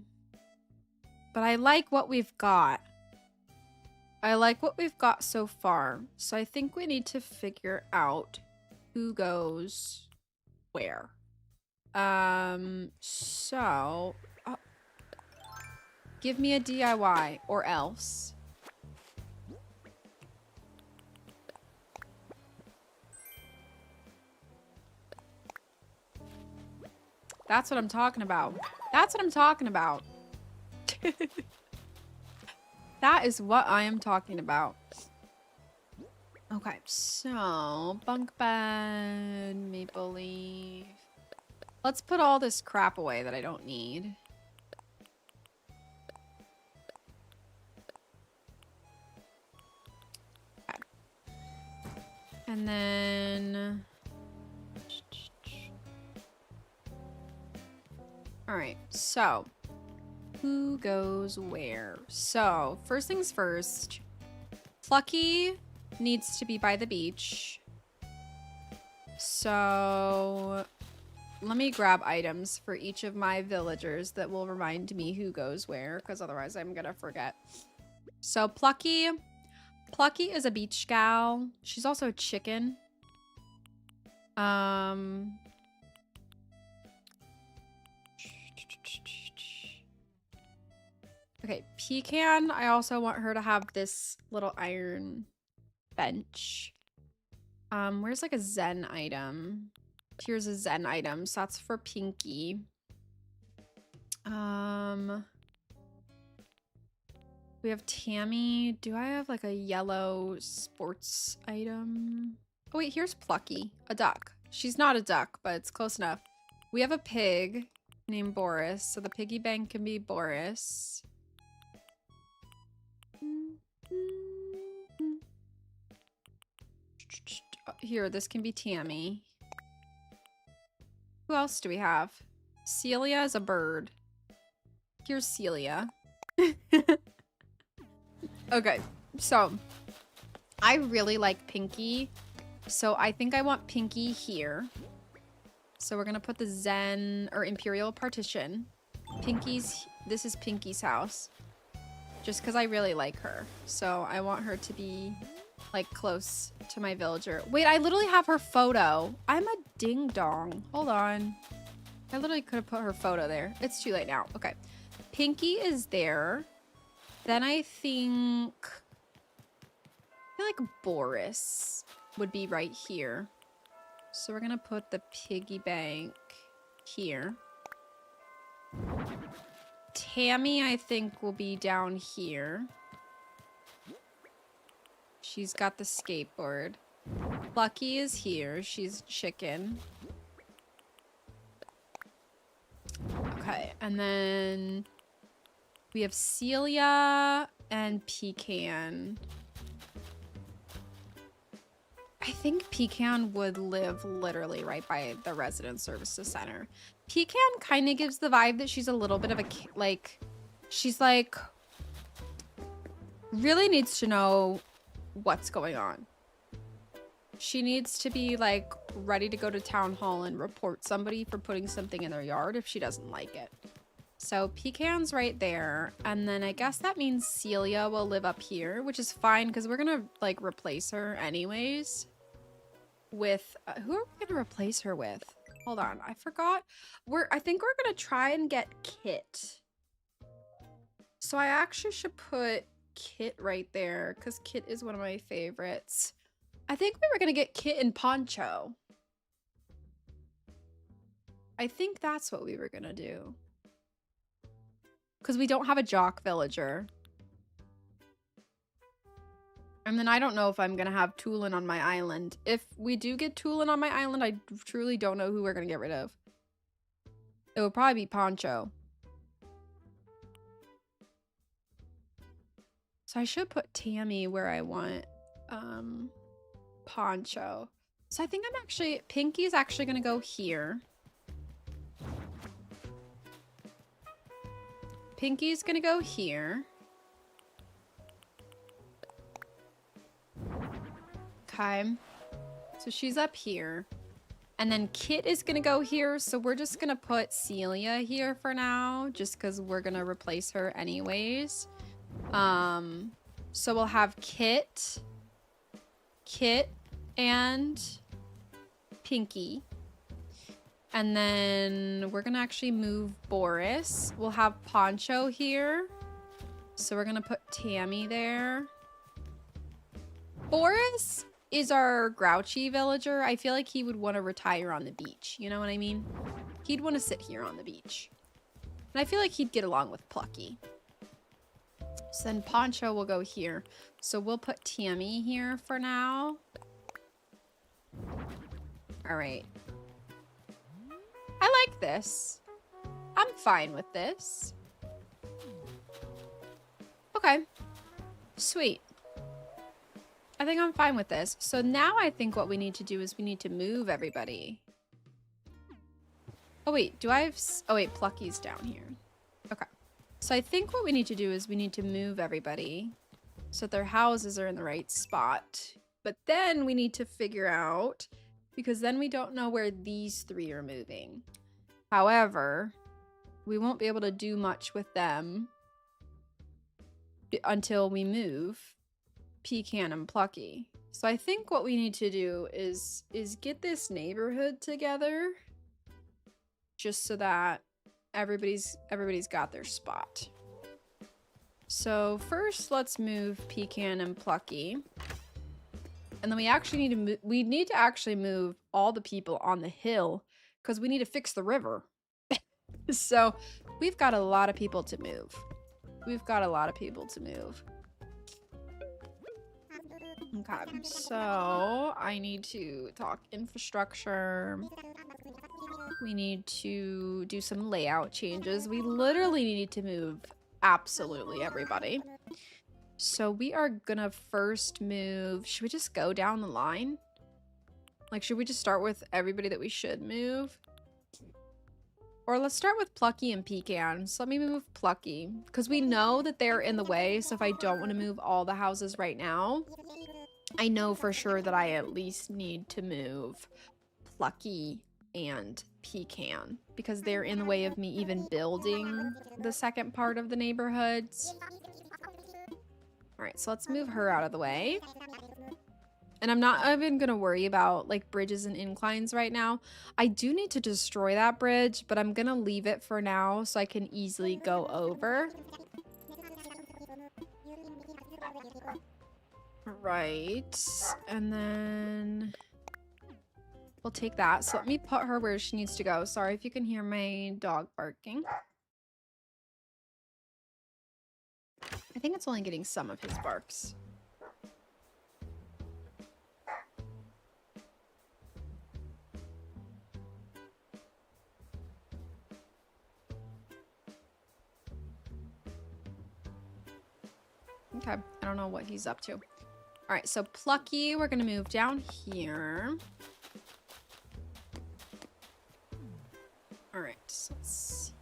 I like what we've got. I like what we've got so far. So I think we need to figure out who goes where. So give me a DIY or else. That's what I'm talking about. That's what I'm talking about. That is what I am talking about. Okay, so bunk bed, maple leaf. Let's put all this crap away that I don't need. Okay. And then... All right, so who goes where? So first things first, Plucky needs to be by the beach. So let me grab items for each of my villagers that will remind me who goes where, because otherwise I'm gonna forget. So Plucky is a beach gal. She's also a chicken. Okay, Pecan, I also want her to have this little iron bench. Where's like a Zen item? Here's a Zen item, so that's for Pinky. We have Tammy. Do I have like a yellow sports item? Oh wait, here's Plucky, a duck. She's not a duck, but it's close enough. We have a pig named Boris, so the piggy bank can be Boris. Here, this can be Tammy. Who else do we have? Celia is a bird. Here's Celia. Okay, so I really like Pinky. So I think I want Pinky here. So we're gonna put the Zen or Imperial partition. This is Pinky's house. Just because I really like her. So I want her to be like close to my villager. Wait, I literally have her photo. I'm a ding dong. Hold on. I literally could have put her photo there. It's too late now. Okay. Pinky is there. Then I feel like Boris would be right here. So we're gonna put the piggy bank here. Tammy, I think, will be down here. She's got the skateboard. Lucky is here. She's chicken. Okay, and then we have Celia and Pecan. I think Pecan would live literally right by the Resident Services Center. Pecan kind of gives the vibe that she's a little bit of a, like, she's like, really needs to know what's going on. She needs to be like ready to go to town hall and report somebody for putting something in their yard if she doesn't like it. So Pecan's right there. And then I guess that means Celia will live up here, which is fine because we're going to like replace her anyways. With who are we gonna replace her with? Hold on, I forgot. I think we're gonna try and get Kit. So I actually should put Kit right there because Kit is one of my favorites. I think we were gonna get Kit and Poncho. I think that's what we were gonna do. Because we don't have a jock villager. And then I don't know if I'm going to have Tulin on my island. If we do get Tulin on my island, I truly don't know who we're going to get rid of. It would probably be Poncho. So I should put Tammy where I want Poncho. So I think I'm actually... Pinky's actually going to go here. Pinky's going to go here. Okay, so she's up here. And then Kit is gonna go here, so we're just gonna put Celia here for now, just because we're gonna replace her anyways. So we'll have Kit, and Pinky. And then we're gonna actually move Boris. We'll have Poncho here. So we're gonna put Tammy there. Boris is our grouchy villager. I feel like he would want to retire on the beach. You know what I mean? He'd want to sit here on the beach. And I feel like he'd get along with Plucky. So then Poncho will go here. So we'll put Tammy here for now. All right. I like this. I'm fine with this. Okay. Sweet. I think I'm fine with this. So now I think what we need to do is we need to move everybody. Oh wait, do I have... Oh wait, Plucky's down here. Okay. So I think what we need to do is we need to move everybody so that their houses are in the right spot. But then we need to figure out, because then we don't know where these three are moving. However, we won't be able to do much with them until we move Pecan and Plucky. So I think what we need to do is get this neighborhood together just so that everybody's got their spot. So first let's move Pecan and Plucky. And then we need to actually move all the people on the hill because we need to fix the river. So we've got a lot of people to move. Okay, so I need to talk infrastructure. We need to do some layout changes. We literally need to move absolutely everybody. So we are gonna first move... Should we just go down the line? Like, should we just start with everybody that we should move? Or let's start with Plucky and Pecan. So let me move Plucky, because we know that they're in the way. So if I don't want to move all the houses right now, I know for sure that I at least need to move Plucky and Pecan because they're in the way of me even building the second part of the neighborhoods. All right, so let's move her out of the way. And I'm not even gonna worry about like bridges and inclines right now. I do need to destroy that bridge, but I'm gonna leave it for now so I can easily go over. Right, and then we'll take that. So let me put her where she needs to go. Sorry if you can hear my dog barking. I think it's only getting some of his barks. Okay, I don't know what he's up to. All right, so Plucky, we're gonna move down here. All right, so let's see.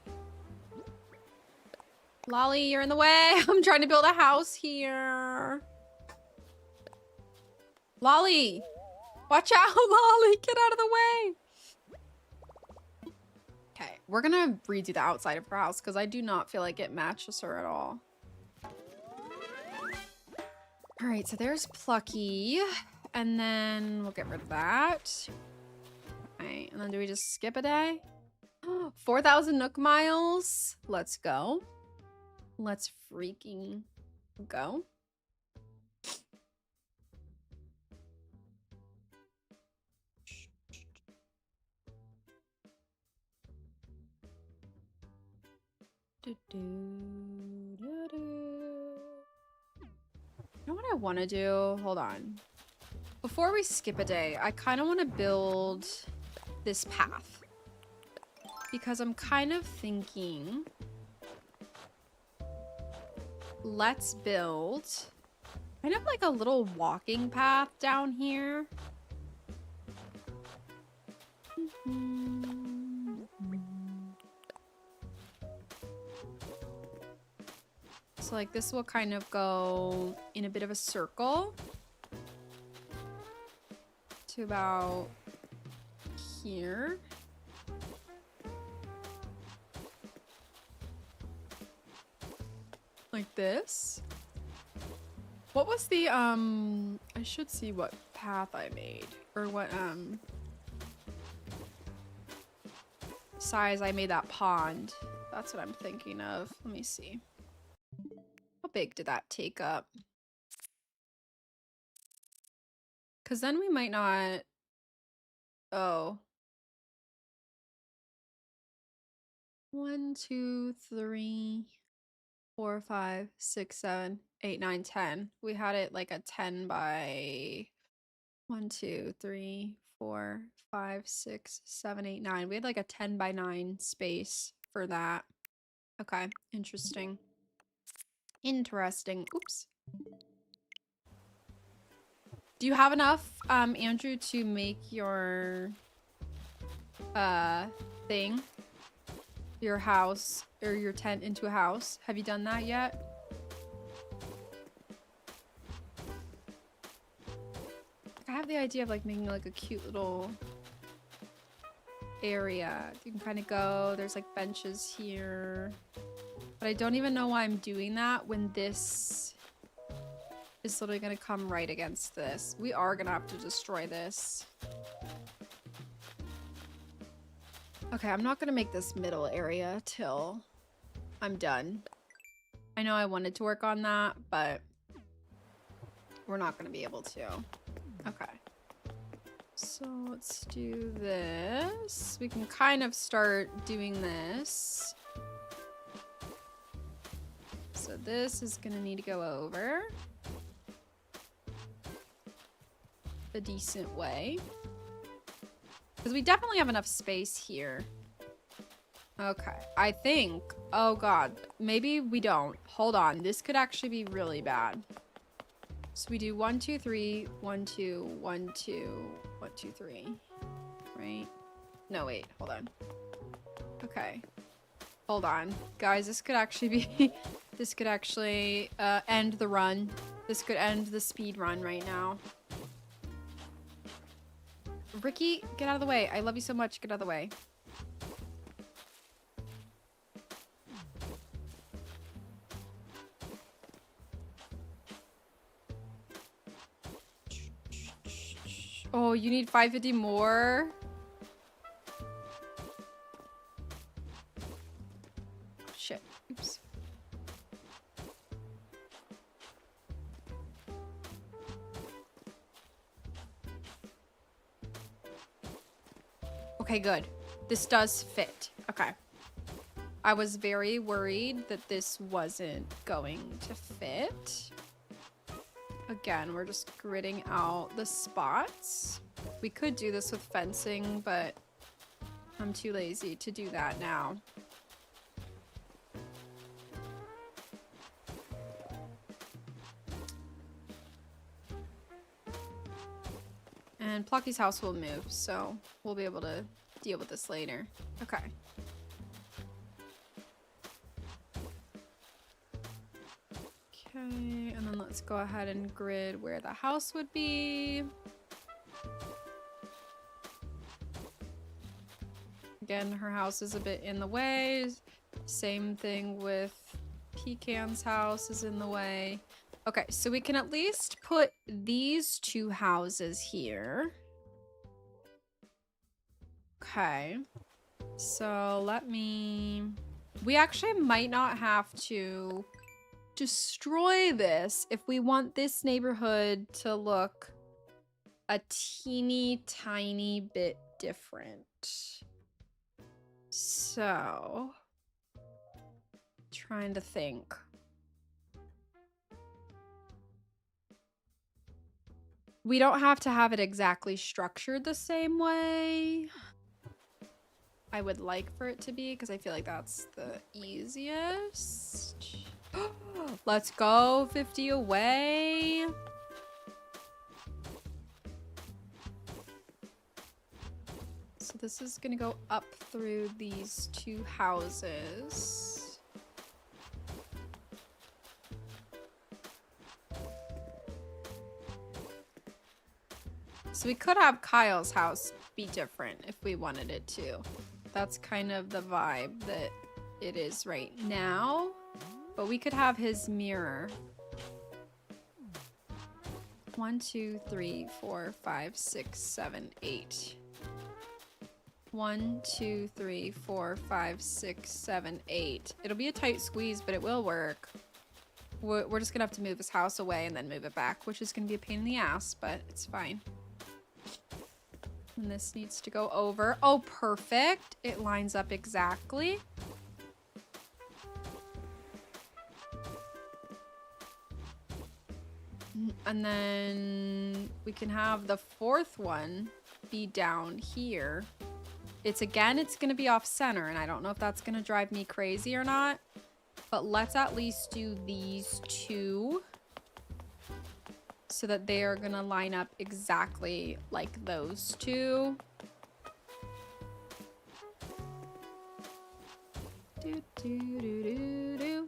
Lolly, you're in the way. I'm trying to build a house here. Lolly, watch out, Lolly, get out of the way. Okay, we're gonna redo the outside of her house because I do not feel like it matches her at all. All right, so there's Plucky, and then we'll get rid of that. All right, and then do we just skip a day? 4,000 Nook miles. Let's go. Let's freaking go. You know what I want to do? Hold on. Before we skip a day, I kind of want to build this path. Because I'm kind of thinking... Let's build kind of like a little walking path down here. So like this will kind of go in a bit of a circle to about here. Like this. What was the, I should see what path I made. Or what, size I made that pond. That's what I'm thinking of. Let me see. How big did that take up? Because then we might not... Oh. 1, 2, 3, 4, 5, 6, 7, 8, 9, 10. We had it like a 10 by 1, 2, 3, 4, 5, 6, 7, 8, 9. We had like a 10 by 9 space for that. Okay, interesting. Interesting. Oops. Do you have enough, Andrew, to make your thing? Your house or your tent into a house? Have you done that yet? I have the idea of like making like a cute little area. You can kind of go, there's like benches here. But I don't even know why I'm doing that when this is literally gonna come right against this. We are gonna have to destroy this. Okay, I'm not gonna make this middle area till I'm done. I know I wanted to work on that, but we're not gonna be able to. Okay. So let's do this. We can kind of start doing this. So this is gonna need to go over a decent way. Because we definitely have enough space here. Okay, I think, oh god, maybe we don't. Hold on, this could actually be really bad. So we do 1, 2, 3, 1, 2, 1, 2, 1, 2, 3, right? No, wait, hold on. Okay, hold on. Guys, this could actually be, this could actually end the run. This could end the speed run right now. Ricky, get out of the way. I love you so much. Get out of the way. Oh, you need 550 more? Shit. Oops. Okay, good. This does fit. Okay. I was very worried that this wasn't going to fit. Again, we're just gridding out the spots. We could do this with fencing, but I'm too lazy to do that now. And Plucky's house will move, so we'll be able to deal with this later. Okay. Okay, and then let's go ahead and grid where the house would be. Again, her house is a bit in the way. Same thing with Pecan's house is in the way. Okay, so we can at least put these two houses here. Okay. So let me... We actually might not have to destroy this if we want this neighborhood to look a teeny tiny bit different. So... Trying to think. We don't have to have it exactly structured the same way. I would like for it to be, because I feel like that's the easiest. Let's go, 50 away. So this is gonna go up through these two houses. So we could have Kyle's house be different if we wanted it to. That's kind of the vibe that it is right now. But we could have his mirror. 1, 2, 3, 4, 5, 6, 7, 8. 1, 2, 3, 4, 5, 6, 7, 8. It'll be a tight squeeze, but it will work. We're just gonna have to move his house away and then move it back, which is gonna be a pain in the ass, but it's fine. And this needs to go over. Oh, perfect. It lines up exactly. And then we can have the fourth one be down here. It's going to be off center, and I don't know if that's going to drive me crazy or not. But let's at least do these two so that they are going to line up exactly like those two. Do, do, do, do, do.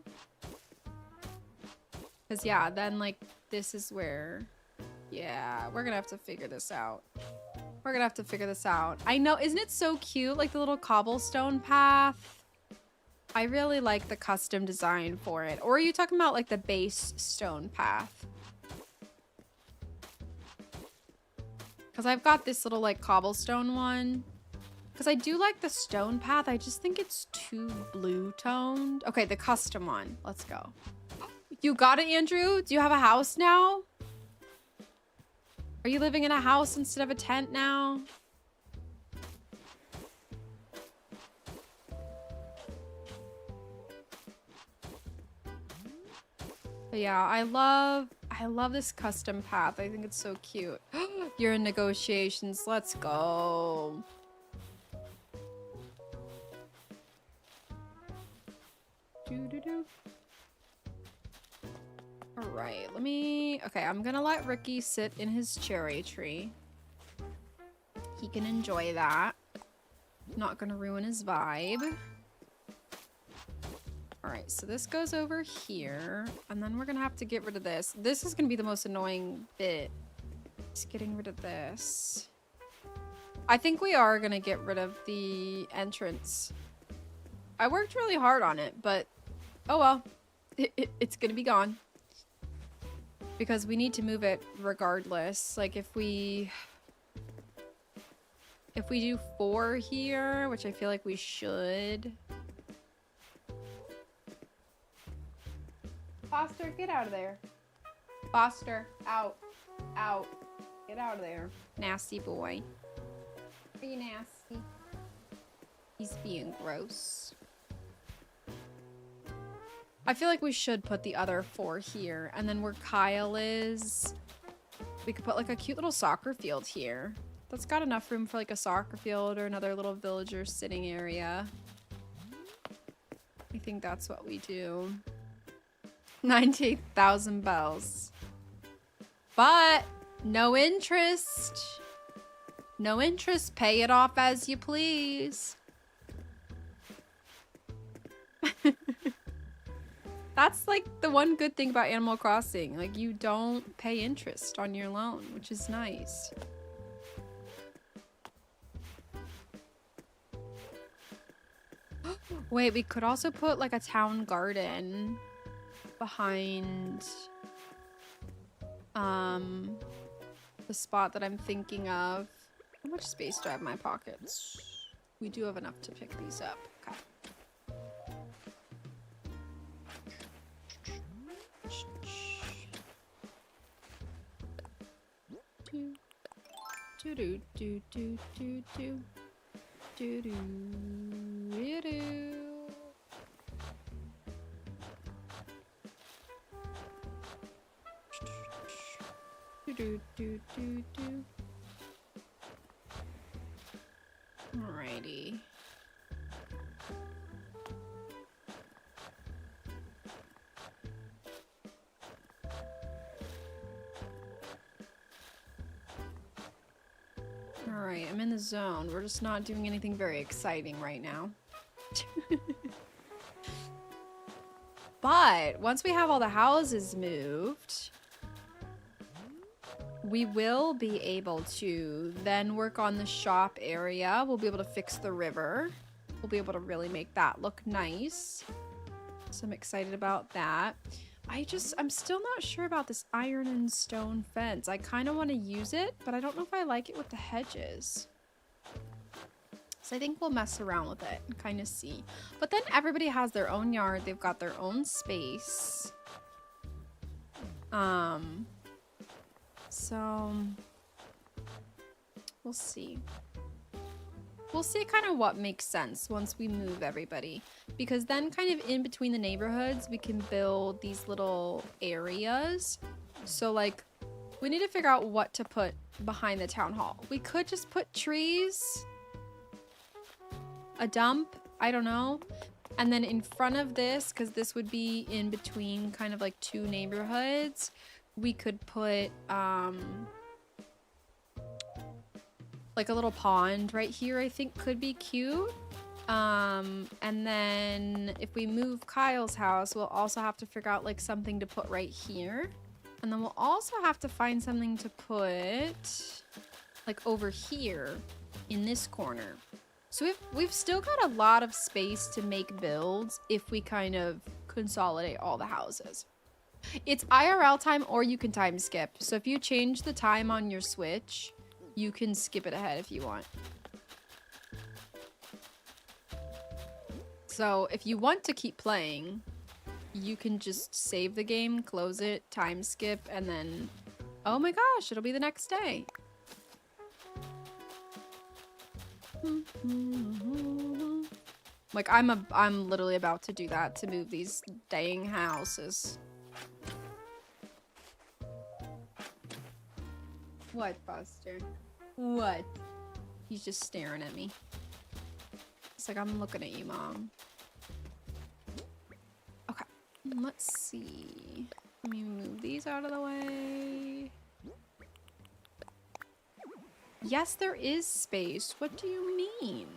Because, yeah, then, like, this is where... Yeah, we're going to have to figure this out. We're going to have to figure this out. I know, isn't it so cute? Like, the little cobblestone path. I really like the custom design for it. Or are you talking about, like, the base stone path? Because I've got this little, like, cobblestone one. Because I do like the stone path. I just think it's too blue-toned. Okay, the custom one. Let's go. You got it, Andrew? Do you have a house now? Are you living in a house instead of a tent now? But yeah, I love this custom path. I think it's so cute. You're in negotiations. Let's go. Doo-doo-doo. All right, okay, I'm gonna let Ricky sit in his cherry tree. He can enjoy that. Not gonna ruin his vibe. All right, so this goes over here, and then we're gonna have to get rid of this. This is gonna be the most annoying bit. Just getting rid of this. I think we are gonna get rid of the entrance. I worked really hard on it, but oh well. It's gonna be gone. Because we need to move it regardless. Like if we do 4 here, which I feel like we should. Foster, get out of there. Foster, out. Out. Get out of there. Nasty boy. Are you nasty? He's being gross. I feel like we should put the other 4 here. And then where Kyle is, we could put like a cute little soccer field here. That's got enough room for like a soccer field or another little villager sitting area. I think that's what we do. 98,000 bells. But no interest. No interest. Pay it off as you please. That's like the one good thing about Animal Crossing. Like you don't pay interest on your loan, which is nice. Wait, we could also put like a town garden behind the spot that I'm thinking of. How much space do I have in my pockets? We do have enough to pick these up. Okay. Do do do do do do do do do do. Do do do do. Alrighty. Alright, I'm in the zone. We're just not doing anything very exciting right now. But once we have all the houses moved, we will be able to then work on the shop area. We'll be able to fix the river. We'll be able to really make that look nice. So I'm excited about that. I'm still not sure about this iron and stone fence. I kind of want to use it, but I don't know if I like it with the hedges. So I think we'll mess around with it and kind of see. But then everybody has their own yard. They've got their own space. So we'll see. We'll see kind of what makes sense once we move everybody. Because then kind of in between the neighborhoods, we can build these little areas. So like, we need to figure out what to put behind the town hall. We could just put trees, a dump, I don't know. And then in front of this, because this would be in between kind of like two neighborhoods, we could put like a little pond right here, I think could be cute. And then if we move Kyle's house, we'll also have to figure out like something to put right here. And then we'll also have to find something to put like over here in this corner. So we've still got a lot of space to make builds if we kind of consolidate all the houses. It's IRL time or you can time skip. So if you change the time on your Switch, you can skip it ahead if you want. So if you want to keep playing, you can just save the game, close it, time skip, and then, oh my gosh, it'll be the next day. Like I'm literally about to do that to move these dang houses. What, Buster? What? He's just staring at me. It's like, I'm looking at you, Mom. Okay, let's see. Let me move these out of the way. Yes, there is space. What do you mean?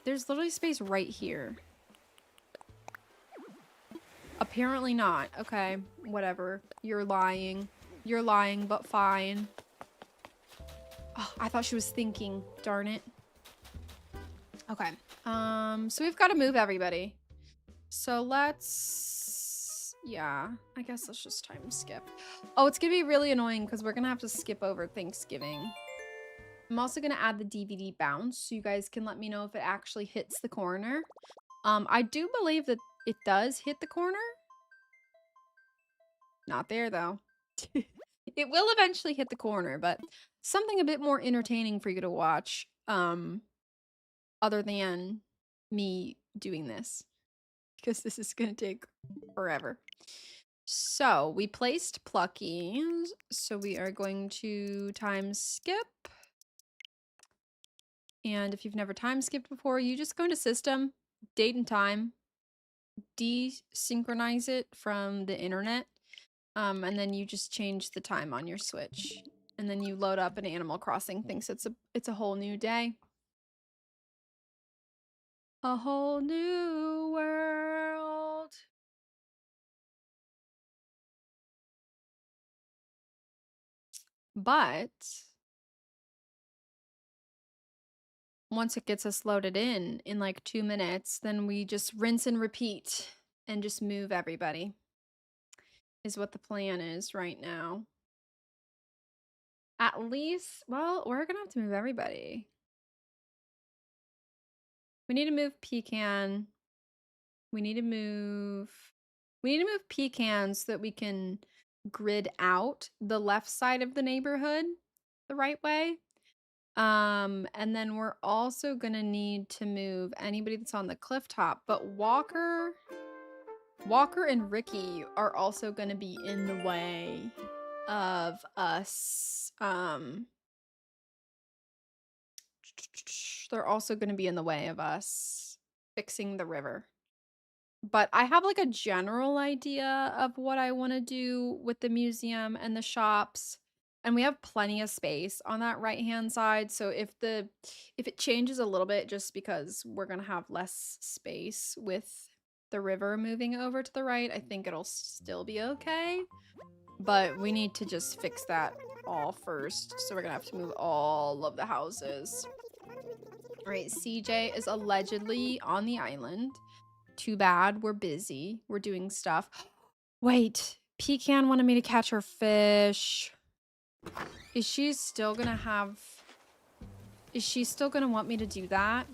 There's literally space right here. Apparently not. Okay, whatever. You're lying. You're lying, but fine. Oh, I thought she was thinking. Darn it. Okay. So we've got to move everybody. So let's... Yeah, I guess let's just time skip. Oh, it's gonna be really annoying because we're gonna have to skip over Thanksgiving. I'm also gonna add the DVD bounce so you guys can let me know if it actually hits the corner. I do believe that it does hit the corner. Not there though. It will eventually hit the corner, but something a bit more entertaining for you to watch, other than me doing this, because this is gonna take forever. So we placed Pluckies, so we are going to time skip. And if you've never time skipped before, you just go into system, date and time, desynchronize it from the internet, and then you just change the time on your Switch. And then you load up an Animal Crossing, thinks it's a whole new day. A whole new world. But once it gets us loaded in like 2 minutes, then we just rinse and repeat and just move everybody is what the plan is right now. At least, well, we're gonna have to move everybody. We need to move Pecan. We need to move Pecan so that we can grid out the left side of the neighborhood the right way. And then we're also gonna need to move anybody that's on the cliff top, but Walker and Ricky are also gonna be in the way of us. They're also gonna be in the way of us fixing the river. But I have like a general idea of what I want to do with the museum and the shops. And we have plenty of space on that right-hand side. So if it changes a little bit just because we're going to have less space with the river moving over to the right, I think it'll still be okay. but we need to just fix that all first. So we're gonna have to move all of the houses. All right, CJ is allegedly on the island. Too bad, we're busy. We're doing stuff. Wait, Pecan wanted me to catch her fish. Is she still gonna want me to do that?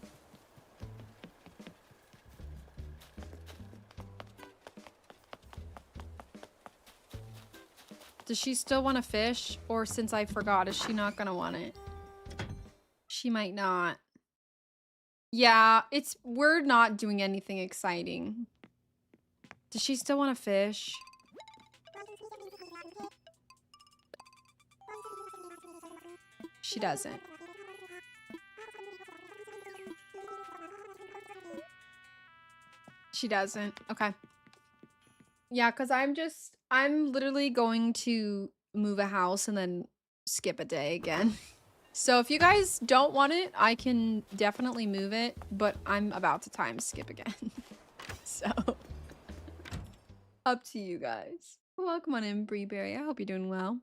Does she still want to fish? Or since I forgot, is she not gonna want it? She might not. Yeah, we're not doing anything exciting. Does she still want to fish? She doesn't. She doesn't. Okay. Yeah, because I'm literally going to move a house and then skip a day again. So if you guys don't want it, I can definitely move it, but I'm about to time skip again. So, up to you guys. Welcome on in, Breeberry. I hope you're doing well.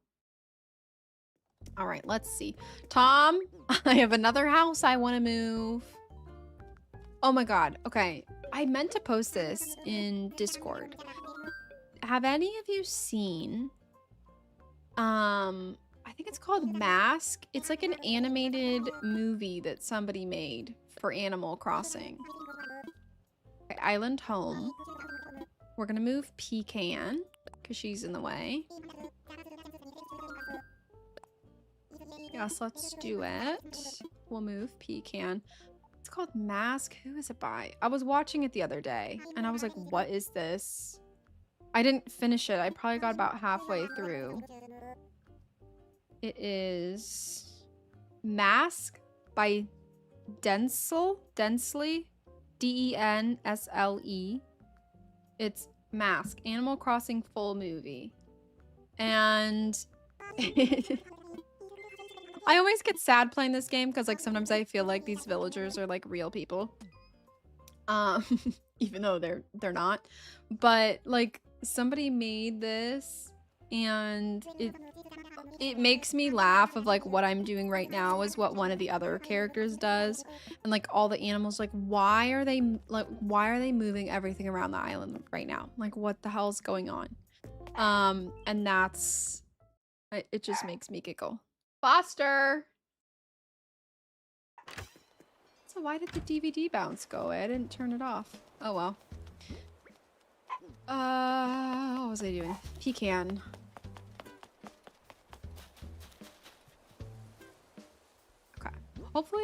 All right, let's see. Tom, I have another house I want to move. Oh my god. Okay, I meant to post this in Discord. Have any of you seen I think it's called Mask. It's like an animated movie that somebody made for Animal Crossing. Okay, Island Home. We're gonna move Pecan because she's in the way. Yes, let's do it. We'll move Pecan. It's called Mask. Who is it by? I was watching it the other day and I was like, what is this? I didn't finish it. I probably got about halfway through. It is Mask by Densely, Densle. It's Mask, Animal Crossing full movie. And I always get sad playing this game because like sometimes I feel like these villagers are like real people. Even though they're not. But like somebody made this and it makes me laugh of like what I'm doing right now is what one of the other characters does, and like all the animals, like why are they moving everything around the island right now? Like what the hell's going on? And it just makes me giggle. Foster. So why did the DVD bounce go away? I didn't turn it off. Oh well. What was I doing? Pecan. Okay. Hopefully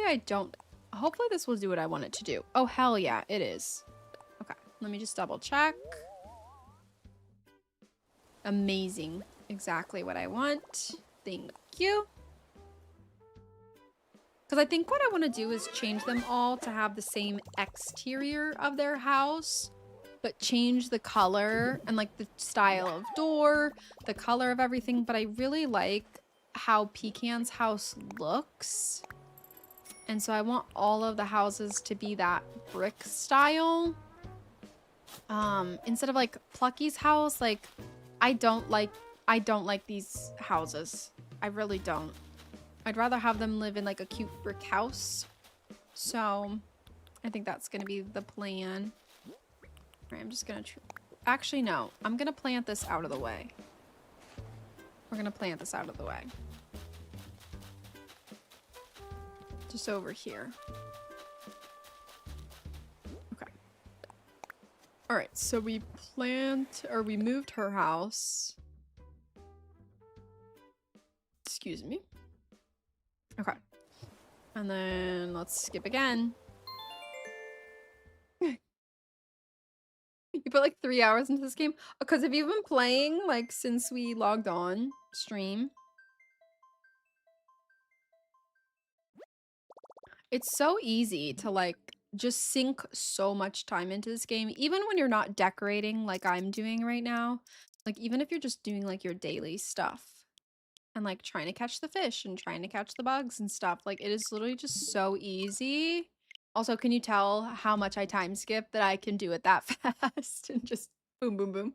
this will do what I want it to do. Oh, hell yeah, it is. Okay, let me just double check. Amazing. Exactly what I want. Thank you. Because I think what I want to do is change them all to have the same exterior of their house, but change the color and like the style of door, the color of everything. But I really like how Pecan's house looks. And so I want all of the houses to be that brick style. Instead of like Plucky's house, like I don't like these houses. I really don't. I'd rather have them live in like a cute brick house. So I think that's gonna be the plan. All right, I'm just gonna actually no, I'm gonna plant this out of the way. We're gonna plant this out of the way. Just over here. Okay. All right, so we moved her house. Excuse me. Okay. And then let's skip again. You put like 3 hours into this game? Because have you been playing like since we logged on stream? It's so easy to like just sink so much time into this game, even when you're not decorating like I'm doing right now. Like even if you're just doing like your daily stuff and like trying to catch the fish and trying to catch the bugs and stuff, like it is literally just so easy. Also, can you tell how much I time skip that I can do it that fast and just boom, boom, boom.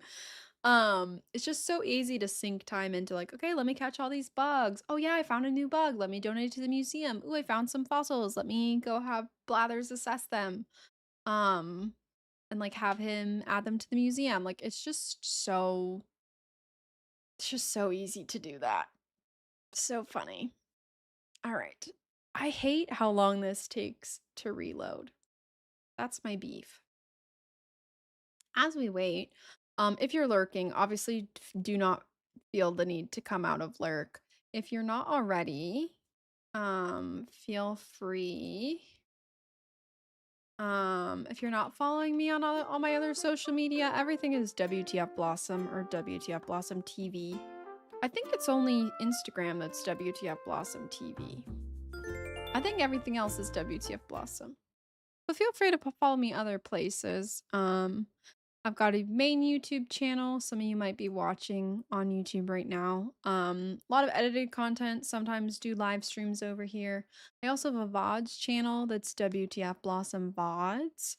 It's just so easy to sink time into like, okay, let me catch all these bugs. Oh yeah, I found a new bug. Let me donate it to the museum. Ooh, I found some fossils. Let me go have Blathers assess them. Um, and like have him add them to the museum. Like it's just so easy to do that. So funny. All right. I hate how long this takes to reload. That's my beef. As we wait, if you're lurking, obviously do not feel the need to come out of lurk. If you're not already, feel free. If you're not following me on all my other social media, everything is WTF Blossom or WTF Blossom TV. I think it's only Instagram that's WTF Blossom TV. I think everything else is WTF Blossom. But feel free to follow me other places. I've got a main YouTube channel. Some of you might be watching on YouTube right now. A lot of edited content. Sometimes do live streams over here. I also have a VODs channel that's WTF Blossom VODs.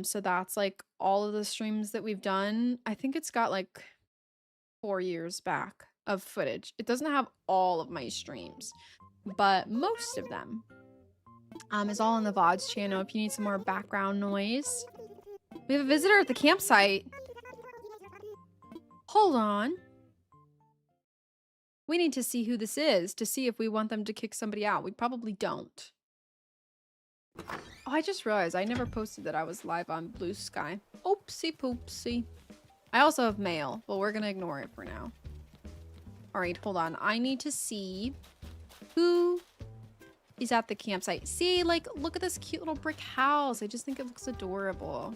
So that's like all of the streams that we've done. I think it's got like 4 years back of footage. It doesn't have all of my streams, but most of them is all on the VODs channel if you need some more background noise. We have a visitor at the campsite. Hold on. We need to see who this is to see if we want them to kick somebody out. We probably don't. Oh, I just realized I never posted that I was live on Blue Sky. Oopsie poopsie. I also have mail, but we're gonna ignore it for now. All right, hold on. I need to see who is at the campsite. See, like, look at this cute little brick house. I just think it looks adorable.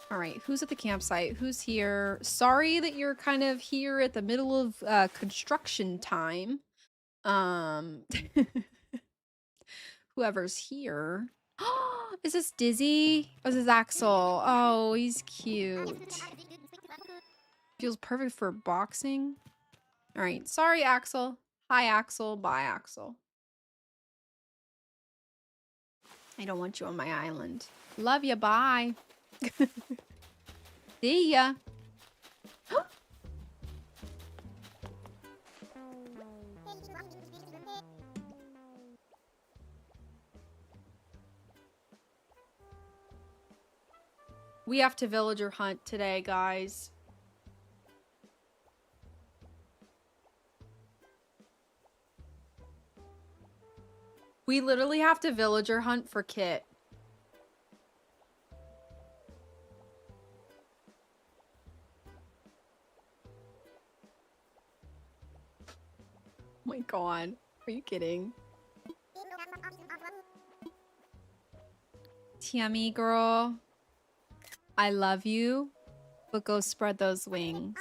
All right, who's at the campsite? Who's here? Sorry that you're kind of here at the middle of construction time. Whoever's here. Is this Dizzy? Oh, is this Axel? Oh, he's cute. Feels perfect for boxing. All right, sorry, Axel. Hi, Axel. Bye, Axel. I don't want you on my island. Love ya. Bye. See ya. We have to villager hunt today, guys. We literally have to villager hunt for Kit. Oh my god. Are you kidding? Tammy girl. I love you, but go spread those wings.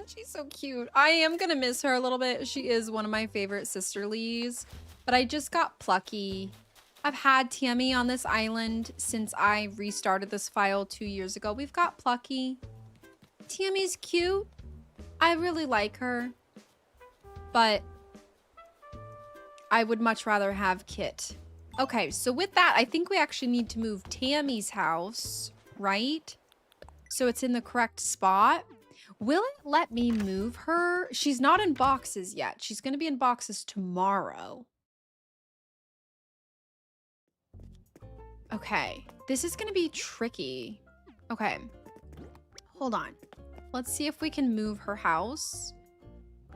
She's so cute. I am gonna miss her a little bit. She is one of my favorite sisterlies, but I just got plucky. I've had Tammy on this island since I restarted this file 2 years ago. We've got plucky. Tammy's cute. I really like her, but I would much rather have Kit. Okay, so with that, I think we actually need to move Tammy's house, right? So it's in the correct spot. Will it let me move her? She's not in boxes yet. She's going to be in boxes tomorrow. Okay, this is going to be tricky. Okay, hold on. Let's see if we can move her house.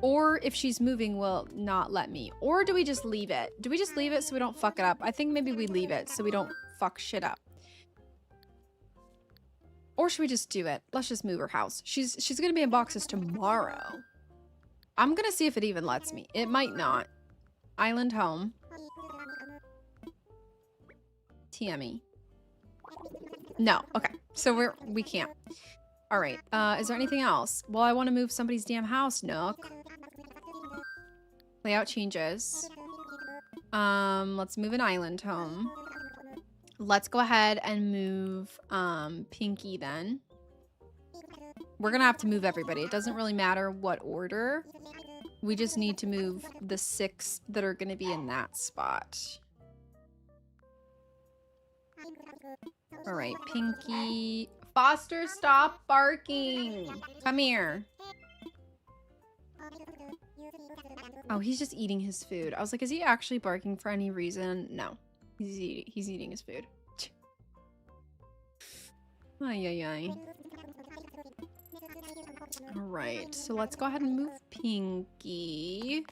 Or if she's moving, will not let me. Or do we just leave it? Do we just leave it so we don't fuck it up? I think maybe we leave it so we don't fuck shit up. Or should we just do it? Let's just move her house. She's gonna be in boxes tomorrow. I'm gonna see if it even lets me. It might not. Island home. Tammy. No. Okay. So we can't. All right. Is there anything else? Well, I want to move somebody's damn house, Nook. Layout changes. Let's move an island home. Let's go ahead and move Pinky then. We're gonna have to move everybody. It doesn't really matter what order. We just need to move the 6 that are gonna be in that spot. All right, Pinky. Foster, stop barking. Come here. Oh, he's just eating his food. I was like, is he actually barking for any reason? No. He's eating his food. Ay, ay, ay. All right, so let's go ahead and move Pinky.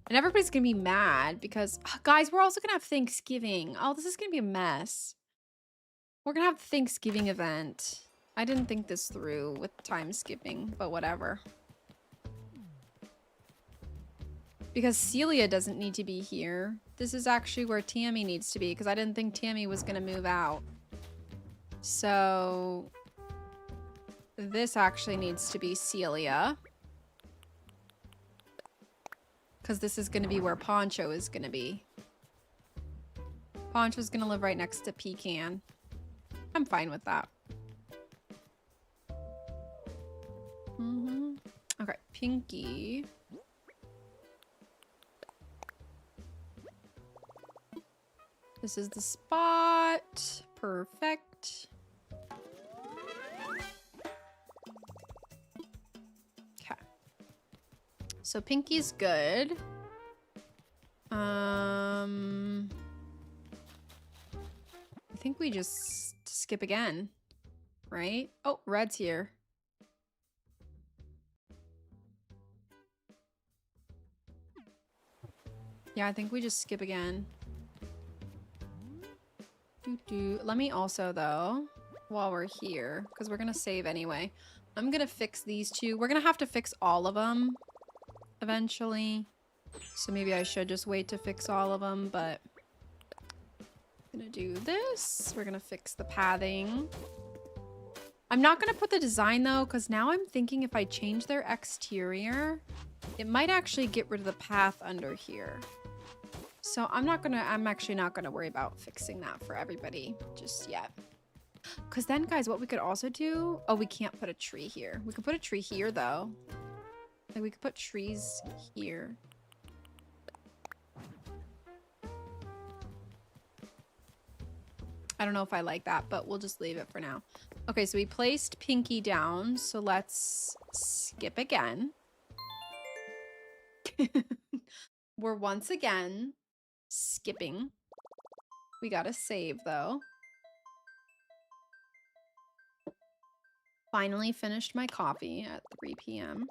And everybody's gonna be mad because, guys, we're also gonna have Thanksgiving. Oh, this is gonna be a mess. We're gonna have the Thanksgiving event. I didn't think this through with time skipping, but whatever. Because Celia doesn't need to be here. This is actually where Tammy needs to be because I didn't think Tammy was gonna move out. So this actually needs to be Celia. Because this is gonna be where Poncho is gonna be. Poncho's gonna live right next to Pecan. I'm fine with that. Okay, Pinky. This is the spot. Perfect. Okay. So Pinky's good. I think we just skip again, right? Oh, Red's here. Yeah, I think we just skip again. Let me also, though, while we're here, because we're going to save anyway, I'm going to fix these two. We're going to have to fix all of them eventually. So maybe I should just wait to fix all of them, but I'm going to do this. We're going to fix the pathing. I'm not going to put the design, though, because now I'm thinking if I change their exterior, it might actually get rid of the path under here. So I'm actually not gonna worry about fixing that for everybody just yet. Cause then guys, what we could also do, oh, we can't put a tree here. We could put a tree here though. Like we could put trees here. I don't know if I like that, but we'll just leave it for now. Okay, so we placed Pinky down. So let's skip again. We're once again skipping. We gotta save though. Finally finished my coffee at 3 p.m.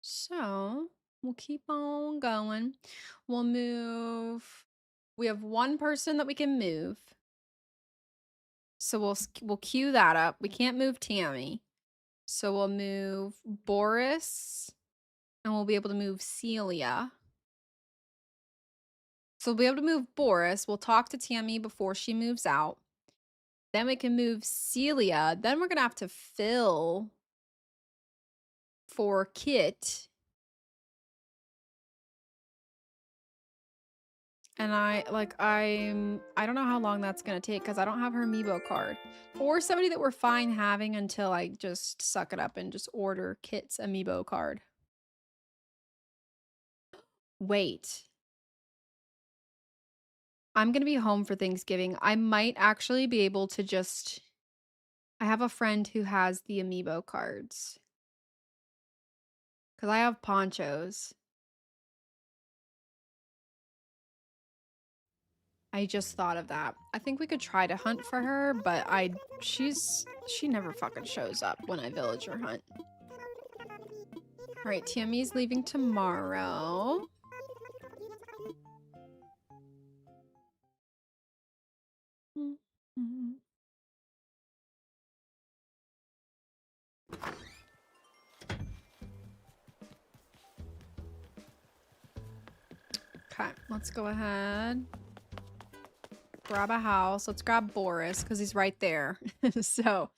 So we'll keep on going. We'll move. We have one person that we can move. So we'll queue that up. We can't move Tammy. So we'll move Boris and we'll be able to move Celia. So we'll be able to move Boris. We'll talk to Tammy before she moves out. Then we can move Celia. Then we're going to have to fill for Kit. And I don't know how long that's going to take because I don't have her amiibo card. Or somebody that we're fine having until I just suck it up and just order Kit's amiibo card. Wait. I'm going to be home for Thanksgiving. I might actually be able to just... I have a friend who has the amiibo cards. Because I have ponchos. I just thought of that. I think we could try to hunt for her, but she never fucking shows up when I villager hunt. All right, Tammy's leaving tomorrow. Okay, let's go ahead. grab a house. Let's grab Boris because he's right there. So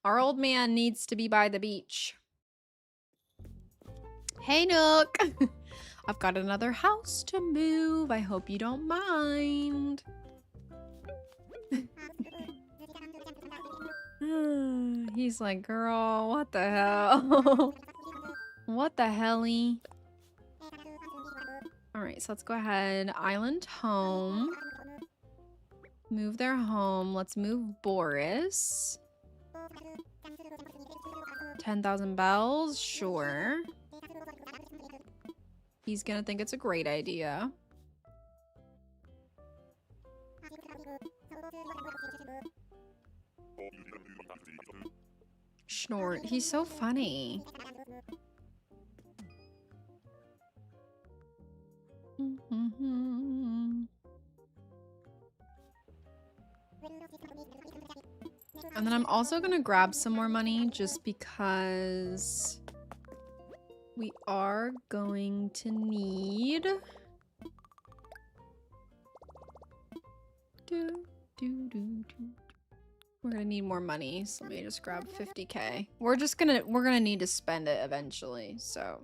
our old man needs to be by the beach. Hey, Nook. I've got another house to move. I hope you don't mind. He's like, girl, what the hell? What the helly? All right, so let's go ahead. Island home. Move their home. Let's move Boris. 10,000 bells. Sure. He's gonna think it's a great idea. Snort. He's so funny. And then I'm also gonna grab some more money just because we are going to need we're gonna need more money, so let me just grab 50k. We're gonna need to spend it eventually, so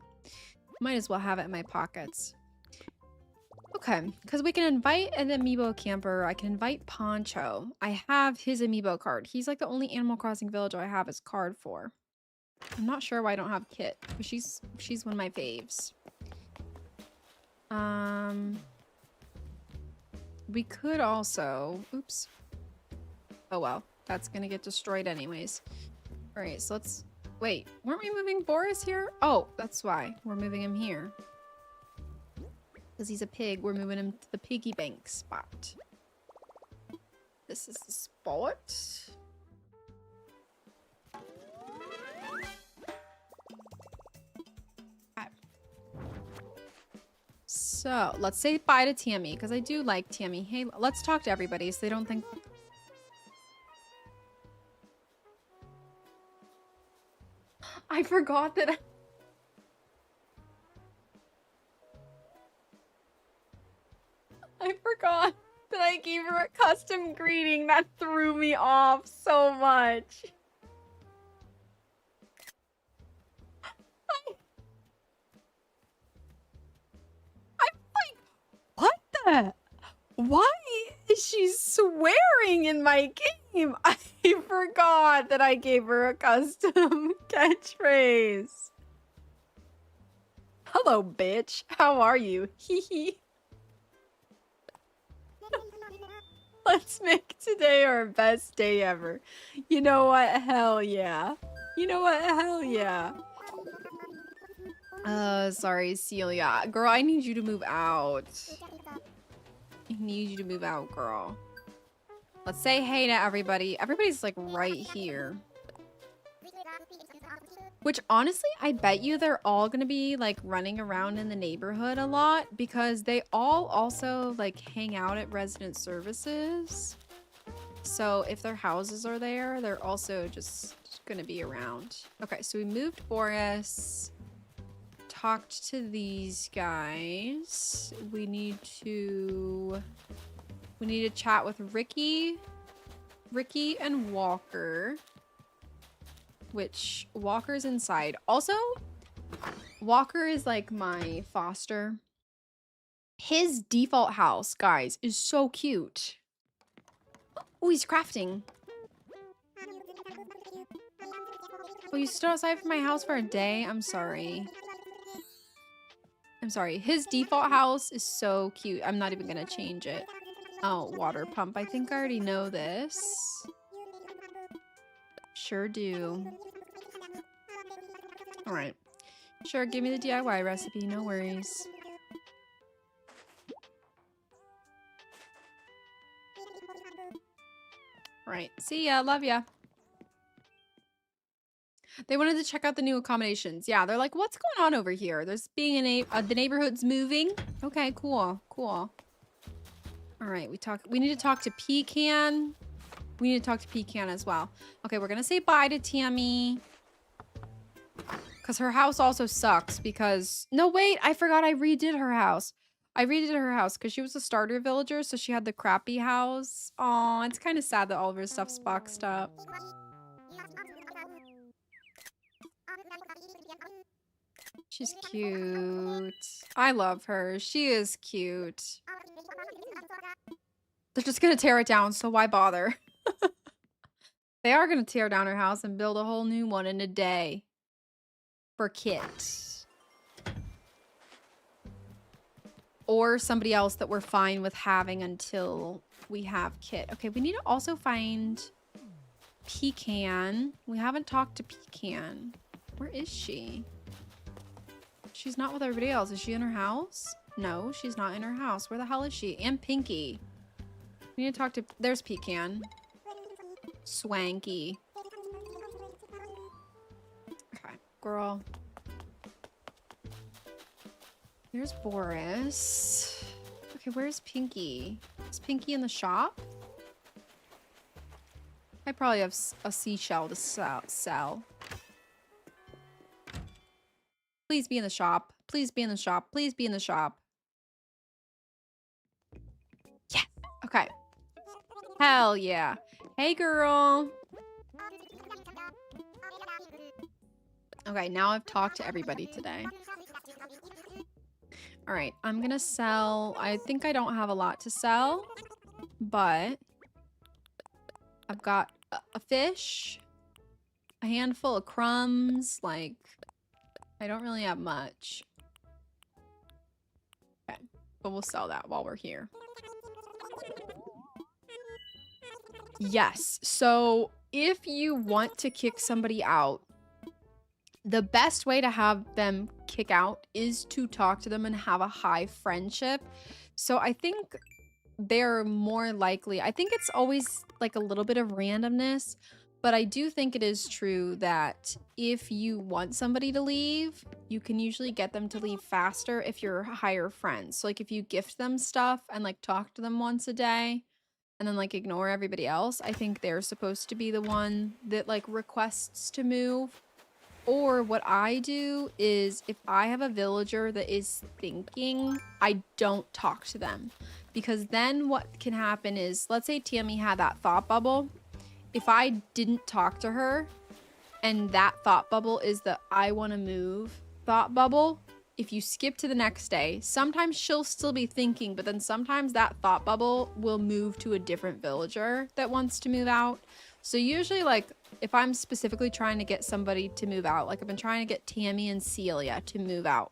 might as well have it in my pockets. Okay, because we can invite an amiibo camper. I can invite Poncho. I have his amiibo card. He's like the only Animal Crossing villager I have his card for. I'm not sure why I don't have Kit, but she's one of my faves. We could also, oops. Oh well, that's gonna get destroyed anyways. All right, so let's, wait, weren't we moving Boris here? Oh, that's why we're moving him here. Because he's a pig, we're moving him to the piggy bank spot. This is the spot. Okay. So, let's say bye to Tammy, because I do like Tammy. Hey, let's talk to everybody so they don't think... I forgot that... I forgot that I gave her a custom greeting. That threw me off so much. I'm like, what the? Why is she swearing in my game? I forgot that I gave her a custom catchphrase. Hello, bitch. How are you? Hee hee. Let's make today our best day ever. You know what? Hell yeah. You know what? Hell yeah. Sorry, Celia. Girl, I need you to move out. I need you to move out, girl. Let's say hey to everybody. Everybody's like right here. Which honestly, I bet you they're all gonna be like running around in the neighborhood a lot because they all also like hang out at resident services. So if their houses are there, they're also just gonna be around. Okay, so we moved Boris. Talked to these guys. We need to chat with Ricky and Walker. Which Walker's inside. Also, Walker is like my foster. His default house, guys, is so cute. Oh, he's crafting. Oh, you stood outside from my house for a day? I'm sorry. I'm sorry. His default house is so cute. I'm not even gonna change it. Oh, water pump. I think I already know this. Sure do. All right. Sure, give me the DIY recipe. No worries. All right. See ya. Love ya. They wanted to check out the new accommodations. Yeah, they're like, what's going on over here? There's being the neighborhood's moving. Okay, cool. Cool. All right. We need to talk to Pecan. We need to talk to Pecan as well. Okay, we're gonna say bye to Tammy. Because her house also sucks because... No, wait, I forgot I redid her house. I redid her house because she was a starter villager, so she had the crappy house. Aw, it's kind of sad that all of her stuff's boxed up. She's cute. I love her. She is cute. They're just gonna tear it down, so why bother? They are gonna tear down her house and build a whole new one in a day. For Kit. Or somebody else that we're fine with having until we have Kit. Okay, we need to also find Pecan. We haven't talked to Pecan. Where is she? She's not with everybody else. Is she in her house? No, she's not in her house. Where the hell is she? And Pinky. We need to talk to... There's Pecan. Swanky. Okay, girl. Here's Boris. Okay, where's Pinky? Is Pinky in the shop? I probably have a seashell to sell. Please be in the shop. Please be in the shop. Please be in the shop. Yes. Okay. Hell yeah. Hey, girl. Okay, now I've talked to everybody today. All right, I'm gonna sell. I think I don't have a lot to sell, but I've got a fish, a handful of crumbs. Like, I don't really have much. Okay, but we'll sell that while we're here. Yes, so if you want to kick somebody out, the best way to have them kick out is to talk to them and have a high friendship. So I think they're more likely. I think it's always like a little bit of randomness, but I do think it is true that if you want somebody to leave, you can usually get them to leave faster if you're higher friends. So like if you gift them stuff and like talk to them once a day and then like ignore everybody else, I think they're supposed to be the one that like requests to move. Or what I do is if I have a villager that is thinking, I don't talk to them. Because then what can happen is, let's say Tammy had that thought bubble. If I didn't talk to her and that thought bubble is the I want to move thought bubble, if you skip to the next day, sometimes she'll still be thinking, but then sometimes that thought bubble will move to a different villager that wants to move out. So usually like if I'm specifically trying to get somebody to move out, like I've been trying to get Tammy and Celia to move out,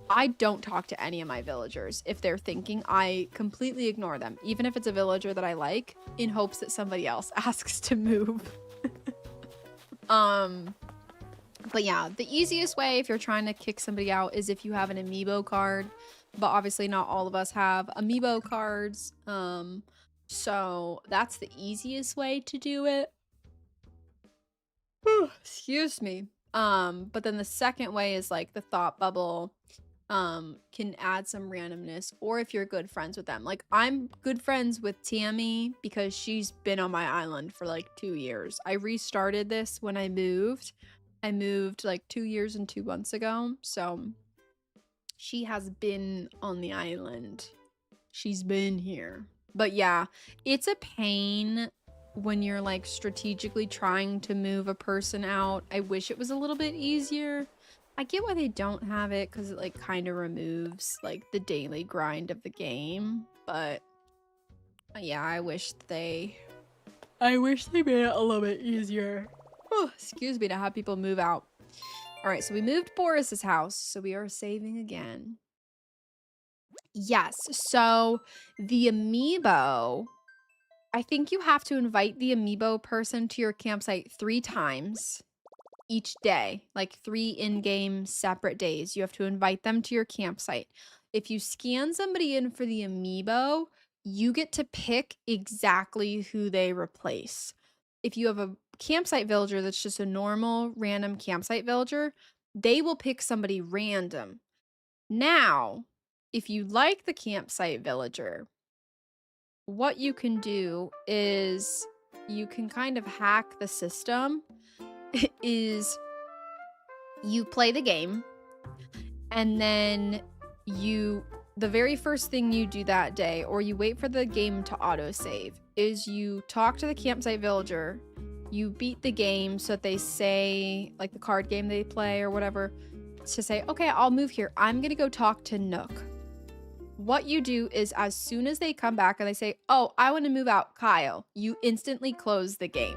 I don't talk to any of my villagers. If they're thinking, I completely ignore them, even if it's a villager that I like, in hopes that somebody else asks to move. But yeah, the easiest way if you're trying to kick somebody out is if you have an amiibo card, but obviously not all of us have amiibo cards. So that's the easiest way to do it. Excuse me. But then the second way is like the thought bubble can add some randomness, or if you're good friends with them. Like I'm good friends with Tammy because she's been on my island for like 2 years. I restarted this when I moved. I moved like 2 years and 2 months ago. So she has been on the island. She's been here. But yeah, it's a pain when you're like strategically trying to move a person out. I wish it was a little bit easier. I get why they don't have it because it like kind of removes like the daily grind of the game. But yeah, I wish they made it a little bit easier. Oh, excuse me, to have people move out. All right, so we moved Boris's house, so we are saving again. Yes, so the amiibo, I think you have to invite the amiibo person to your campsite 3 times each day, like 3 in-game separate days. You have to invite them to your campsite. If you scan somebody in for the amiibo, you get to pick exactly who they replace. If you have a campsite villager that's just a normal random campsite villager, they will pick somebody random. Now, if you like the campsite villager, what you can do is you can kind of hack the system. Is you play the game and then you the very first thing you do that day, or you wait for the game to autosave, is you talk to the campsite villager. You beat the game so that they say, like the card game they play or whatever, to say, okay, I'll move here. I'm gonna go talk to Nook. What you do is as soon as they come back and they say, oh, I want to move out, Kyle, you instantly close the game.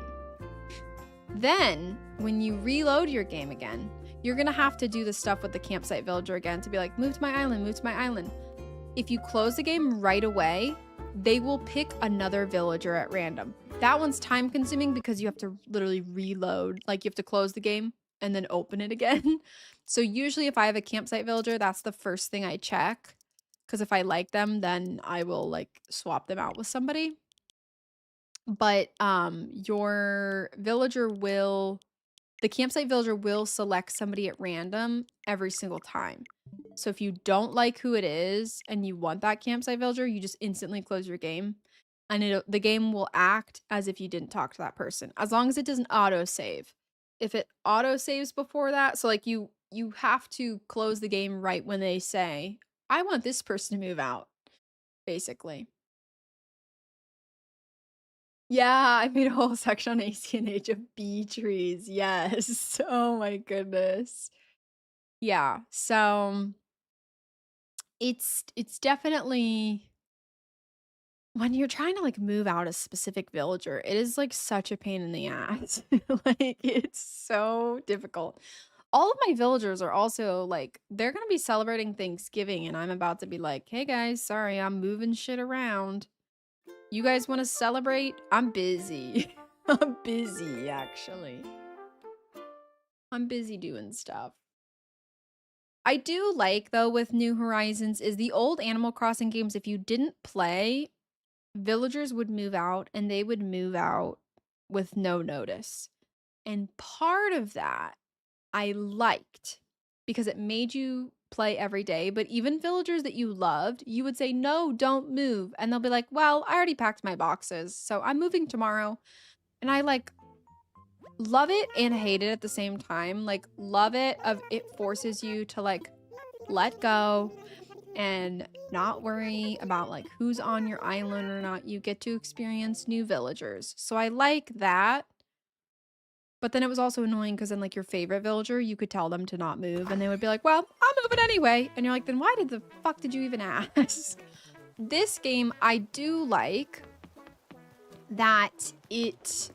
Then when you reload your game again, you're gonna have to do the stuff with the campsite villager again to be like, move to my island, move to my island. If you close the game right away, they will pick another villager at random. That one's time consuming because you have to literally reload. Like you have to close the game and then open it again. So usually if I have a campsite villager, that's the first thing I check. Because if I like them, then I will like swap them out with somebody. But your villager will, the campsite villager will select somebody at random every single time. So if you don't like who it is and you want that campsite villager, you just instantly close your game. And the game will act as if you didn't talk to that person, as long as it doesn't auto save. If it auto saves before that, so like you have to close the game right when they say, I want this person to move out, basically. Yeah, I made a whole section on ACNH of bee trees. Yes. Oh my goodness. Yeah. So it's definitely, when you're trying to like move out a specific villager, it is like such a pain in the ass. Like it's so difficult. All of my villagers are also like, they're going to be celebrating Thanksgiving and I'm about to be like, hey guys, sorry, I'm moving shit around. You guys want to celebrate? I'm busy. I'm busy, actually. I'm busy doing stuff. I do like, though, with New Horizons, is the old Animal Crossing games, if you didn't play, villagers would move out, and they would move out with no notice. And part of that I liked, because it made you play every day, but even villagers that you loved, you would say, no, don't move. And they'll be like, well, I already packed my boxes, so I'm moving tomorrow. And I like love it and hate it at the same time. Like love it of it forces you to like let go and not worry about like who's on your island or not. You get to experience new villagers. So I like that. But then it was also annoying because then like your favorite villager, you could tell them to not move and they would be like, well, I'm moving anyway. And you're like, then why did the fuck did you even ask? This game, I do like that it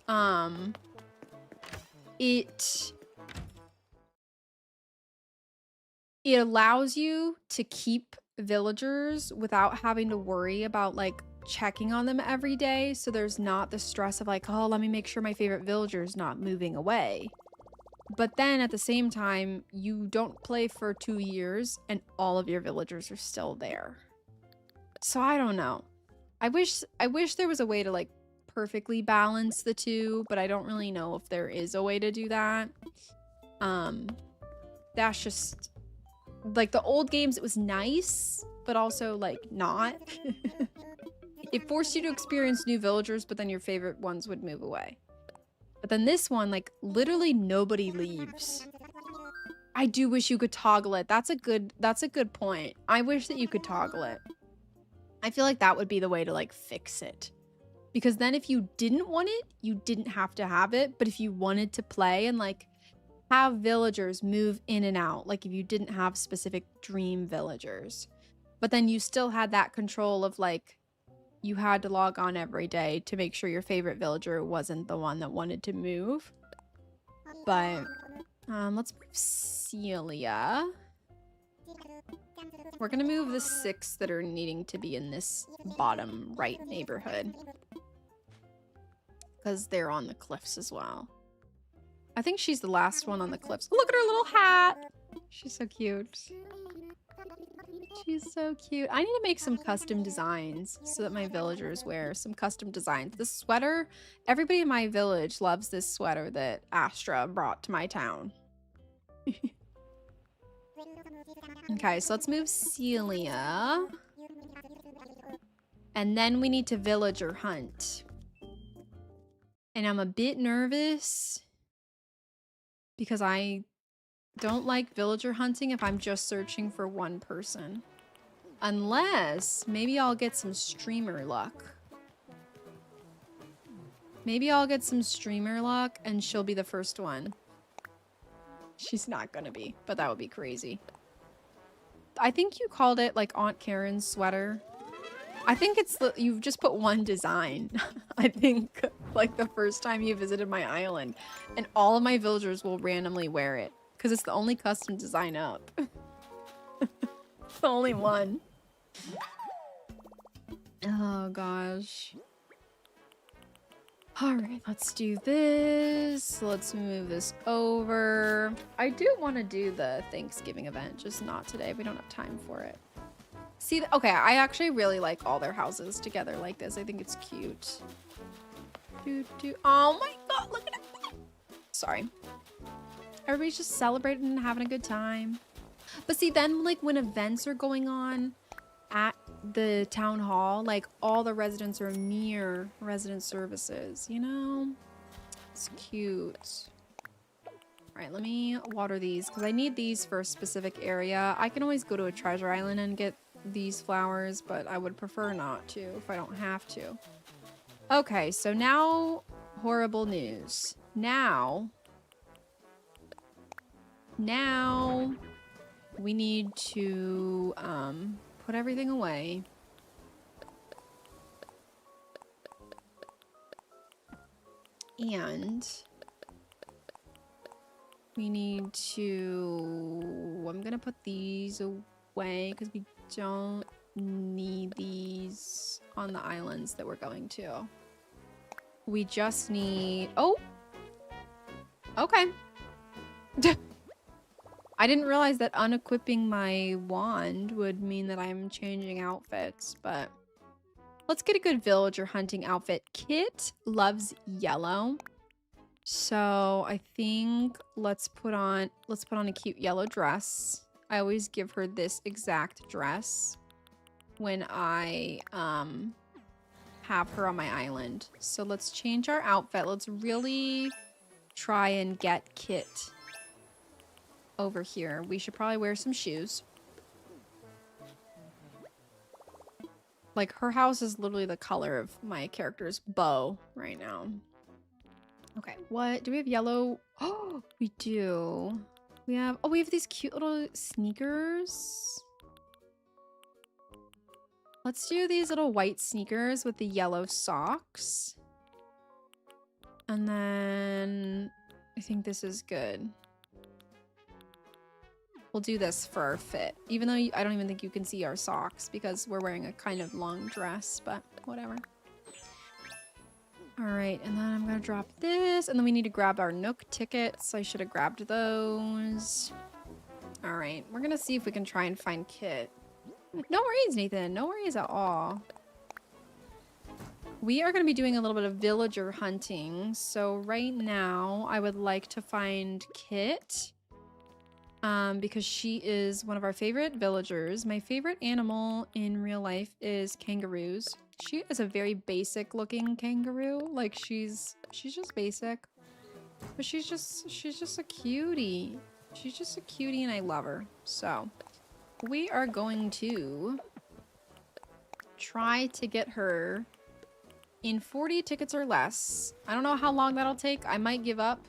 allows you to keep villagers without having to worry about like checking on them every day. So there's not the stress of like, oh, let me make sure my favorite villager is not moving away. But then at the same time, you don't play for 2 years and all of your villagers are still there. So I don't know. I wish there was a way to like perfectly balance the two, but I don't really know if there is a way to do that. That's just like the old games, it was nice, but also like not. It forced you to experience new villagers, but then your favorite ones would move away. But then this one, like literally nobody leaves. I do wish you could toggle it. That's a good point. I wish that you could toggle it. I feel like that would be the way to like fix it. Because then if you didn't want it, you didn't have to have it. But if you wanted to play and like have villagers move in and out, like if you didn't have specific dream villagers, but then you still had that control of like, you had to log on every day to make sure your favorite villager wasn't the one that wanted to move. But let's move Celia. We're gonna move the 6 that are needing to be in this bottom right neighborhood, because they're on the cliffs as well. I think she's the last one on the cliffs. Look at her little hat. She's so cute. She's so cute. I need to make some custom designs so that my villagers wear some custom designs. This sweater, everybody in my village loves this sweater that Astra brought to my town. Okay, so let's move Celia. And then we need to villager hunt. And I'm a bit nervous because I don't like villager hunting if I'm just searching for one person. Unless maybe I'll get some streamer luck. Maybe I'll get some streamer luck and she'll be the first one. She's not gonna be, but that would be crazy. I think you called it like Aunt Karen's sweater. I think it's you've just put one design. I think like the first time you visited my island, and all of my villagers will randomly wear it because it's the only custom design up. It's the only one. Oh gosh. All right, let's do this. Let's move this over. I do want to do the Thanksgiving event, just not today. We don't have time for it. See, okay, I actually really like all their houses together like this. I think it's cute. Oh my god, look at it. Sorry. Everybody's just celebrating and having a good time. But see, then like when events are going on at the town hall, like all the residents are near resident services, you know? It's cute. All right, let me water these because I need these for a specific area. I can always go to a treasure island and get these flowers, but I would prefer not to if I don't have to. Okay, so now horrible news. Now we need to put everything away. And we need to, I'm gonna put these away because we don't need these on the islands that we're going to. We just need, oh, okay. I didn't realize that unequipping my wand would mean that I'm changing outfits, but let's get a good villager hunting outfit. Kit loves yellow. So I think let's put on a cute yellow dress. I always give her this exact dress when I have her on my island. So let's change our outfit. Let's really try and get Kit over here. We should probably wear some shoes. Like her house is literally the color of my character's bow right now. Okay, what? Do we have yellow? Oh, we do. We have these cute little sneakers. Let's do these little white sneakers with the yellow socks. And then I think this is good. We'll do this for our fit. Even though I don't even think you can see our socks because we're wearing a kind of long dress, but whatever. All right, and then I'm gonna drop this, and then we need to grab our Nook tickets. I should have grabbed those. All right, we're gonna see if we can try and find Kit. No worries, Nathan. No worries at all. We are gonna be doing a little bit of villager hunting. So right now, I would like to find Kit. Because she is one of our favorite villagers. My favorite animal in real life is kangaroos. She is a very basic looking kangaroo. Like she's just basic. But she's just a cutie. She's just a cutie and I love her. So we are going to try to get her in 40 tickets or less. I don't know how long that'll take. I might give up.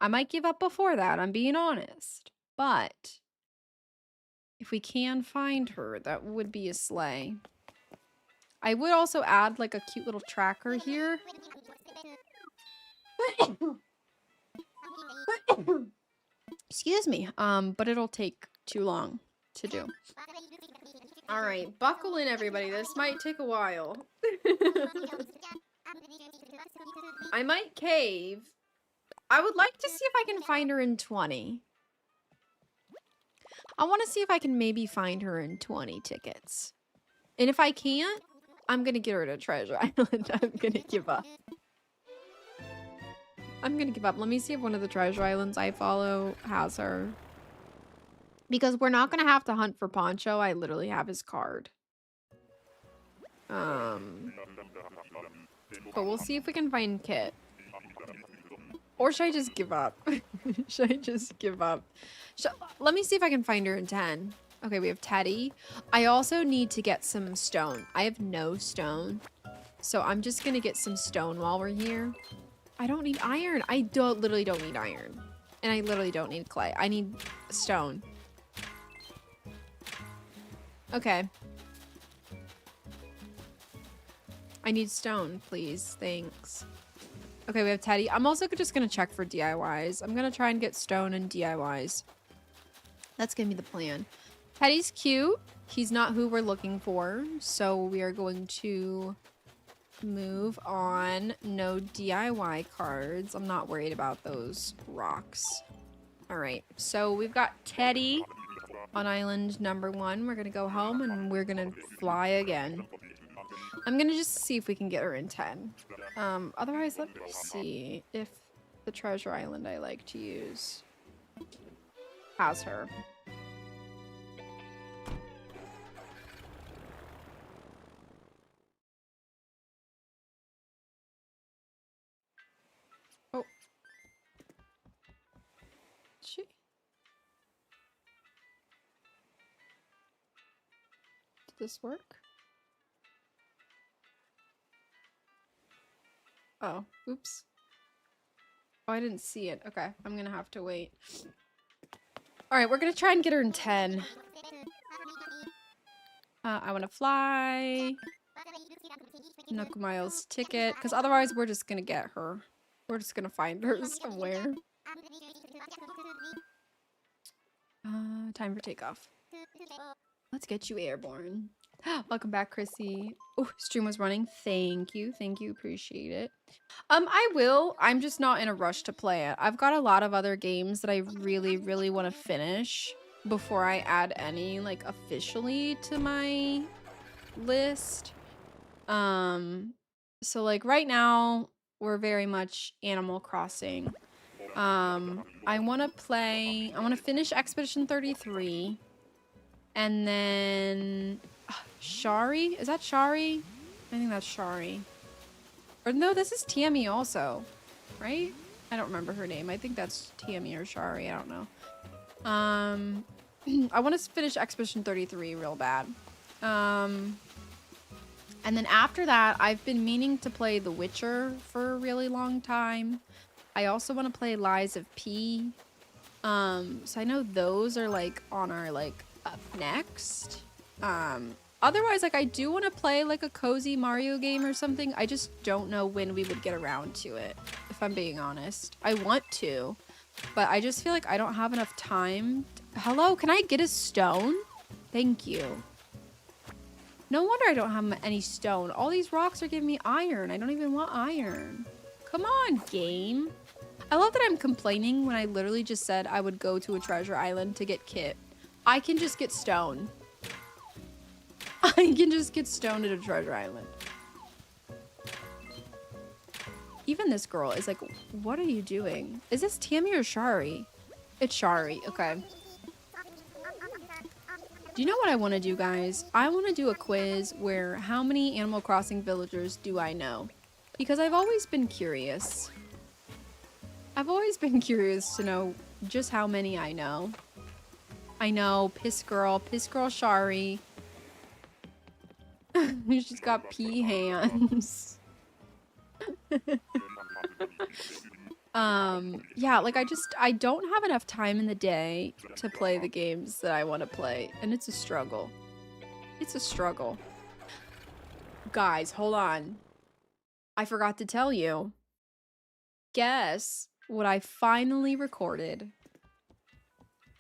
I might give up before that, I'm being honest. But if we can find her, that would be a slay. I would also add like a cute little tracker here. Excuse me. But it'll take too long to do. All right, buckle in everybody. This might take a while. I might cave. I would like to see if I can find her in 20. I want to see if I can maybe find her in 20 tickets. And if I can't, I'm going to get her to Treasure Island. I'm going to give up. I'm going to give up. Let me see if one of the Treasure Islands I follow has her. Because we're not going to have to hunt for Poncho. I literally have his card. But we'll see if we can find Kit. Or should I just give up? Should I just give up? Let me see if I can find her in 10. Okay, we have Teddy. I also need to get some stone. I have no stone. So I'm just gonna get some stone while we're here. I don't need iron. I literally don't need iron. And I literally don't need clay. I need stone. Okay. I need stone, please. Thanks. Okay, we have Teddy. I'm also just gonna check for DIYs. I'm gonna try and get stone and DIYs. That's gonna be the plan. Teddy's cute. He's not who we're looking for. So we are going to move on. No DIY cards. I'm not worried about those rocks. All right. So we've got Teddy on island number 1. We're going to go home and we're going to fly again. I'm going to just see if we can get her in 10. Otherwise, let me see if the treasure island I like to use has her. Oh. She? Did this work? Oh, oops. Oh, I didn't see it. Okay, I'm gonna have to wait. All right, we're gonna try and get her in 10. I want to fly. Nook ticket, because otherwise we're just gonna get her. We're just gonna find her somewhere. Time for takeoff. Let's get you airborne. Welcome back, Chrissy. Oh, stream was running. Thank you. Thank you. Appreciate it. I will. I'm just not in a rush to play it. I've got a lot of other games that I really, really want to finish before I add any, like, officially to my list. So, like, right now, we're very much Animal Crossing. I want to finish Expedition 33. And then Shari? Is that Shari? I think that's Shari. Or no, this is Tammy also, right? I don't remember her name. I think that's Tammy or Shari. I don't know. I want to finish Expedition 33 real bad. And then after that, I've been meaning to play The Witcher for a really long time. I also want to play Lies of P. So I know those are like on our like up next. Otherwise, like, I do want to play like a cozy Mario game or something. I just don't know when we would get around to it, if I'm being honest. I want to, but I just feel like I don't have enough time. Hello, can I get a stone? Thank you. No wonder I don't have any stone. All these rocks are giving me iron. I don't even want iron. Come on, game. I love that I'm complaining when I literally just said I would go to a treasure island to get kit. I can just get stone. I can just get stoned at a treasure island. Even this girl is like, what are you doing? Is this Tammy or Shari? It's Shari. Okay. Do you know what I want to do, guys? I want to do a quiz where how many Animal Crossing villagers do I know? Because I've always been curious. I've always been curious to know just how many I know. I know Piss Girl Shari. She's got pea hands. Yeah, like I don't have enough time in the day to play the games that I want to play, and it's a struggle. It's a struggle. Guys, hold on. I forgot to tell you. Guess what I finally recorded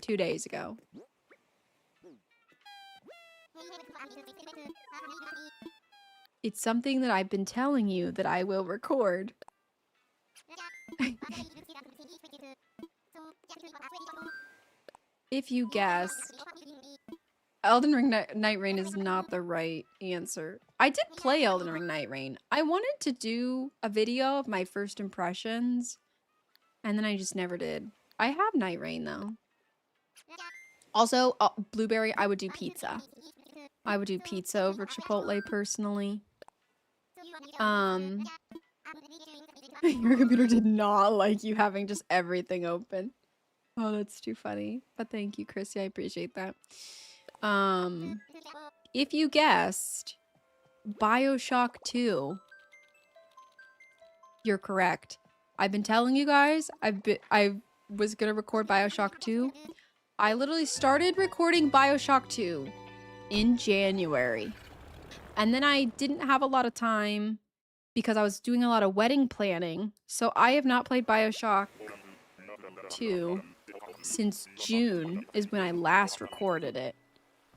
2 days ago. It's something that I've been telling you that I will record. If you guessed, Elden Ring Night Rain is not the right answer. I did play Elden Ring Night Rain. I wanted to do a video of my first impressions, and then I just never did. I have Night Rain, though. Also, Blueberry, I would do pizza. I would do pizza over Chipotle, personally. Your computer did not like you having just everything open. Oh, that's too funny. But thank you, Chrissy. I appreciate that. If you guessed BioShock 2, you're correct. I've been telling you guys, I was gonna record BioShock 2. I literally started recording BioShock 2 in January. And then I didn't have a lot of time because I was doing a lot of wedding planning. So I have not played BioShock 2 since June is when I last recorded it.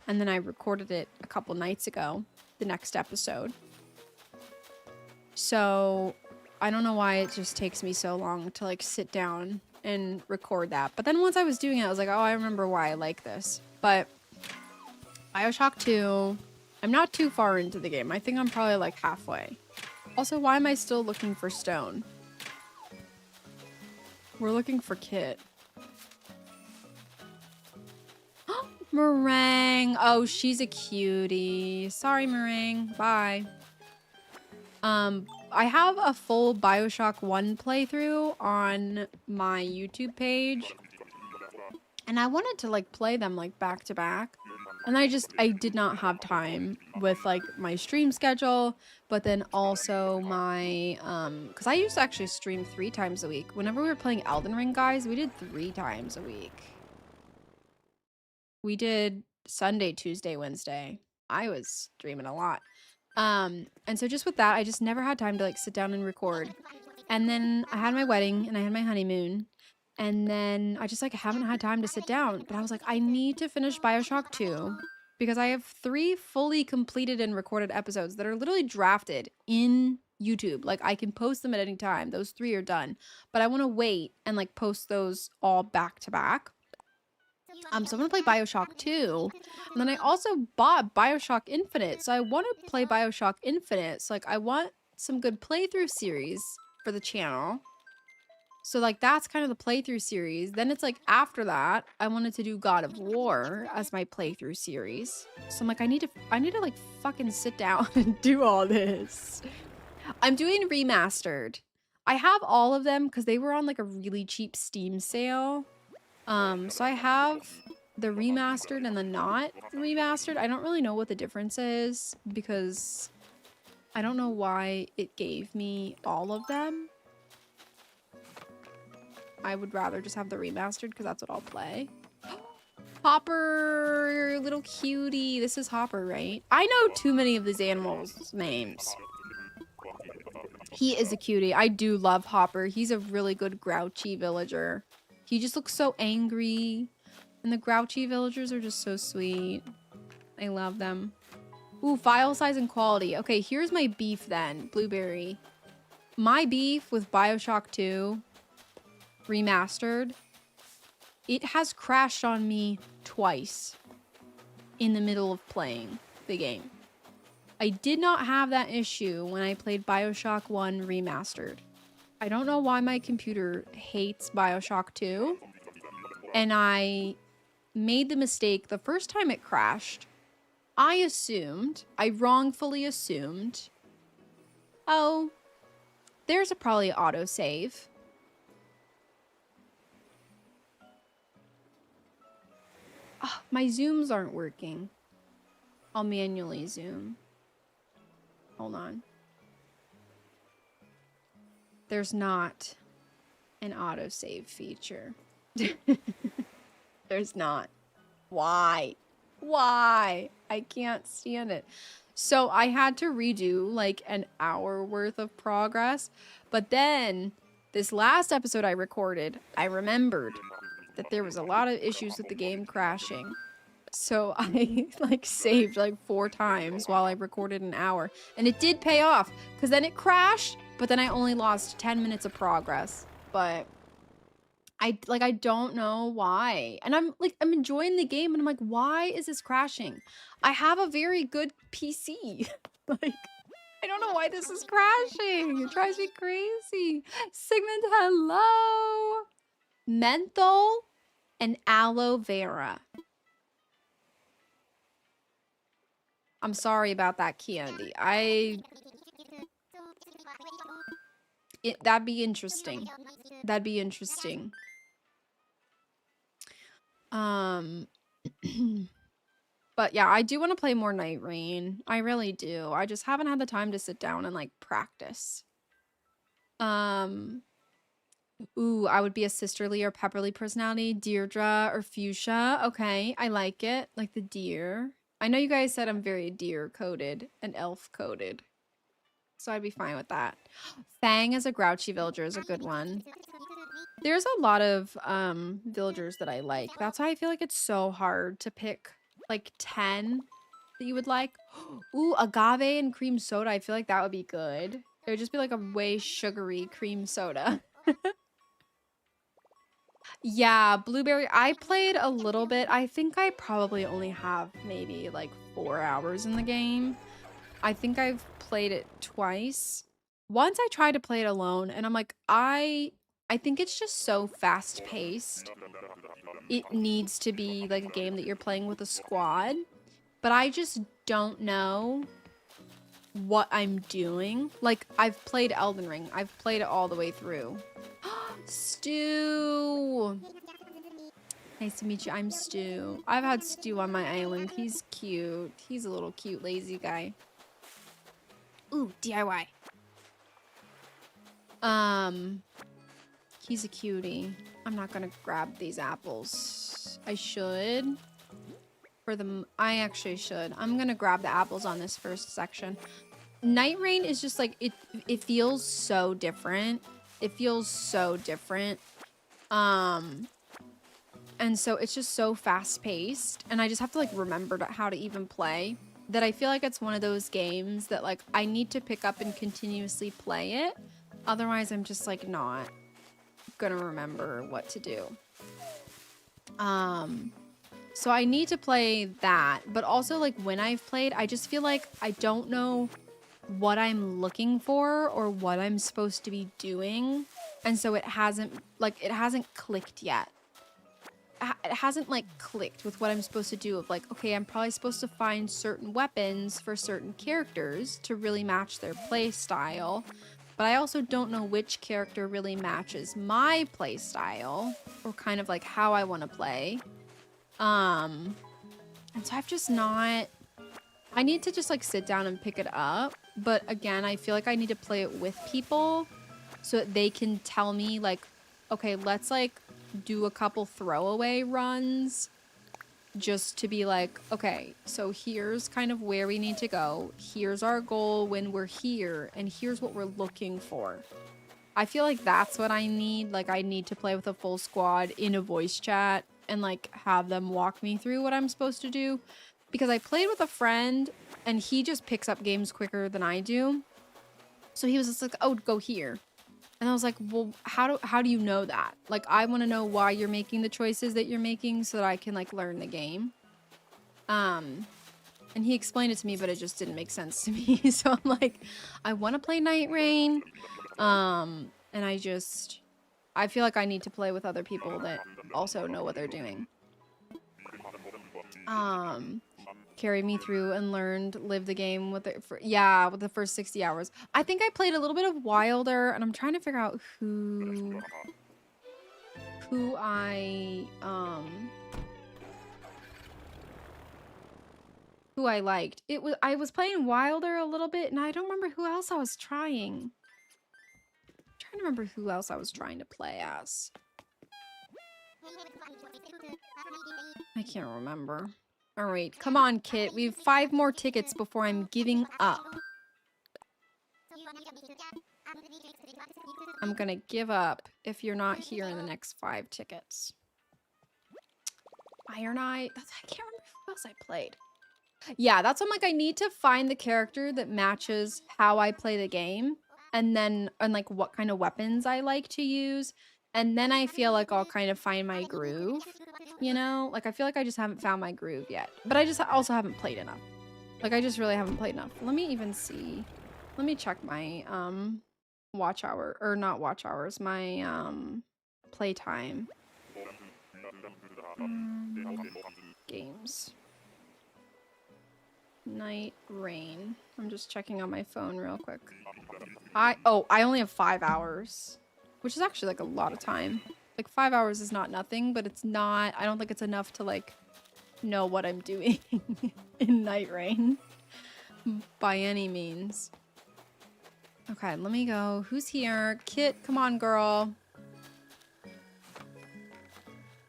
And then I recorded it a couple nights ago, the next episode. So I don't know why it just takes me so long to like sit down and record that. But then once I was doing it, I was like, oh, I remember why I like this. But BioShock 2, I'm not too far into the game. I think I'm probably like halfway. Also, why am I still looking for Stone? We're looking for Kit. Meringue. Oh, she's a cutie. Sorry, Meringue. Bye. I have a full BioShock 1 playthrough on my YouTube page. And I wanted to like play them like back to back. And I did not have time with like my stream schedule, but then also my, cause I used to actually stream 3 times a week. Whenever we were playing Elden Ring, guys, we did 3 times a week. We did Sunday, Tuesday, Wednesday. I was streaming a lot. And so just with that, I just never had time to like sit down and record. And then I had my wedding and I had my honeymoon. And then I just like haven't had time to sit down. But I was like, I need to finish BioShock 2 because I have 3 fully completed and recorded episodes that are literally drafted in YouTube. Like I can post them at any time. Those 3 are done. But I want to wait and like post those all back to back. So I'm gonna play BioShock 2. And then I also bought BioShock Infinite. So I want to play BioShock Infinite. So like I want some good playthrough series for the channel. So like that's kind of the playthrough series. Then it's like after that, I wanted to do God of War as my playthrough series. So I'm like, I need to like fucking sit down and do all this. I'm doing remastered. I have all of them because they were on like a really cheap Steam sale. So I have the remastered and the not remastered. I don't really know what the difference is because I don't know why it gave me all of them. I would rather just have the remastered because that's what I'll play. Hopper, little cutie. This is Hopper, right? I know too many of these animals' names. He is a cutie. I do love Hopper. He's a really good grouchy villager. He just looks so angry. And the grouchy villagers are just so sweet. I love them. Ooh, file size and quality. Okay, here's my beef then, Blueberry. My beef with BioShock 2 remastered, it has crashed on me twice in the middle of playing the game. I did not have that issue when I played BioShock 1 remastered. I don't know why my computer hates BioShock 2. And I made the mistake the first time it crashed. I wrongfully assumed, oh, there's a probably autosave. Oh, my zooms aren't working. I'll manually zoom. Hold on. There's not an autosave feature. There's not. Why? Why? I can't stand it. So I had to redo like an hour worth of progress. But then this last episode I recorded, I remembered that there was a lot of issues with the game crashing. So I like saved like 4 times while I recorded an hour. And it did pay off because then it crashed, but then I only lost 10 minutes of progress. But I don't know why. And I'm enjoying the game and I'm like, why is this crashing? I have a very good PC. Like, I don't know why this is crashing. It drives me crazy. Sigmund, hello. Menthol and aloe vera. I'm sorry about that, Candy. That'd be interesting. That'd be interesting. But yeah, I do want to play more Night Rain. I really do. I just haven't had the time to sit down and like practice. Um, ooh, I would be a sisterly or pepperly personality, Deirdre or Fuchsia. Okay, I like it. Like the deer. I know you guys said I'm very deer coded and elf coded. So I'd be fine with that. Fang as a grouchy villager is a good one. There's a lot of villagers that I like. That's why I feel like it's so hard to pick like 10 that you would like. Ooh, agave and cream soda. I feel like that would be good. It would just be like a way sugary cream soda. Yeah, blueberry. I played a little bit. I think I probably only have maybe like 4 hours in the game. I think I've played it twice. Once I tried to play it alone and I'm like, I think it's just so fast paced. It needs to be like a game that you're playing with a squad, but I just don't know what I'm doing. Like I've played Elden Ring. I've played it all the way through. Stu. Nice to meet you. I'm Stu. I've had Stu on my island. He's cute. He's a little cute lazy guy. Ooh, DIY. He's a cutie. I'm not gonna grab these apples. I should. I actually should. I'm gonna grab the apples on this first section. Night Rain is just like, it feels so different. It feels so different. And so it's just so fast paced. And I just have to like remember how to even play. That I feel like it's one of those games that like I need to pick up and continuously play it. Otherwise, I'm just like not gonna remember what to do. So I need to play that, but also like when I've played, I just feel like I don't know what I'm looking for or what I'm supposed to be doing. And so it hasn't clicked yet. It hasn't like clicked with what I'm supposed to do of like, okay, I'm probably supposed to find certain weapons for certain characters to really match their play style. But I also don't know which character really matches my play style or kind of like how I want to play. And so I've just not, I need to just like sit down and pick it up. But again, I feel like I need to play it with people so that they can tell me like, okay, let's like do a couple throwaway runs just to be like, okay, so here's kind of where we need to go. Here's our goal when we're here, and here's what we're looking for. I feel like that's what I need. Like, I need to play with a full squad in a voice chat and like have them walk me through what I'm supposed to do. Because I played with a friend and he just picks up games quicker than I do. So he was just like, oh, go here. And I was like, well, how do you know that? Like, I want to know why you're making the choices that you're making so that I can like learn the game. And he explained it to me, but it just didn't make sense to me. So I'm like, I want to play Night Rain. And I feel like I need to play with other people that also know what they're doing. Carried me through and lived the game with it for, yeah, with the first 60 hours. I think I played a little bit of Wilder, and I'm trying to figure out who I liked. I was playing Wilder a little bit, and I don't remember who else I was trying. I'm trying to remember who else I was trying to play as. I can't remember. All right, come on, Kit. We have 5 more tickets before I'm giving up. I'm gonna give up if you're not here in the next 5 tickets. Iron Eye. I can't remember who else I played. Yeah, that's what I'm like, I need to find the character that matches how I play the game. And like what kind of weapons I like to use. And then I feel like I'll kind of find my groove. You know, like I feel like I just haven't found my groove yet, but I just also haven't played enough. Like I just really haven't played enough. Let me even see. Let me check my watch hour, or not watch hours, my playtime. Games. Night Rain. I'm just checking on my phone real quick. I only have 5 hours, which is actually like a lot of time. Like 5 hours is not nothing, but it's not, I don't think it's enough to like know what I'm doing in Night Rain by any means. Okay, let me go. Who's here? Kit, come on, girl.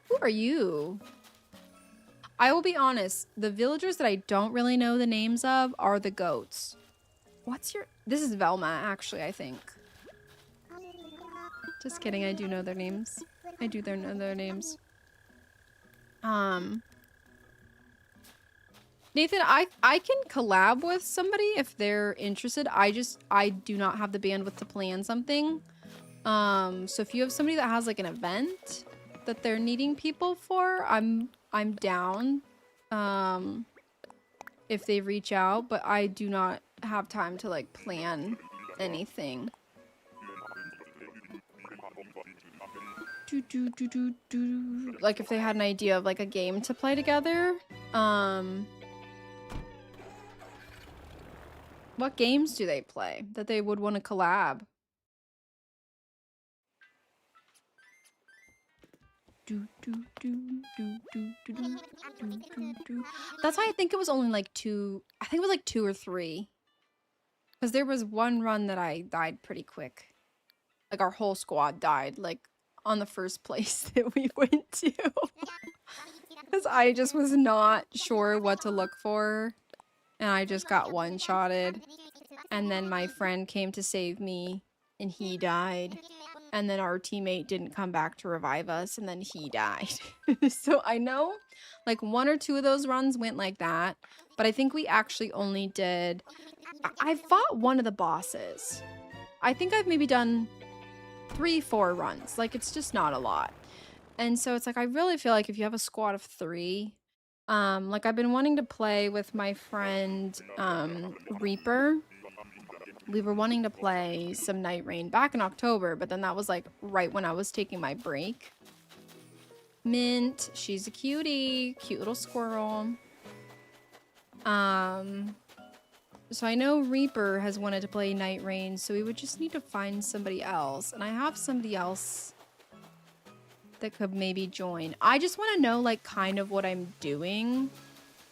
Who are you? I will be honest, the villagers that I don't really know the names of are the goats. What's your... This is Velma, actually, I think. Just kidding, I do know their names. I do know their names. Nathan, I can collab with somebody if they're interested. I do not have the bandwidth to plan something. So if you have somebody that has like an event that they're needing people for, I'm down. If they reach out, but I do not have time to like plan anything. Like if they had an idea of like a game to play together. What games do they play that they would want to collab? That's why I think it was only like 2. I think it was like 2 or 3. Because there was one run that I died pretty quick. Like our whole squad died like on the first place that we went to. Because I just was not sure what to look for. And I just got one-shotted. And then my friend came to save me and he died. And then our teammate didn't come back to revive us and then he died. So I know like 1 or 2 of those runs went like that. But I think we actually only did... I fought one of the bosses. I think I've maybe done 3-4 runs. Like it's just not a lot. And so it's like I really feel like if you have a squad of 3... like I've been wanting to play with my friend Reaper. We were wanting to play some Night Rain back in October, but then that was like right when I was taking my break. Mint, she's a cutie, cute little squirrel. So I know Reaper has wanted to play Night Rain, so we would just need to find somebody else. And I have somebody else that could maybe join. I just want to know like kind of what I'm doing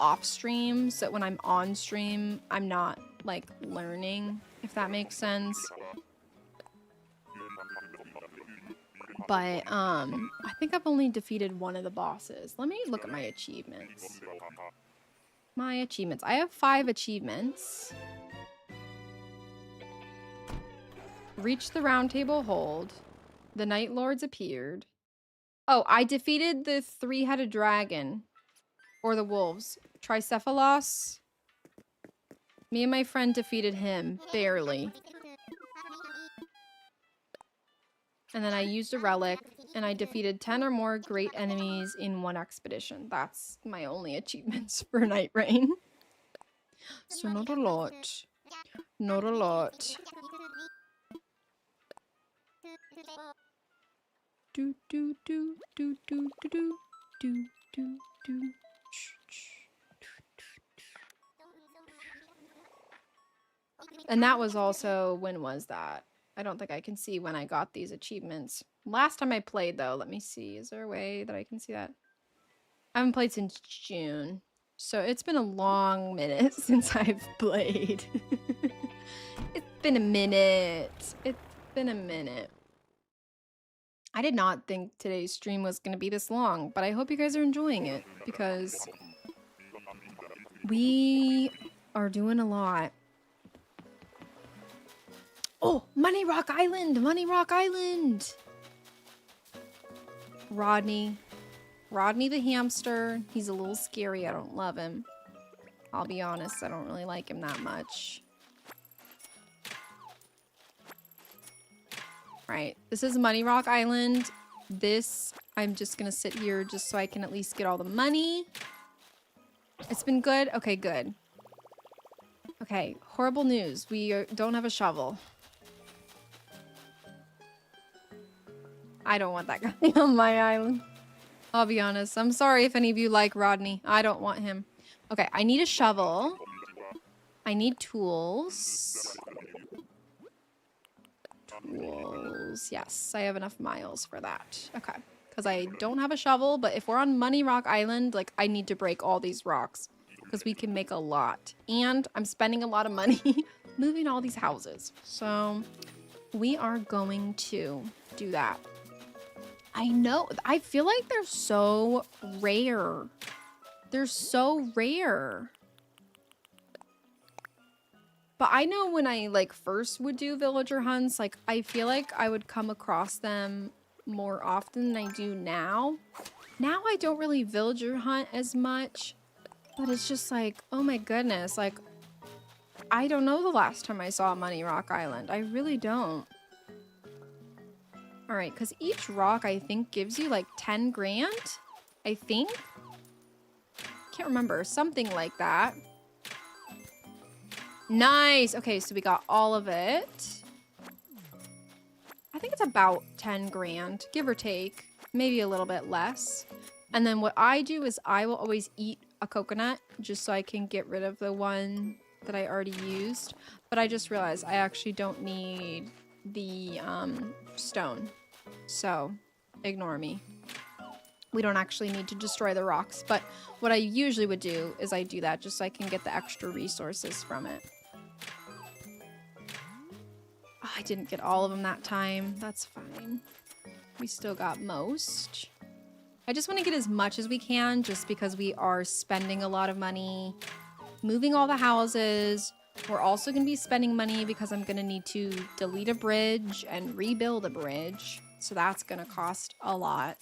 off stream, so that when I'm on stream, I'm not like learning, if that makes sense. But I think I've only defeated one of the bosses. Let me look at my achievements. My achievements. I have 5 achievements. Reach the round table hold. The Night Lords appeared. Oh, I defeated the 3-headed dragon. Or the wolves. Tricephalos. Me and my friend defeated him. Barely. And then I used a relic. And I defeated 10 or more great enemies in 1 expedition. That's my only achievements for Night Rain. So not a lot. Not a lot. Do do do do do do do do do do. And that was also, when was that? I don't think I can see when I got these achievements. Last time I played though, let me see. Is there a way that I can see that? I haven't played since June. So it's been a long minute since I've played. It's been a minute. It's been a minute. I did not think today's stream was going to be this long, but I hope you guys are enjoying it because we are doing a lot. Oh, Money Rock Island! Money Rock Island! Rodney. Rodney the hamster. He's a little scary. I don't love him. I'll be honest, I don't really like him that much. Right, this is Money Rock Island. This, I'm just gonna sit here just so I can at least get all the money. It's been good? Okay, good. Okay, horrible news. We don't have a shovel. I don't want that guy on my island. I'll be honest. I'm sorry if any of you like Rodney. I don't want him. Okay, I need a shovel. I need tools. Tools. Yes, I have enough miles for that. Okay. because I don't have a shovel, but if we're on Money Rock Island, like I need to break all these rocks because we can make a lot. And I'm spending a lot of money moving all these houses. So we are going to do that. I know, I feel like they're so rare. They're so rare. But I know when I like first would do villager hunts, like I feel like I would come across them more often than I do now. Now I don't really villager hunt as much, but it's just like, oh my goodness, like I don't know the last time I saw Money Rock Island. I really don't. All right, because each rock I think gives you like 10 grand, I think. Can't remember, something like that. Nice. Okay, so we got all of it. I think it's about 10 grand, give or take, maybe a little bit less. And then what I do is I will always eat a coconut just so I can get rid of the one that I already used. But I just realized I actually don't need the stone. So ignore me. We don't actually need to destroy the rocks. But what I usually would do is I do that just so I can get the extra resources from it. Oh, I didn't get all of them that time. That's fine. We still got most. I just want to get as much as we can just because we are spending a lot of money moving all the houses. We're also going to be spending money because I'm going to need to delete a bridge and rebuild a bridge. So that's going to cost a lot.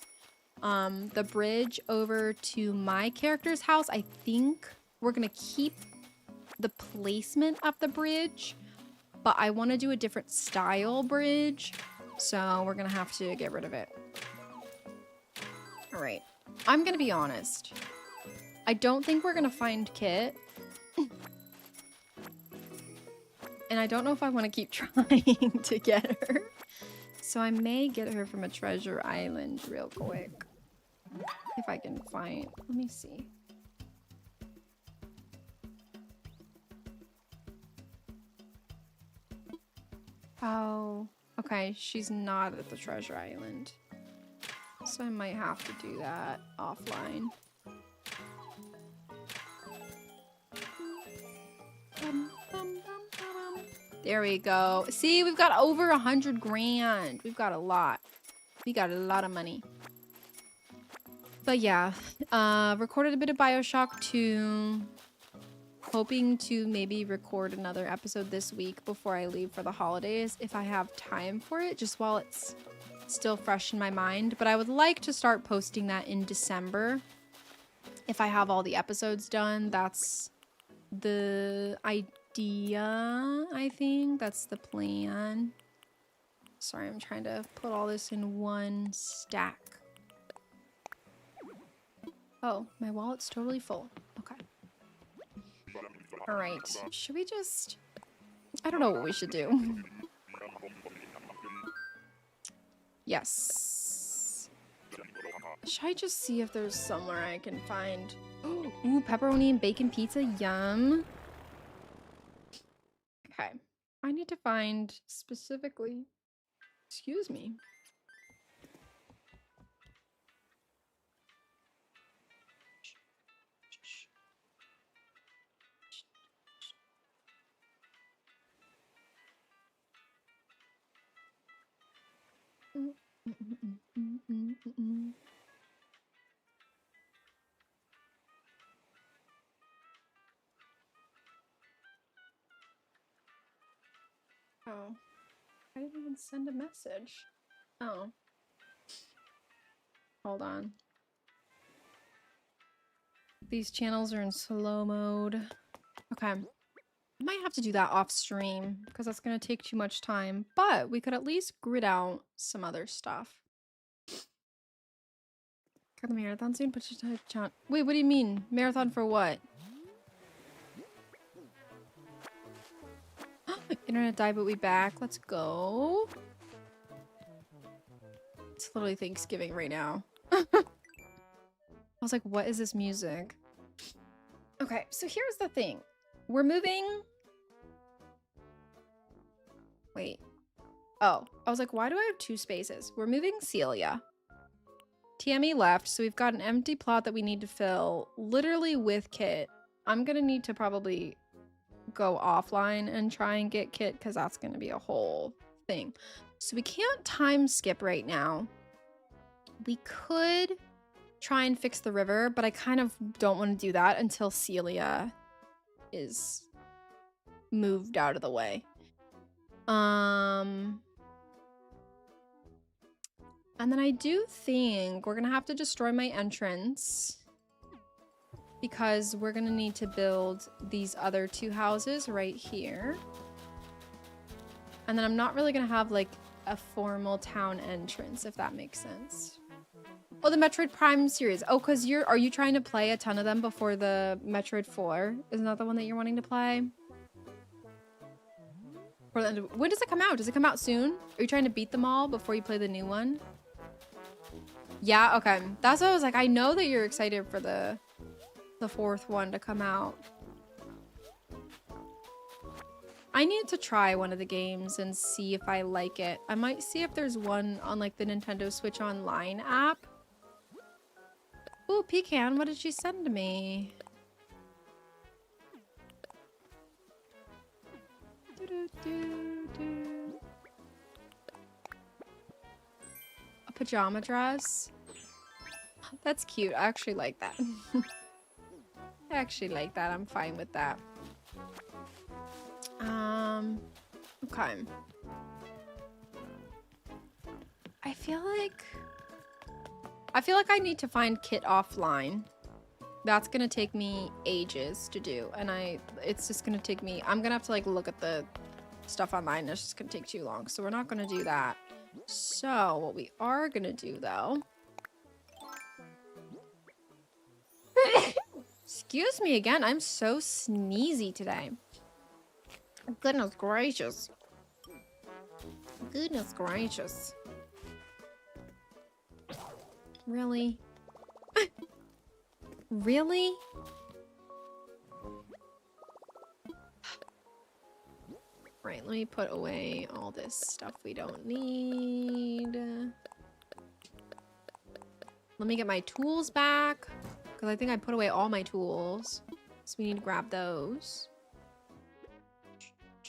The bridge over to my character's house, I think we're going to keep the placement of the bridge. But I want to do a different style bridge, so we're going to have to get rid of it. All right. I'm going to be honest. I don't think we're going to find Kit. And I don't know if I want to keep trying to get her. So I may get her from a treasure island real quick. If I can find... Let me see. Oh, okay. She's not at the treasure island. So I might have to do that offline. There we go. See, we've got over 100 grand. We've got a lot. We got a lot of money. But yeah, recorded a bit of BioShock 2. Hoping to maybe record another episode this week before I leave for the holidays if I have time for it, just while it's still fresh in my mind. But I would like to start posting that in December if I have all the episodes done. That's the idea, I think. That's the plan. Sorry, I'm trying to put all this in one stack. Oh, my wallet's totally full. Okay. All right, should we just... I don't know what we should do. Yes. Should I just see if there's somewhere I can find... Ooh, pepperoni and bacon pizza, yum. Okay, I need to find specifically... Excuse me. Oh, I didn't even send a message. Oh. Hold on. These channels are in slow mode. Okay. I might have to do that off stream because that's going to take too much time, but we could at least grid out some other stuff. Got the marathon soon? Put your chat. Wait, what do you mean? Marathon for what? Internet died, but we back. Let's go. It's literally Thanksgiving right now. I was like, what is this music? Okay, so here's the thing. We're moving... Wait. Oh, I was like, why do I have two spaces? We're moving Celia. Tammy left, so we've got an empty plot that we need to fill, literally with Kit. I'm gonna need to probably go offline and try and get Kit, because that's gonna be a whole thing. So we can't time skip right now. We could try and fix the river, but I kind of don't want to do that until Celia is moved out of the way. And then I do think we're gonna have to destroy my entrance, because we're gonna need to build these other 2 houses right here. And then I'm not really gonna have like a formal town entrance, if that makes sense. Oh, the Metroid Prime series. Oh, because are you trying to play a ton of them before the Metroid 4? Isn't that the one that you're wanting to play? When does it come out? Does it come out soon? Are you trying to beat them all before you play the new one? Yeah, okay. That's what I was like. I know that you're excited for the 4th one to come out. I need to try one of the games and see if I like it. I might see if there's one on like the Nintendo Switch Online app. Ooh, Pecan, what did she send to me? A pajama dress? That's cute. I actually like that. I actually like that. I'm fine with that. Okay. I feel like I need to find Kit offline. That's gonna take me ages to do, and it's just gonna take me, I'm gonna have to like look at the stuff online. It's just gonna take too long, so we're not gonna do that. So what we are gonna do though, excuse me again, I'm so sneezy today. Goodness gracious. Goodness gracious. Really? Really? Right, let me put away all this stuff we don't need. Let me get my tools back, because I think I put away all my tools. So we need to grab those.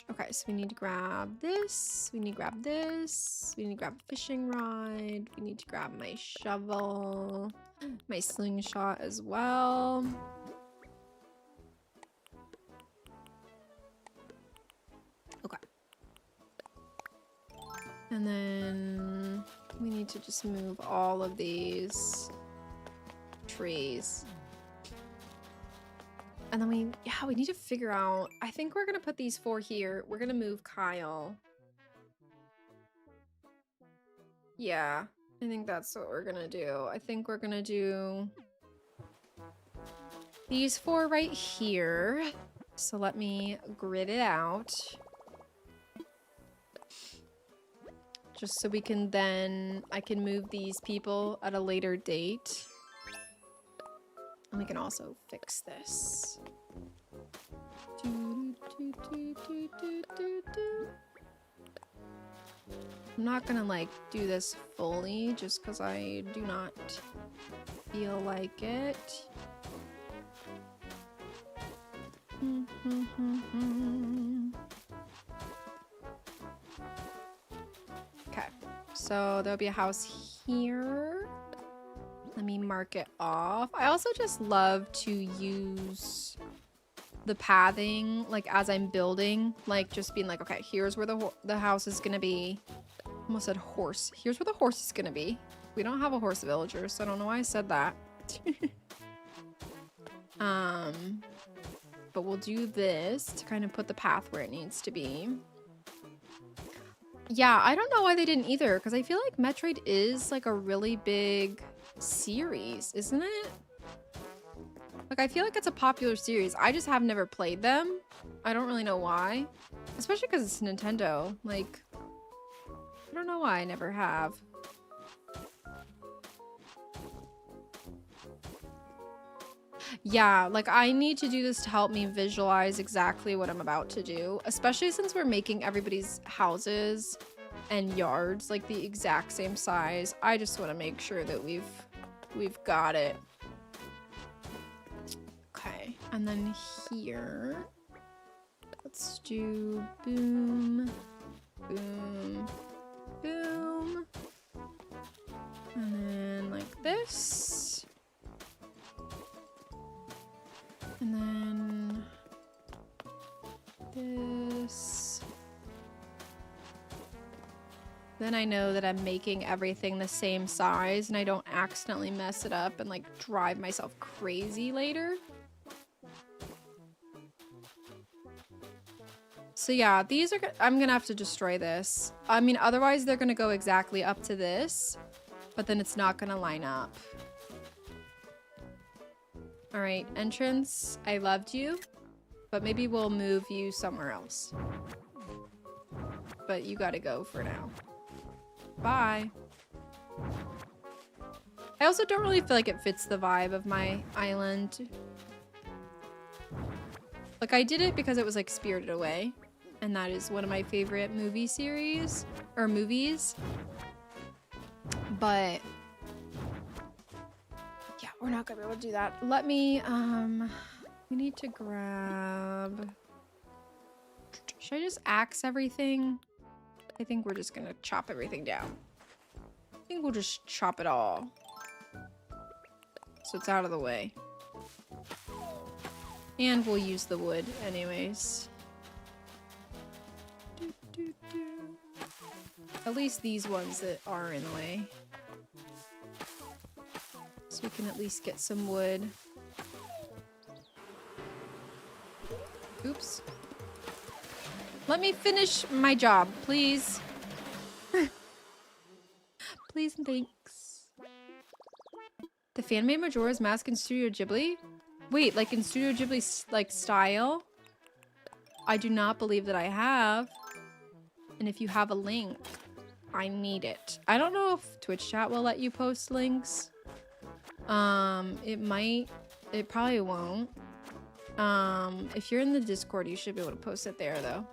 Okay, so we need to grab this. We need to grab this. We need to grab a fishing rod. We need to grab my shovel. My slingshot as well. Okay. And then we need to just move all of these trees. And then we need to figure out, I think we're gonna put these 4 here. We're gonna move Kyle. Yeah, I think that's what we're gonna do. I think we're gonna do these 4 right here. So let me grid it out. Just so we can then, I can move these people at a later date. And we can also fix this. I'm not gonna like do this fully just because I do not feel like it. Okay, so there'll be a house here. Let me mark it off. I also just love to use the pathing, like as I'm building, like just being like, okay, here's where the house is gonna be. Almost said horse. Here's where the horse is gonna be. We don't have a horse villager, so I don't know why I said that. But we'll do this to kind of put the path where it needs to be. Yeah, I don't know why they didn't either, because I feel like Metroid is like a really big series, isn't it? Like, I feel like it's a popular series. I just have never played them. I don't really know why. Especially because it's Nintendo. Like, I don't know why I never have. Yeah, like I need to do this to help me visualize exactly what I'm about to do. Especially since we're making everybody's houses and yards like the exact same size. I just want to make sure that we've We've got it. Okay, and then here, let's do boom, boom, boom. And then like this. And then this. Then I know that I'm making everything the same size and I don't accidentally mess it up and like drive myself crazy later. So yeah, these are, I'm gonna have to destroy this. I mean, otherwise they're gonna go exactly up to this, but then it's not gonna line up. All right, entrance, I loved you, but maybe we'll move you somewhere else. But you gotta go for now. Bye. I also don't really feel like it fits the vibe of my island. Like, I did it because it was like Spirited Away, and that is one of my favorite movie series, or movies. But yeah, we're not gonna be able to do that. Let me, we need to grab, should I just axe everything? I think we're just gonna chop everything down. I think we'll just chop it all, so it's out of the way. And we'll use the wood anyways. At least these ones that are in the way. So we can at least get some wood. Oops. Let me finish my job, please. Please and thanks. The fan made Majora's Mask in Studio Ghibli? Wait, like in Studio Ghibli like style? I do not believe that I have. And if you have a link, I need it. I don't know if Twitch chat will let you post links. It might. It probably won't. If you're in the Discord, you should be able to post it there though.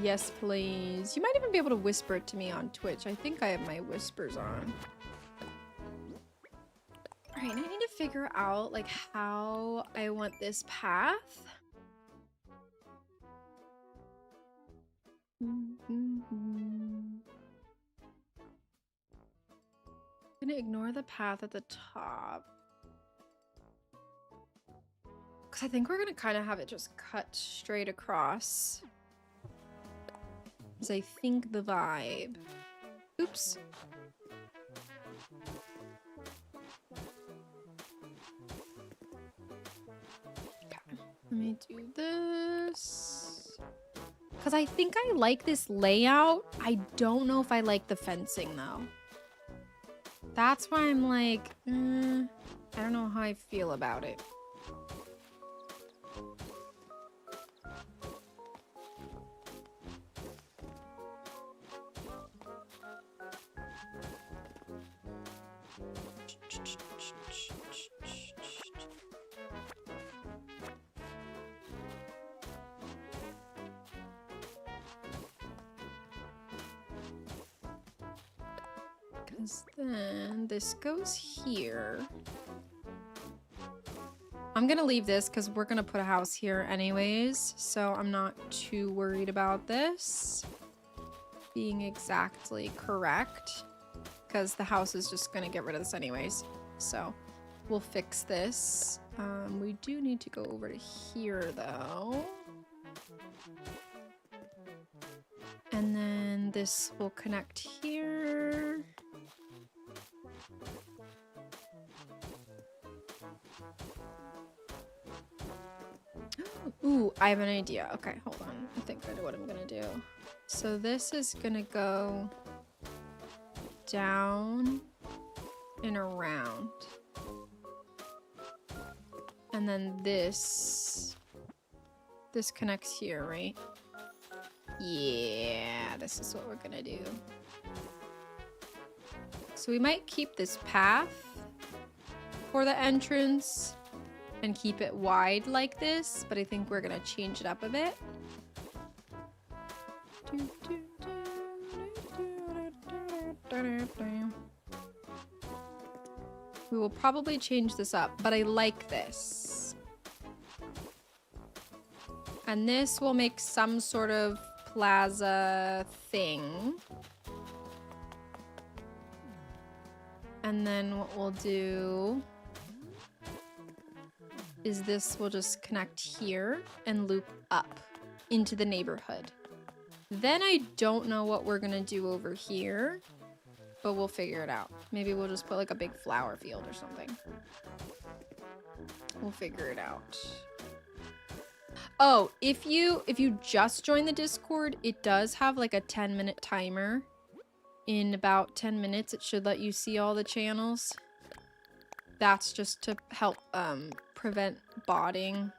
Yes, please. You might even be able to whisper it to me on Twitch. I think I have my whispers on. Alright, I need to figure out like how I want this path. I'm gonna ignore the path at the top. Because I think we're gonna kind of have it just cut straight across. Because I think the vibe. Oops. Okay, let me do this. Because I think I like this layout. I don't know if I like the fencing though. That's why I'm like, I don't know how I feel about it. Because then this goes here. I'm gonna leave this because we're gonna put a house here anyways, so I'm not too worried about this being exactly correct because the house is just gonna get rid of this anyways. So we'll fix this. We do need to go over to here though. And then this will connect here. Ooh, I have an idea. Okay, hold on. I think I know what I'm gonna do. So this is gonna go down and around. And then this connects here, right? Yeah, this is what we're gonna do. So we might keep this path for the entrance and keep it wide like this, but I think we're gonna change it up a bit. We will probably change this up, but I like this. And this will make some sort of plaza thing. And then what we'll do is this will just connect here and loop up into the neighborhood. Then I don't know what we're gonna do over here, but we'll figure it out. Maybe we'll just put like a big flower field or something. We'll figure it out. Oh, if you just joined the Discord, it does have like a 10-minute timer. In about 10 minutes, it should let you see all the channels. That's just to help prevent botting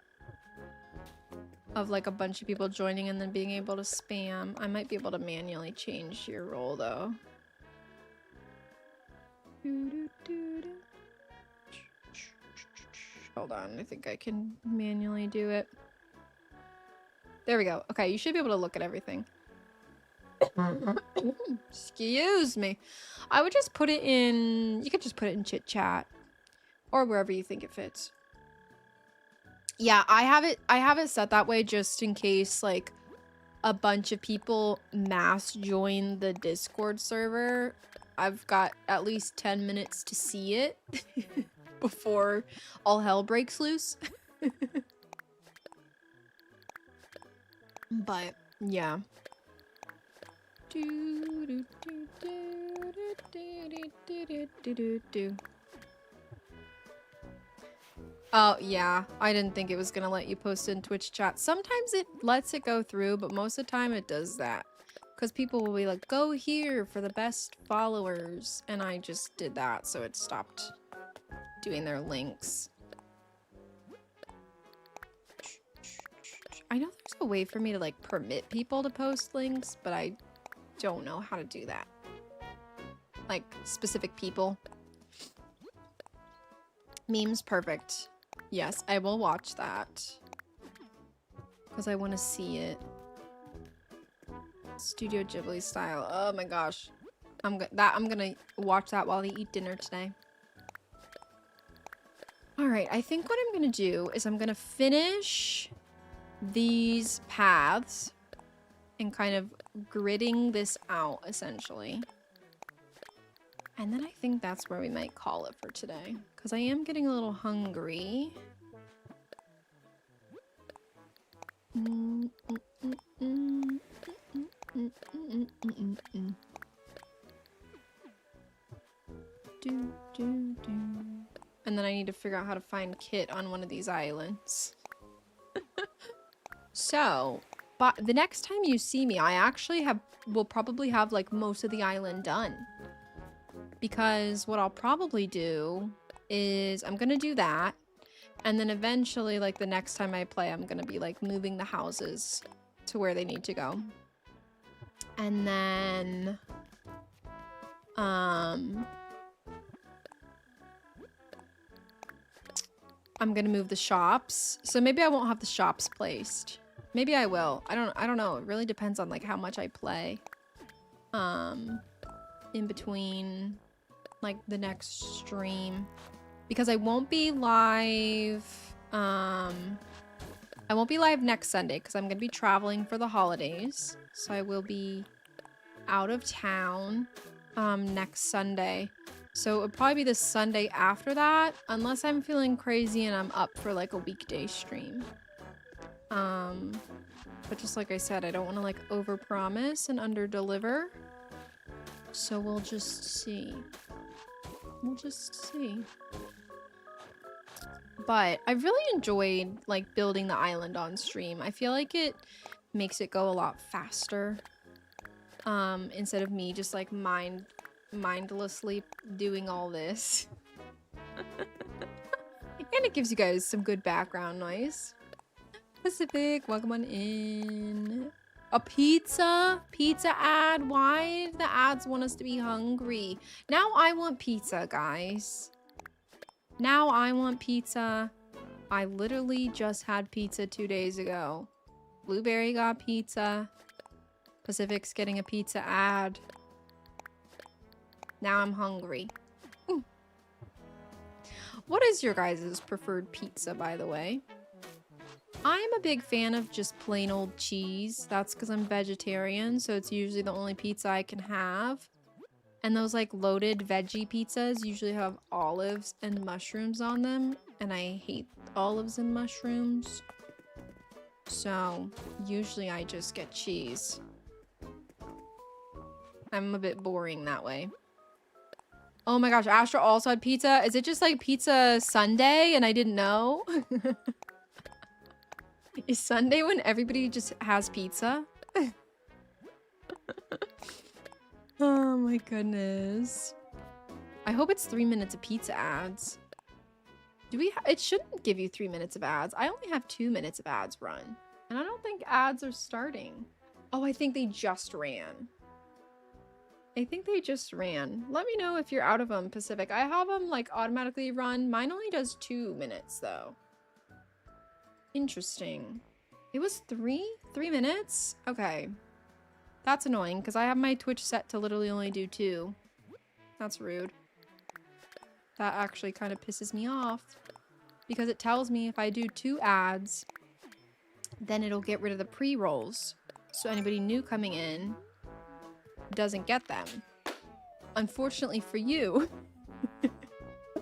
of like a bunch of people joining and then being able to spam. I might be able to manually change your role though. Hold on, I think I can manually do it. There we go. Okay, you should be able to look at everything. Excuse me. I would just put it in, you could just put it in chit chat or wherever you think it fits. Yeah, I have it set that way just in case like a bunch of people mass join the Discord server. I've got at least 10 minutes to see it before all hell breaks loose. But yeah. Oh yeah, I didn't think it was gonna let you post in Twitch chat. Sometimes it lets it go through, but most of the time it does that. Because people will be like, go here for the best followers. And I just did that, so it stopped doing their links. I know there's a way for me to like permit people to post links, but I don't know how to do that. Like specific people. Memes, perfect. Yes, I will watch that. Because I want to see it. Studio Ghibli style. Oh my gosh. I'm gonna watch that while I eat dinner today. Alright, I think what I'm gonna do is I'm gonna finish these paths and kind of gridding this out essentially. And then I think that's where we might call it for today. Because I am getting a little hungry. And then I need to figure out how to find Kit on one of these islands. So, but the next time you see me, I actually will probably have like most of the island done. Because what I'll probably do is I'm gonna do that, and then eventually like the next time I play I'm gonna be like moving the houses to where they need to go. And then I'm gonna move the shops. So maybe I won't have the shops placed. Maybe I will. I don't know. It really depends on like how much I play. In between like the next stream. Because I won't be live I won't be live next Sunday because I'm gonna be traveling for the holidays. So I will be out of town next Sunday. So it'll probably be the Sunday after that, unless I'm feeling crazy and I'm up for like a weekday stream. But just like I said, I don't want to like overpromise and underdeliver. So we'll just see. We'll just see. But I really enjoyed like building the island on stream. I feel like it makes it go a lot faster. Instead of me just like mindlessly doing all this. And it gives you guys some good background noise. Pacific, welcome on in. A pizza? Pizza ad? Why do the ads want us to be hungry? Now I want pizza, guys. Now I want pizza. I literally just had pizza 2 days ago. Blueberry got pizza. Pacific's getting a pizza ad. Now I'm hungry. Ooh. What is your guys' preferred pizza, by the way? I'm a big fan of just plain old cheese. That's because I'm vegetarian, so it's usually the only pizza I can have. And those like loaded veggie pizzas usually have olives and mushrooms on them, and I hate olives and mushrooms. So usually I just get cheese. I'm a bit boring that way. Oh my gosh, Astra also had pizza. Is it just like pizza Sunday and I didn't know? Is Sunday when everybody just has pizza? Oh my goodness. I hope it's 3 minutes of pizza ads. It shouldn't give you 3 minutes of ads. I only have 2 minutes of ads run. And I don't think ads are starting. Oh, I think they just ran. I think they just ran. Let me know if you're out of them, Pacific. I have them like automatically run. Mine only does 2 minutes though. Interesting. It was 3 minutes? Okay. That's annoying because I have my Twitch set to literally only do 2. That's rude. That actually kind of pisses me off because it tells me if I do 2 ads, then it'll get rid of the pre-rolls. So anybody new coming in doesn't get them. Unfortunately for you,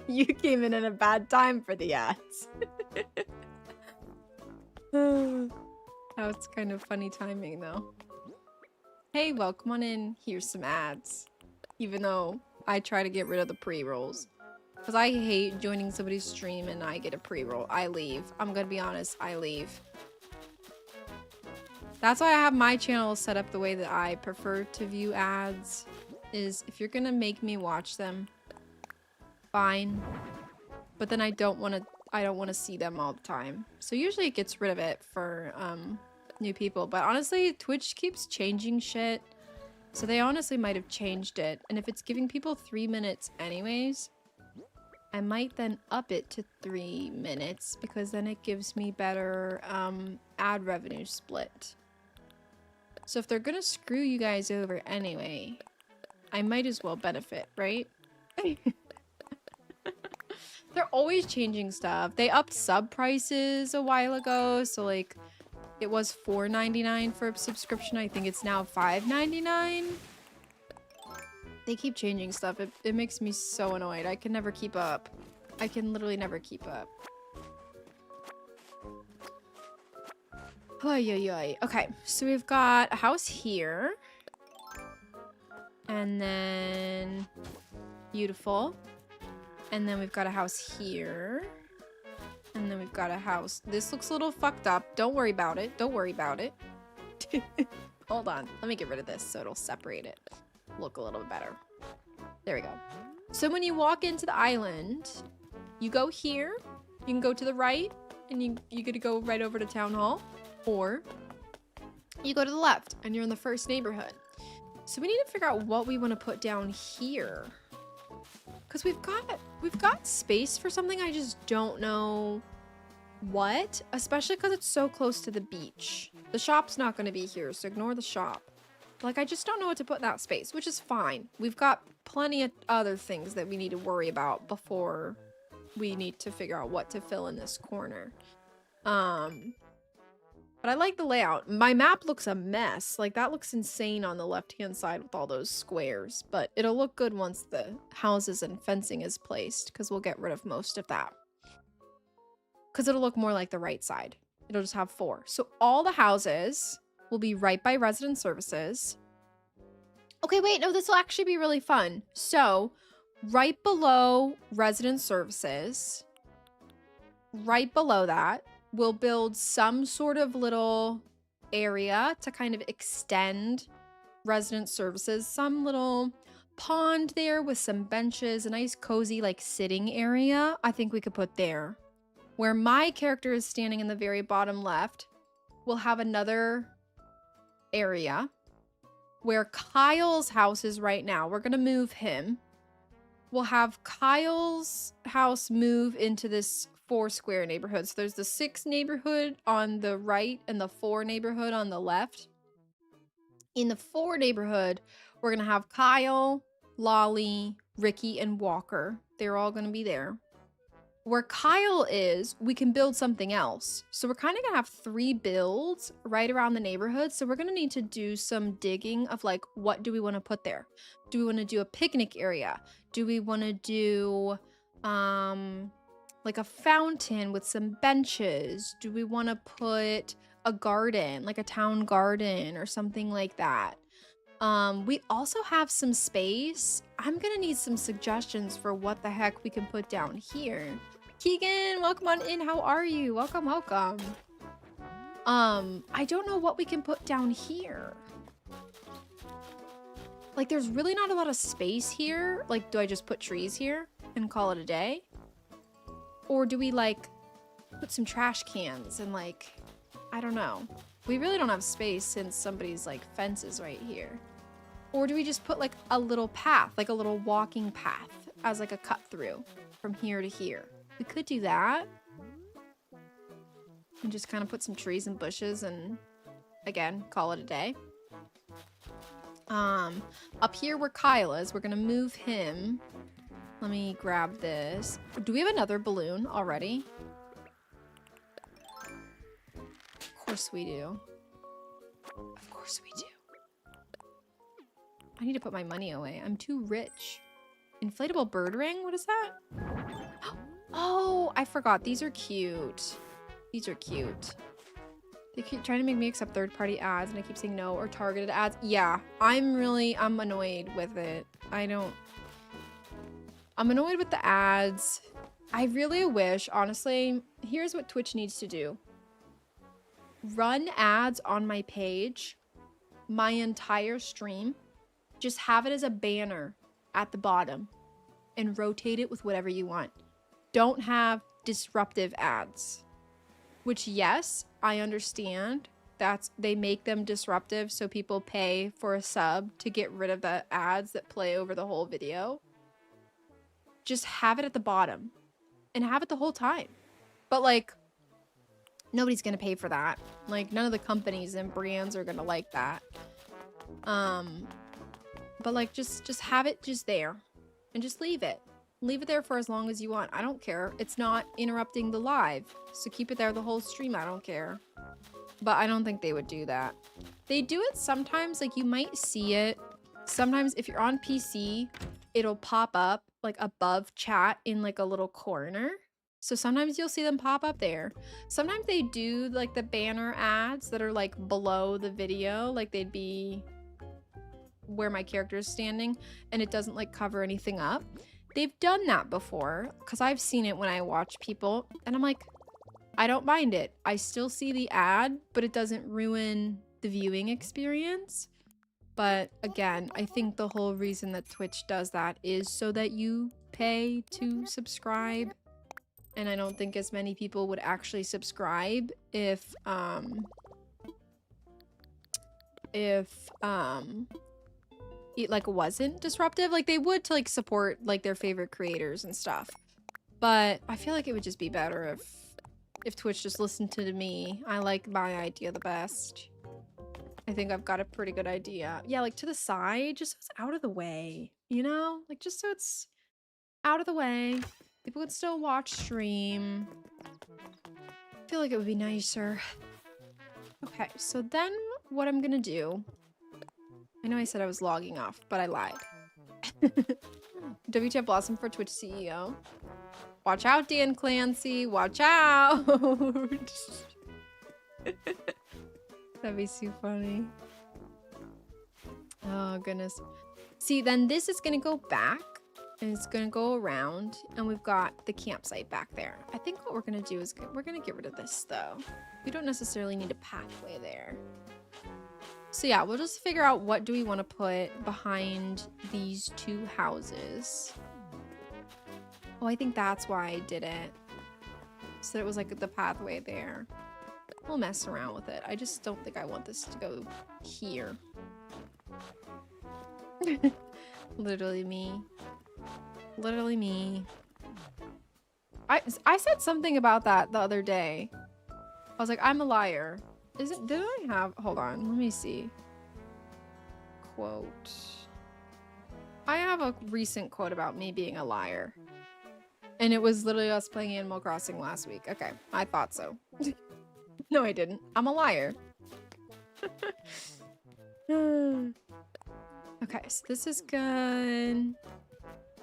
you came in at a bad time for the ads. That's kind of funny timing though. Hey, welcome on in. Here's some ads. Even though I try to get rid of the pre-rolls. Because I hate joining somebody's stream and I get a pre-roll. I leave. I'm gonna be honest, I leave. That's why I have my channel set up the way that I prefer to view ads. Is if you're gonna make me watch them, fine. But then I don't want to see them all the time. So usually it gets rid of it for new people. But honestly, Twitch keeps changing shit. So they honestly might have changed it. And if it's giving people 3 minutes anyways, I might then up it to 3 minutes because then it gives me better ad revenue split. So if they're gonna screw you guys over anyway, I might as well benefit, right? They're always changing stuff. They upped sub prices a while ago, so like it was $4.99 for a subscription. I think it's now $5.99. They keep changing stuff. It makes me so annoyed. I can never keep up. I can literally never keep up. Okay, so we've got a house here. And then... Beautiful. And then we've got a house here. And then we've got a house. This looks a little fucked up. Don't worry about it. Don't worry about it. Hold on. Let me get rid of this so it'll separate it. Look a little better. There we go. So when you walk into the island, you go here. You can go to the right. And you get to go right over to Town Hall. Or you go to the left and you're in the first neighborhood. So we need to figure out what we want to put down here. Because we've got space for something, I just don't know what. Especially because it's so close to the beach. The shop's not going to be here, so ignore the shop. Like, I just don't know what to put in that space, which is fine. We've got plenty of other things that we need to worry about before we need to figure out what to fill in this corner. But I like the layout. My map looks a mess. Like, that looks insane on the left-hand side with all those squares. But it'll look good once the houses and fencing is placed, because we'll get rid of most of that. Because it'll look more like the right side. It'll just have 4. So all the houses will be right by resident services. Okay, wait, no, this will actually be really fun. So, right below resident services, right below that, we'll build some sort of little area to kind of extend resident services. Some little pond there with some benches, a nice cozy like sitting area I think we could put there. Where my character is standing in the very bottom left, we'll have another area where Kyle's house is right now. We're gonna move him. We'll have Kyle's house move into this 4 square neighborhood. So there's the 6 neighborhood on the right and the 4 neighborhood on the left. In the 4 neighborhood, we're gonna have Kyle, Lolly, Ricky, and Walker. They're all gonna be there. Where Kyle is, we can build something else. So we're kind of gonna have 3 builds right around the neighborhood. So we're gonna need to do some digging of like, what do we want to put there? Do we want to do a picnic area? Do we want to do like a fountain with some benches? Do we want to put a garden, like a town garden or something like that? We also have some space. I'm gonna need some suggestions for what the heck we can put down here. Keegan, welcome on in. How are you? Welcome, welcome. I don't know what we can put down here. Like, there's really not a lot of space here. Like, do I just put trees here and call it a day? Or do we, like, put some trash cans and, like, I don't know. We really don't have space since somebody's, like, fence is right here. Or do we just put, like, a little path, like a little walking path as, like, a cut through from here to here? We could do that. And just kind of put some trees and bushes and, again, call it a day. Up here where Kyle is, we're gonna move him. Let me grab this. Do we have another balloon already? Of course we do. Of course we do. I need to put my money away. I'm too rich. Inflatable bird ring? What is that? Oh, I forgot. These are cute. These are cute. They keep trying to make me accept third-party ads, and I keep saying no, or targeted ads. Yeah, I'm annoyed with it. I'm annoyed with the ads. I really wish, honestly, here's what Twitch needs to do. Run ads on my page, my entire stream. Just have it as a banner at the bottom and rotate it with whatever you want. Don't have disruptive ads. Which, yes, I understand they make them disruptive so people pay for a sub to get rid of the ads that play over the whole video. Just have it at the bottom and have it the whole time. But like, nobody's gonna pay for that. Like, none of the companies and brands are gonna like that. But like, just have it just there and just leave it. Leave it there for as long as you want. I don't care. It's not interrupting the live. So keep it there the whole stream. I don't care. But I don't think they would do that. They do it sometimes. Like, you might see it. Sometimes if you're on PC, it'll pop up like above chat in like a little corner. So sometimes you'll see them pop up there. Sometimes they do like the banner ads that are like below the video. Like, they'd be where my character is standing and it doesn't like cover anything up. They've done that before because I've seen it when I watch people and I'm like, I don't mind it. I still see the ad, but it doesn't ruin the viewing experience. But again, I think the whole reason that Twitch does that is so that you pay to subscribe. And I don't think as many people would actually subscribe if it like wasn't disruptive. Like, they would to like support like their favorite creators and stuff, but I feel like it would just be better if Twitch just listened to me. I like my idea the best. I think I've got a pretty good idea. Yeah, like to the side, just so it's out of the way, you know, like just so it's out of the way. People could still watch stream. I feel like it would be nicer. Okay, so then what I'm gonna do, I know I said I was logging off, but I lied. wtfblossom for Twitch CEO. Watch out, Dan Clancy. Watch out. That'd be so funny. Oh, goodness. See, then this is going to go back and it's going to go around and we've got the campsite back there. I think what we're going to do is we're going to get rid of this, though. We don't necessarily need a pathway there. So yeah, we'll just figure out what do we want to put behind these 2 houses. Oh, I think that's why I did it. So that it was like the pathway there. We'll mess around with it. I just don't think I want this to go here. Literally me. Literally me. I said something about that the other day. I was like, I'm a liar. Did I have, hold on, let me see. Quote. I have a recent quote about me being a liar. And it was literally us playing Animal Crossing last week. Okay, I thought so. No, I didn't. I'm a liar. Okay, so this is good.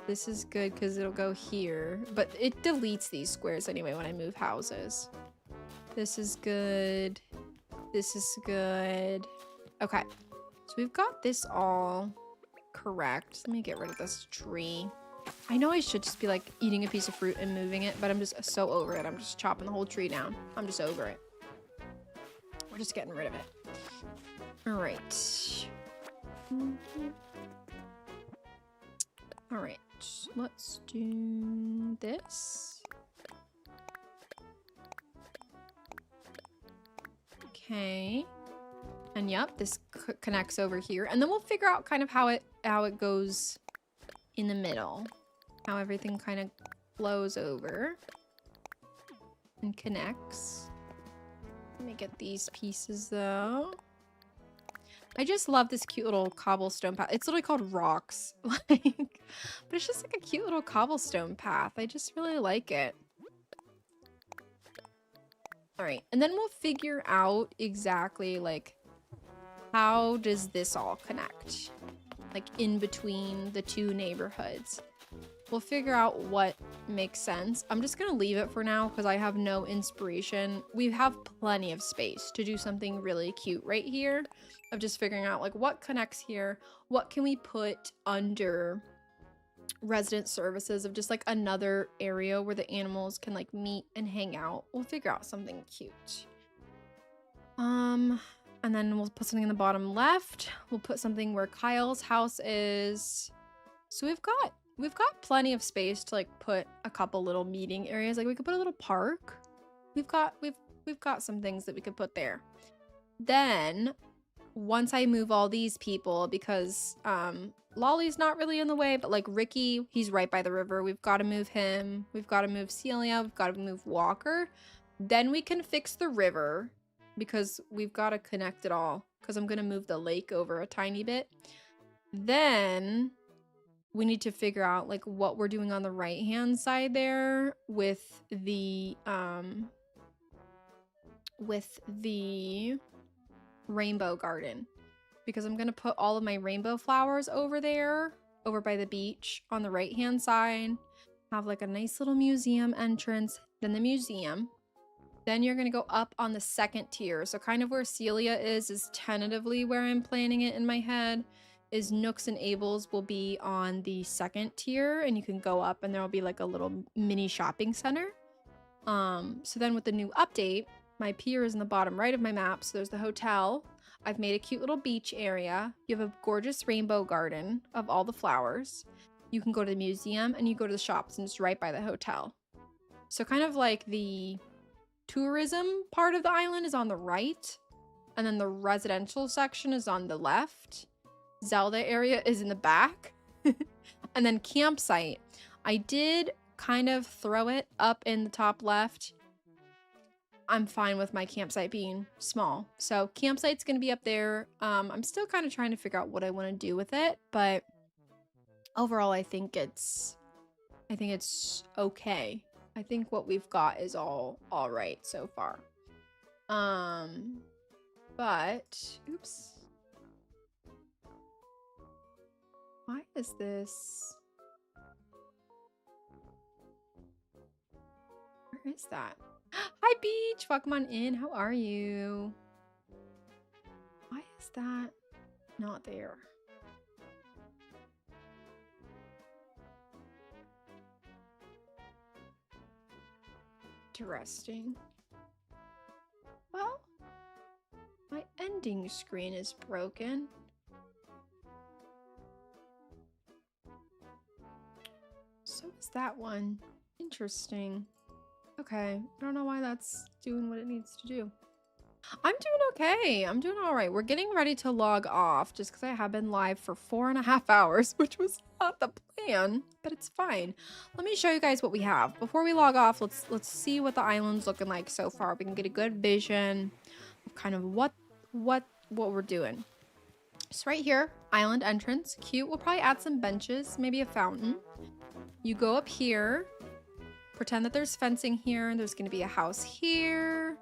This is good because it'll go here. But it deletes these squares anyway when I move houses. This is good. This is good. Okay, so we've got this all correct. Let me get rid of this tree. I know I should just be like eating a piece of fruit and moving it, but I'm just so over it. I'm just chopping the whole tree down. I'm just over it. We're just getting rid of it. All right. All right, let's do this. Okay. And yep, this connects over here. And then we'll figure out kind of how it goes in the middle. How everything kind of flows over and connects. Let me get these pieces though. I just love this cute little cobblestone path. It's literally called rocks. Like, but it's just like a cute little cobblestone path. I just really like it. All right, and then we'll figure out exactly like how does this all connect? Like in between the two neighborhoods. We'll figure out what makes sense. I'm just gonna leave it for now because I have no inspiration. We have plenty of space to do something really cute right here of just figuring out like what connects here, what can we put under resident services of just like another area where the animals can like meet and hang out. We'll figure out something cute. And then we'll put something in the bottom left. We'll put something where Kyle's house is. So we've got plenty of space to like put a couple little meeting areas. Like we could put a little park. We've got some things that we could put there. Then once I move all these people, because Lolly's not really in the way, but like Ricky, he's right by the river. We've got to move him. We've got to move Celia. We've got to move Walker. Then we can fix the river because we've got to connect it all because I'm going to move the lake over a tiny bit. Then we need to figure out like what we're doing on the right hand side there with the rainbow garden, because I'm gonna put all of my rainbow flowers over there, over by the beach on the right hand side, have like a nice little museum entrance, then the museum. Then you're gonna go up on the second tier. So kind of where Celia is tentatively where I'm planning it in my head. Is Nooks and Abel's will be on the second tier, and you can go up and there will be like a little mini shopping center. So then with the new update, my pier is in the bottom right of my map. So there's the hotel. I've made a cute little beach area. You have a gorgeous rainbow garden of all the flowers. You can go to the museum and you go to the shops, and it's right by the hotel. So kind of like the tourism part of the island is on the right, and then the residential section is on the left. Zelda area is in the back. And then campsite, I did kind of throw it up in the top left. I'm fine with my campsite being small, so campsite's gonna be up there. I'm still kind of trying to figure out what I want to do with it, but overall I think it's okay. I think what we've got is all right so far. But oops. Why is this? Where is that? Hi, Beach! Welcome on in. How are you? Why is that not there? Interesting. Well, my ending screen is broken. So is that one. Interesting. Okay, I don't know why that's doing what it needs to do. I'm doing okay. I'm doing all right. We're getting ready to log off just because I have been live for 4.5 hours, which was not the plan, but it's fine. Let me show you guys what we have. Before we log off, let's see what the island's looking like so far. We can get a good vision of kind of what we're doing. So right here, island entrance, cute. We'll probably add some benches, maybe a fountain. You go up here, pretend that there's fencing here. There's gonna be a house here.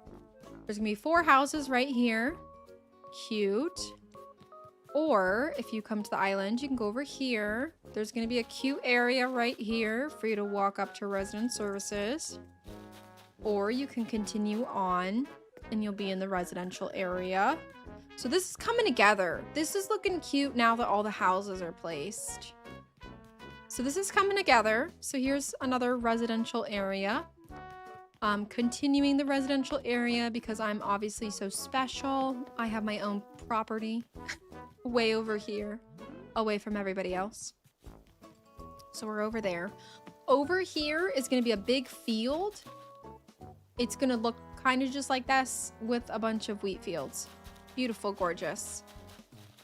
There's gonna be 4 houses right here. Cute. Or if you come to the island, you can go over here. There's gonna be a cute area right here for you to walk up to resident services. Or you can continue on and you'll be in the residential area. So this is coming together. This is looking cute now that all the houses are placed. So this is coming together. So here's another residential area. Continuing the residential area because I'm obviously so special. I have my own property way over here, away from everybody else. So we're over there. Over here is going to be a big field. It's going to look kind of just like this with a bunch of wheat fields. Beautiful, gorgeous.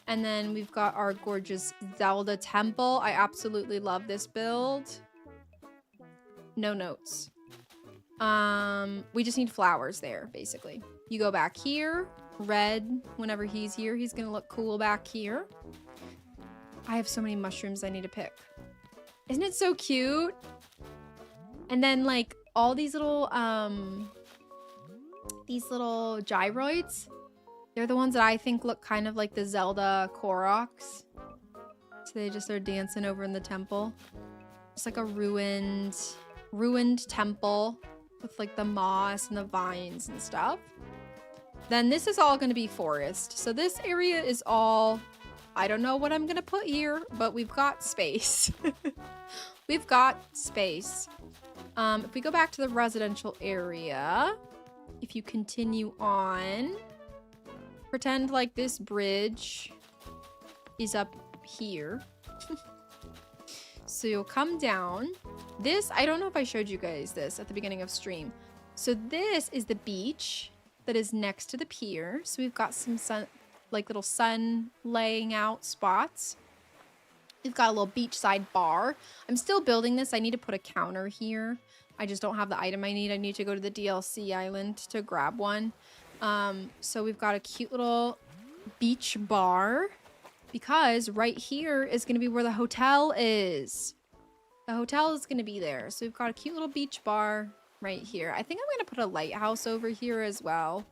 And then we've got our gorgeous Zelda temple. I absolutely love this build. No notes. We just need flowers there, basically. You go back here. Red, whenever he's here, he's gonna look cool back here. I have so many mushrooms I need to pick. Isn't it so cute? And then, like, all these little gyroids, they're the ones that I think look kind of like the Zelda Koroks. So they just are dancing over in the temple. It's like a ruined temple with like the moss and the vines and stuff. Then this is all going to be forest. So this area is all, I don't know what I'm going to put here, but we've got space. We've got space. If we go back to the residential area, if you continue on, pretend like this bridge is up here. So you'll come down. This, I don't know if I showed you guys this at the beginning of stream. So this is the beach that is next to the pier. So we've got some sun, like little sun laying out spots. We've got a little beachside bar. I'm still building this. I need to put a counter here. I just don't have the item I need. I need to go to the DLC island to grab one. So we've got a cute little beach bar because right here is going to be where the hotel is. The hotel is going to be there. So we've got a cute little beach bar right here. I think I'm going to put a lighthouse over here as well.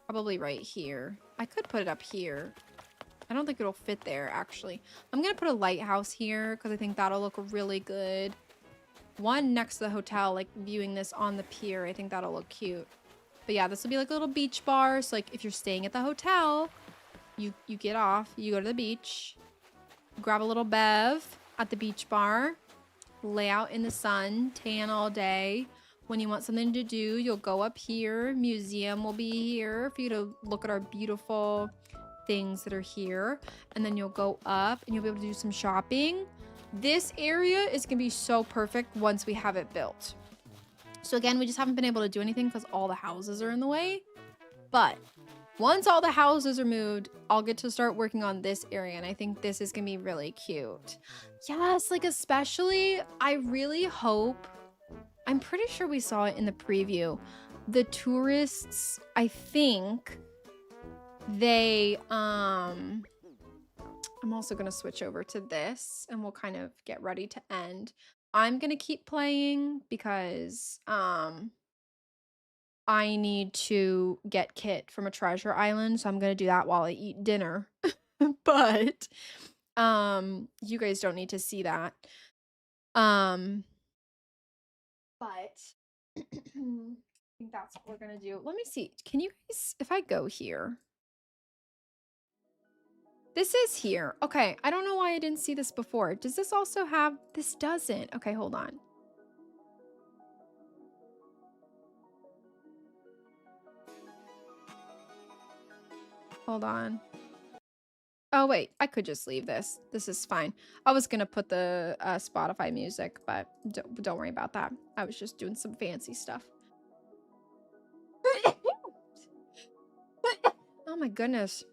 Probably right here. I could put it up here. I don't think it'll fit there, actually. I'm going to put a lighthouse here because I think that'll look really good. One next to the hotel, like viewing this on the pier. I think that'll look cute. But yeah, this will be like a little beach bar. So like if you're staying at the hotel, you get off, you go to the beach, grab a little bev at the beach bar, lay out in the sun, tan all day. When you want something to do, you'll go up here. Museum will be here for you to look at our beautiful things that are here. And then you'll go up and you'll be able to do some shopping. This area is going to be so perfect once we have it built. So again, we just haven't been able to do anything because all the houses are in the way. But once all the houses are moved, I'll get to start working on this area. And I think this is going to be really cute. Yes, like especially, I really hope, I'm pretty sure we saw it in the preview. The tourists, I think they, I'm also going to switch over to this and we'll kind of get ready to end. I'm going to keep playing because I need to get Kit from a treasure island. So I'm going to do that while I eat dinner. But you guys don't need to see that. But I think that's what we're going to do. Let me see. Can you guys, if I go here. This is here. Okay, I don't know why I didn't see this before. Does this also have... This doesn't. Okay, hold on. Hold on. Oh, wait. I could just leave this. This is fine. I was going to put the Spotify music, but don't worry about that. I was just doing some fancy stuff. my goodness.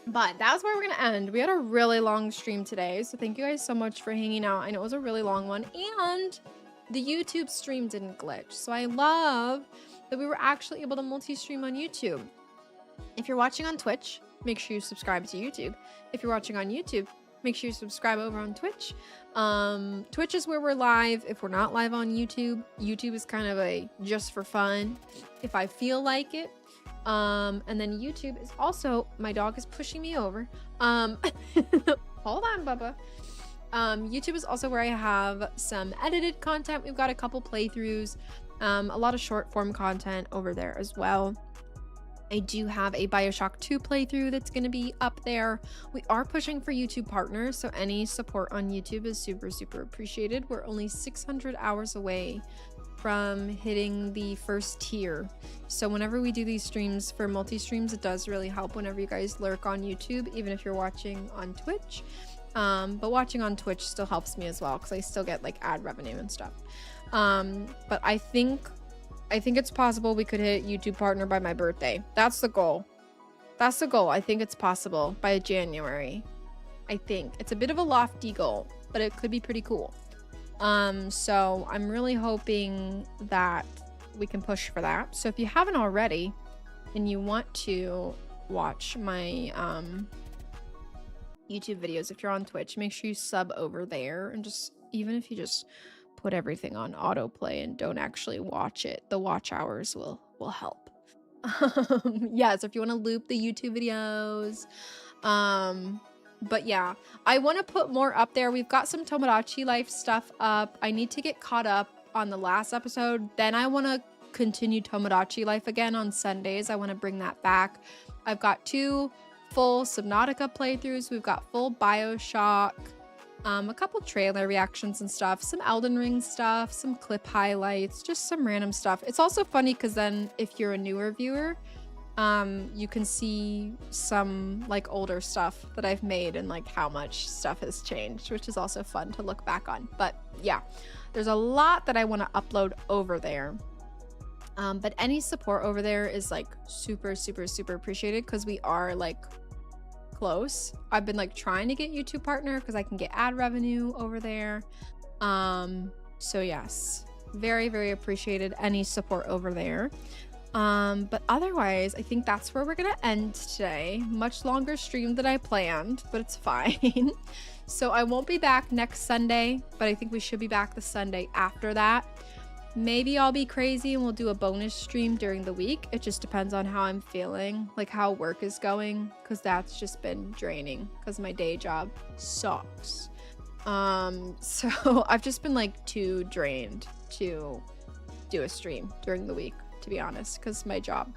But that's where we're going to end. We had a really long stream today. So thank you guys so much for hanging out. I know it was a really long one. And the YouTube stream didn't glitch. So I love that we were actually able to multi-stream on YouTube. If you're watching on Twitch, make sure you subscribe to YouTube. If you're watching on YouTube, make sure you subscribe over on Twitch. Twitch is where we're live. If we're not live on YouTube, YouTube is kind of a just for fun if I feel like it. And then YouTube is also, my dog is pushing me over. Hold on, Bubba. YouTube is also where I have some edited content. We've got a couple playthroughs, a lot of short form content over there as well. I do have a BioShock 2 playthrough that's going to be up there. We are pushing for YouTube partners, so any support on YouTube is super, super appreciated. We're only 600 hours away from hitting the first tier. So whenever we do these streams for multi-streams, it does really help whenever you guys lurk on YouTube, even if you're watching on Twitch. But watching on Twitch still helps me as well because I still get like ad revenue and stuff. But I think it's possible we could hit YouTube partner by my birthday. That's the goal. That's the goal. I think it's possible by January. I think it's a bit of a lofty goal, but it could be pretty cool. So I'm really hoping that we can push for that. So if you haven't already and you want to watch my YouTube videos, if you're on Twitch, make sure you sub over there, and just even if you just put everything on autoplay and don't actually watch it, the watch hours will help. Yeah, so if you want to loop the YouTube videos, but yeah, I want to put more up there. We've got some Tomodachi Life stuff up. I need to get caught up on the last episode. Then I want to continue Tomodachi Life again on Sundays. I want to bring that back. I've got 2 full Subnautica playthroughs. We've got full BioShock, a couple trailer reactions and stuff, some Elden Ring stuff, some clip highlights, just some random stuff. It's also funny because then if you're a newer viewer, you can see some like older stuff that I've made and like how much stuff has changed, which is also fun to look back on. But yeah, there's a lot that I want to upload over there. But any support over there is like super, super, super appreciated because we are like close. I've been like trying to get YouTube partner because I can get ad revenue over there. So yes, very, very appreciated any support over there. But otherwise, I think that's where we're gonna end today. Much longer stream than I planned, but it's fine. So I won't be back next Sunday, but I think we should be back the Sunday after that. Maybe I'll be crazy and we'll do a bonus stream during the week. It just depends on how I'm feeling, like how work is going, because that's just been draining because my day job sucks. So I've just been like too drained to do a stream during the week, to be honest, because my job.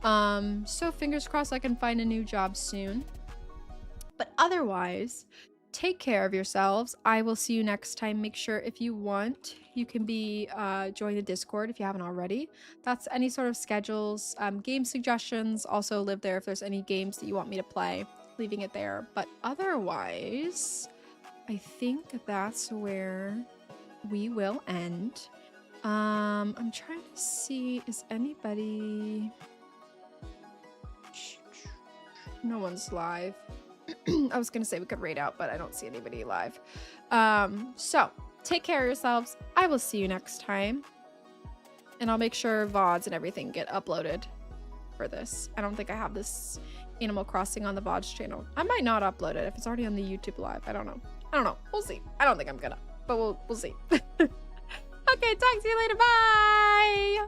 So fingers crossed I can find a new job soon. But otherwise, take care of yourselves. I will see you next time. Make sure if you want, you can be join the Discord if you haven't already. That's any sort of schedules, game suggestions. Also live there if there's any games that you want me to play, leaving it there. But otherwise, I think that's where we will end. I'm trying to see, is anybody... No one's live. I was gonna say we could raid out, but I don't see anybody live. So take care of yourselves. I will see you next time. And I'll make sure VODs and everything get uploaded for this. I don't think I have this Animal Crossing on the VODs channel. I might not upload it if it's already on the YouTube live. I don't know. We'll see. I don't think I'm gonna, but we'll see. Okay, talk to you later. Bye.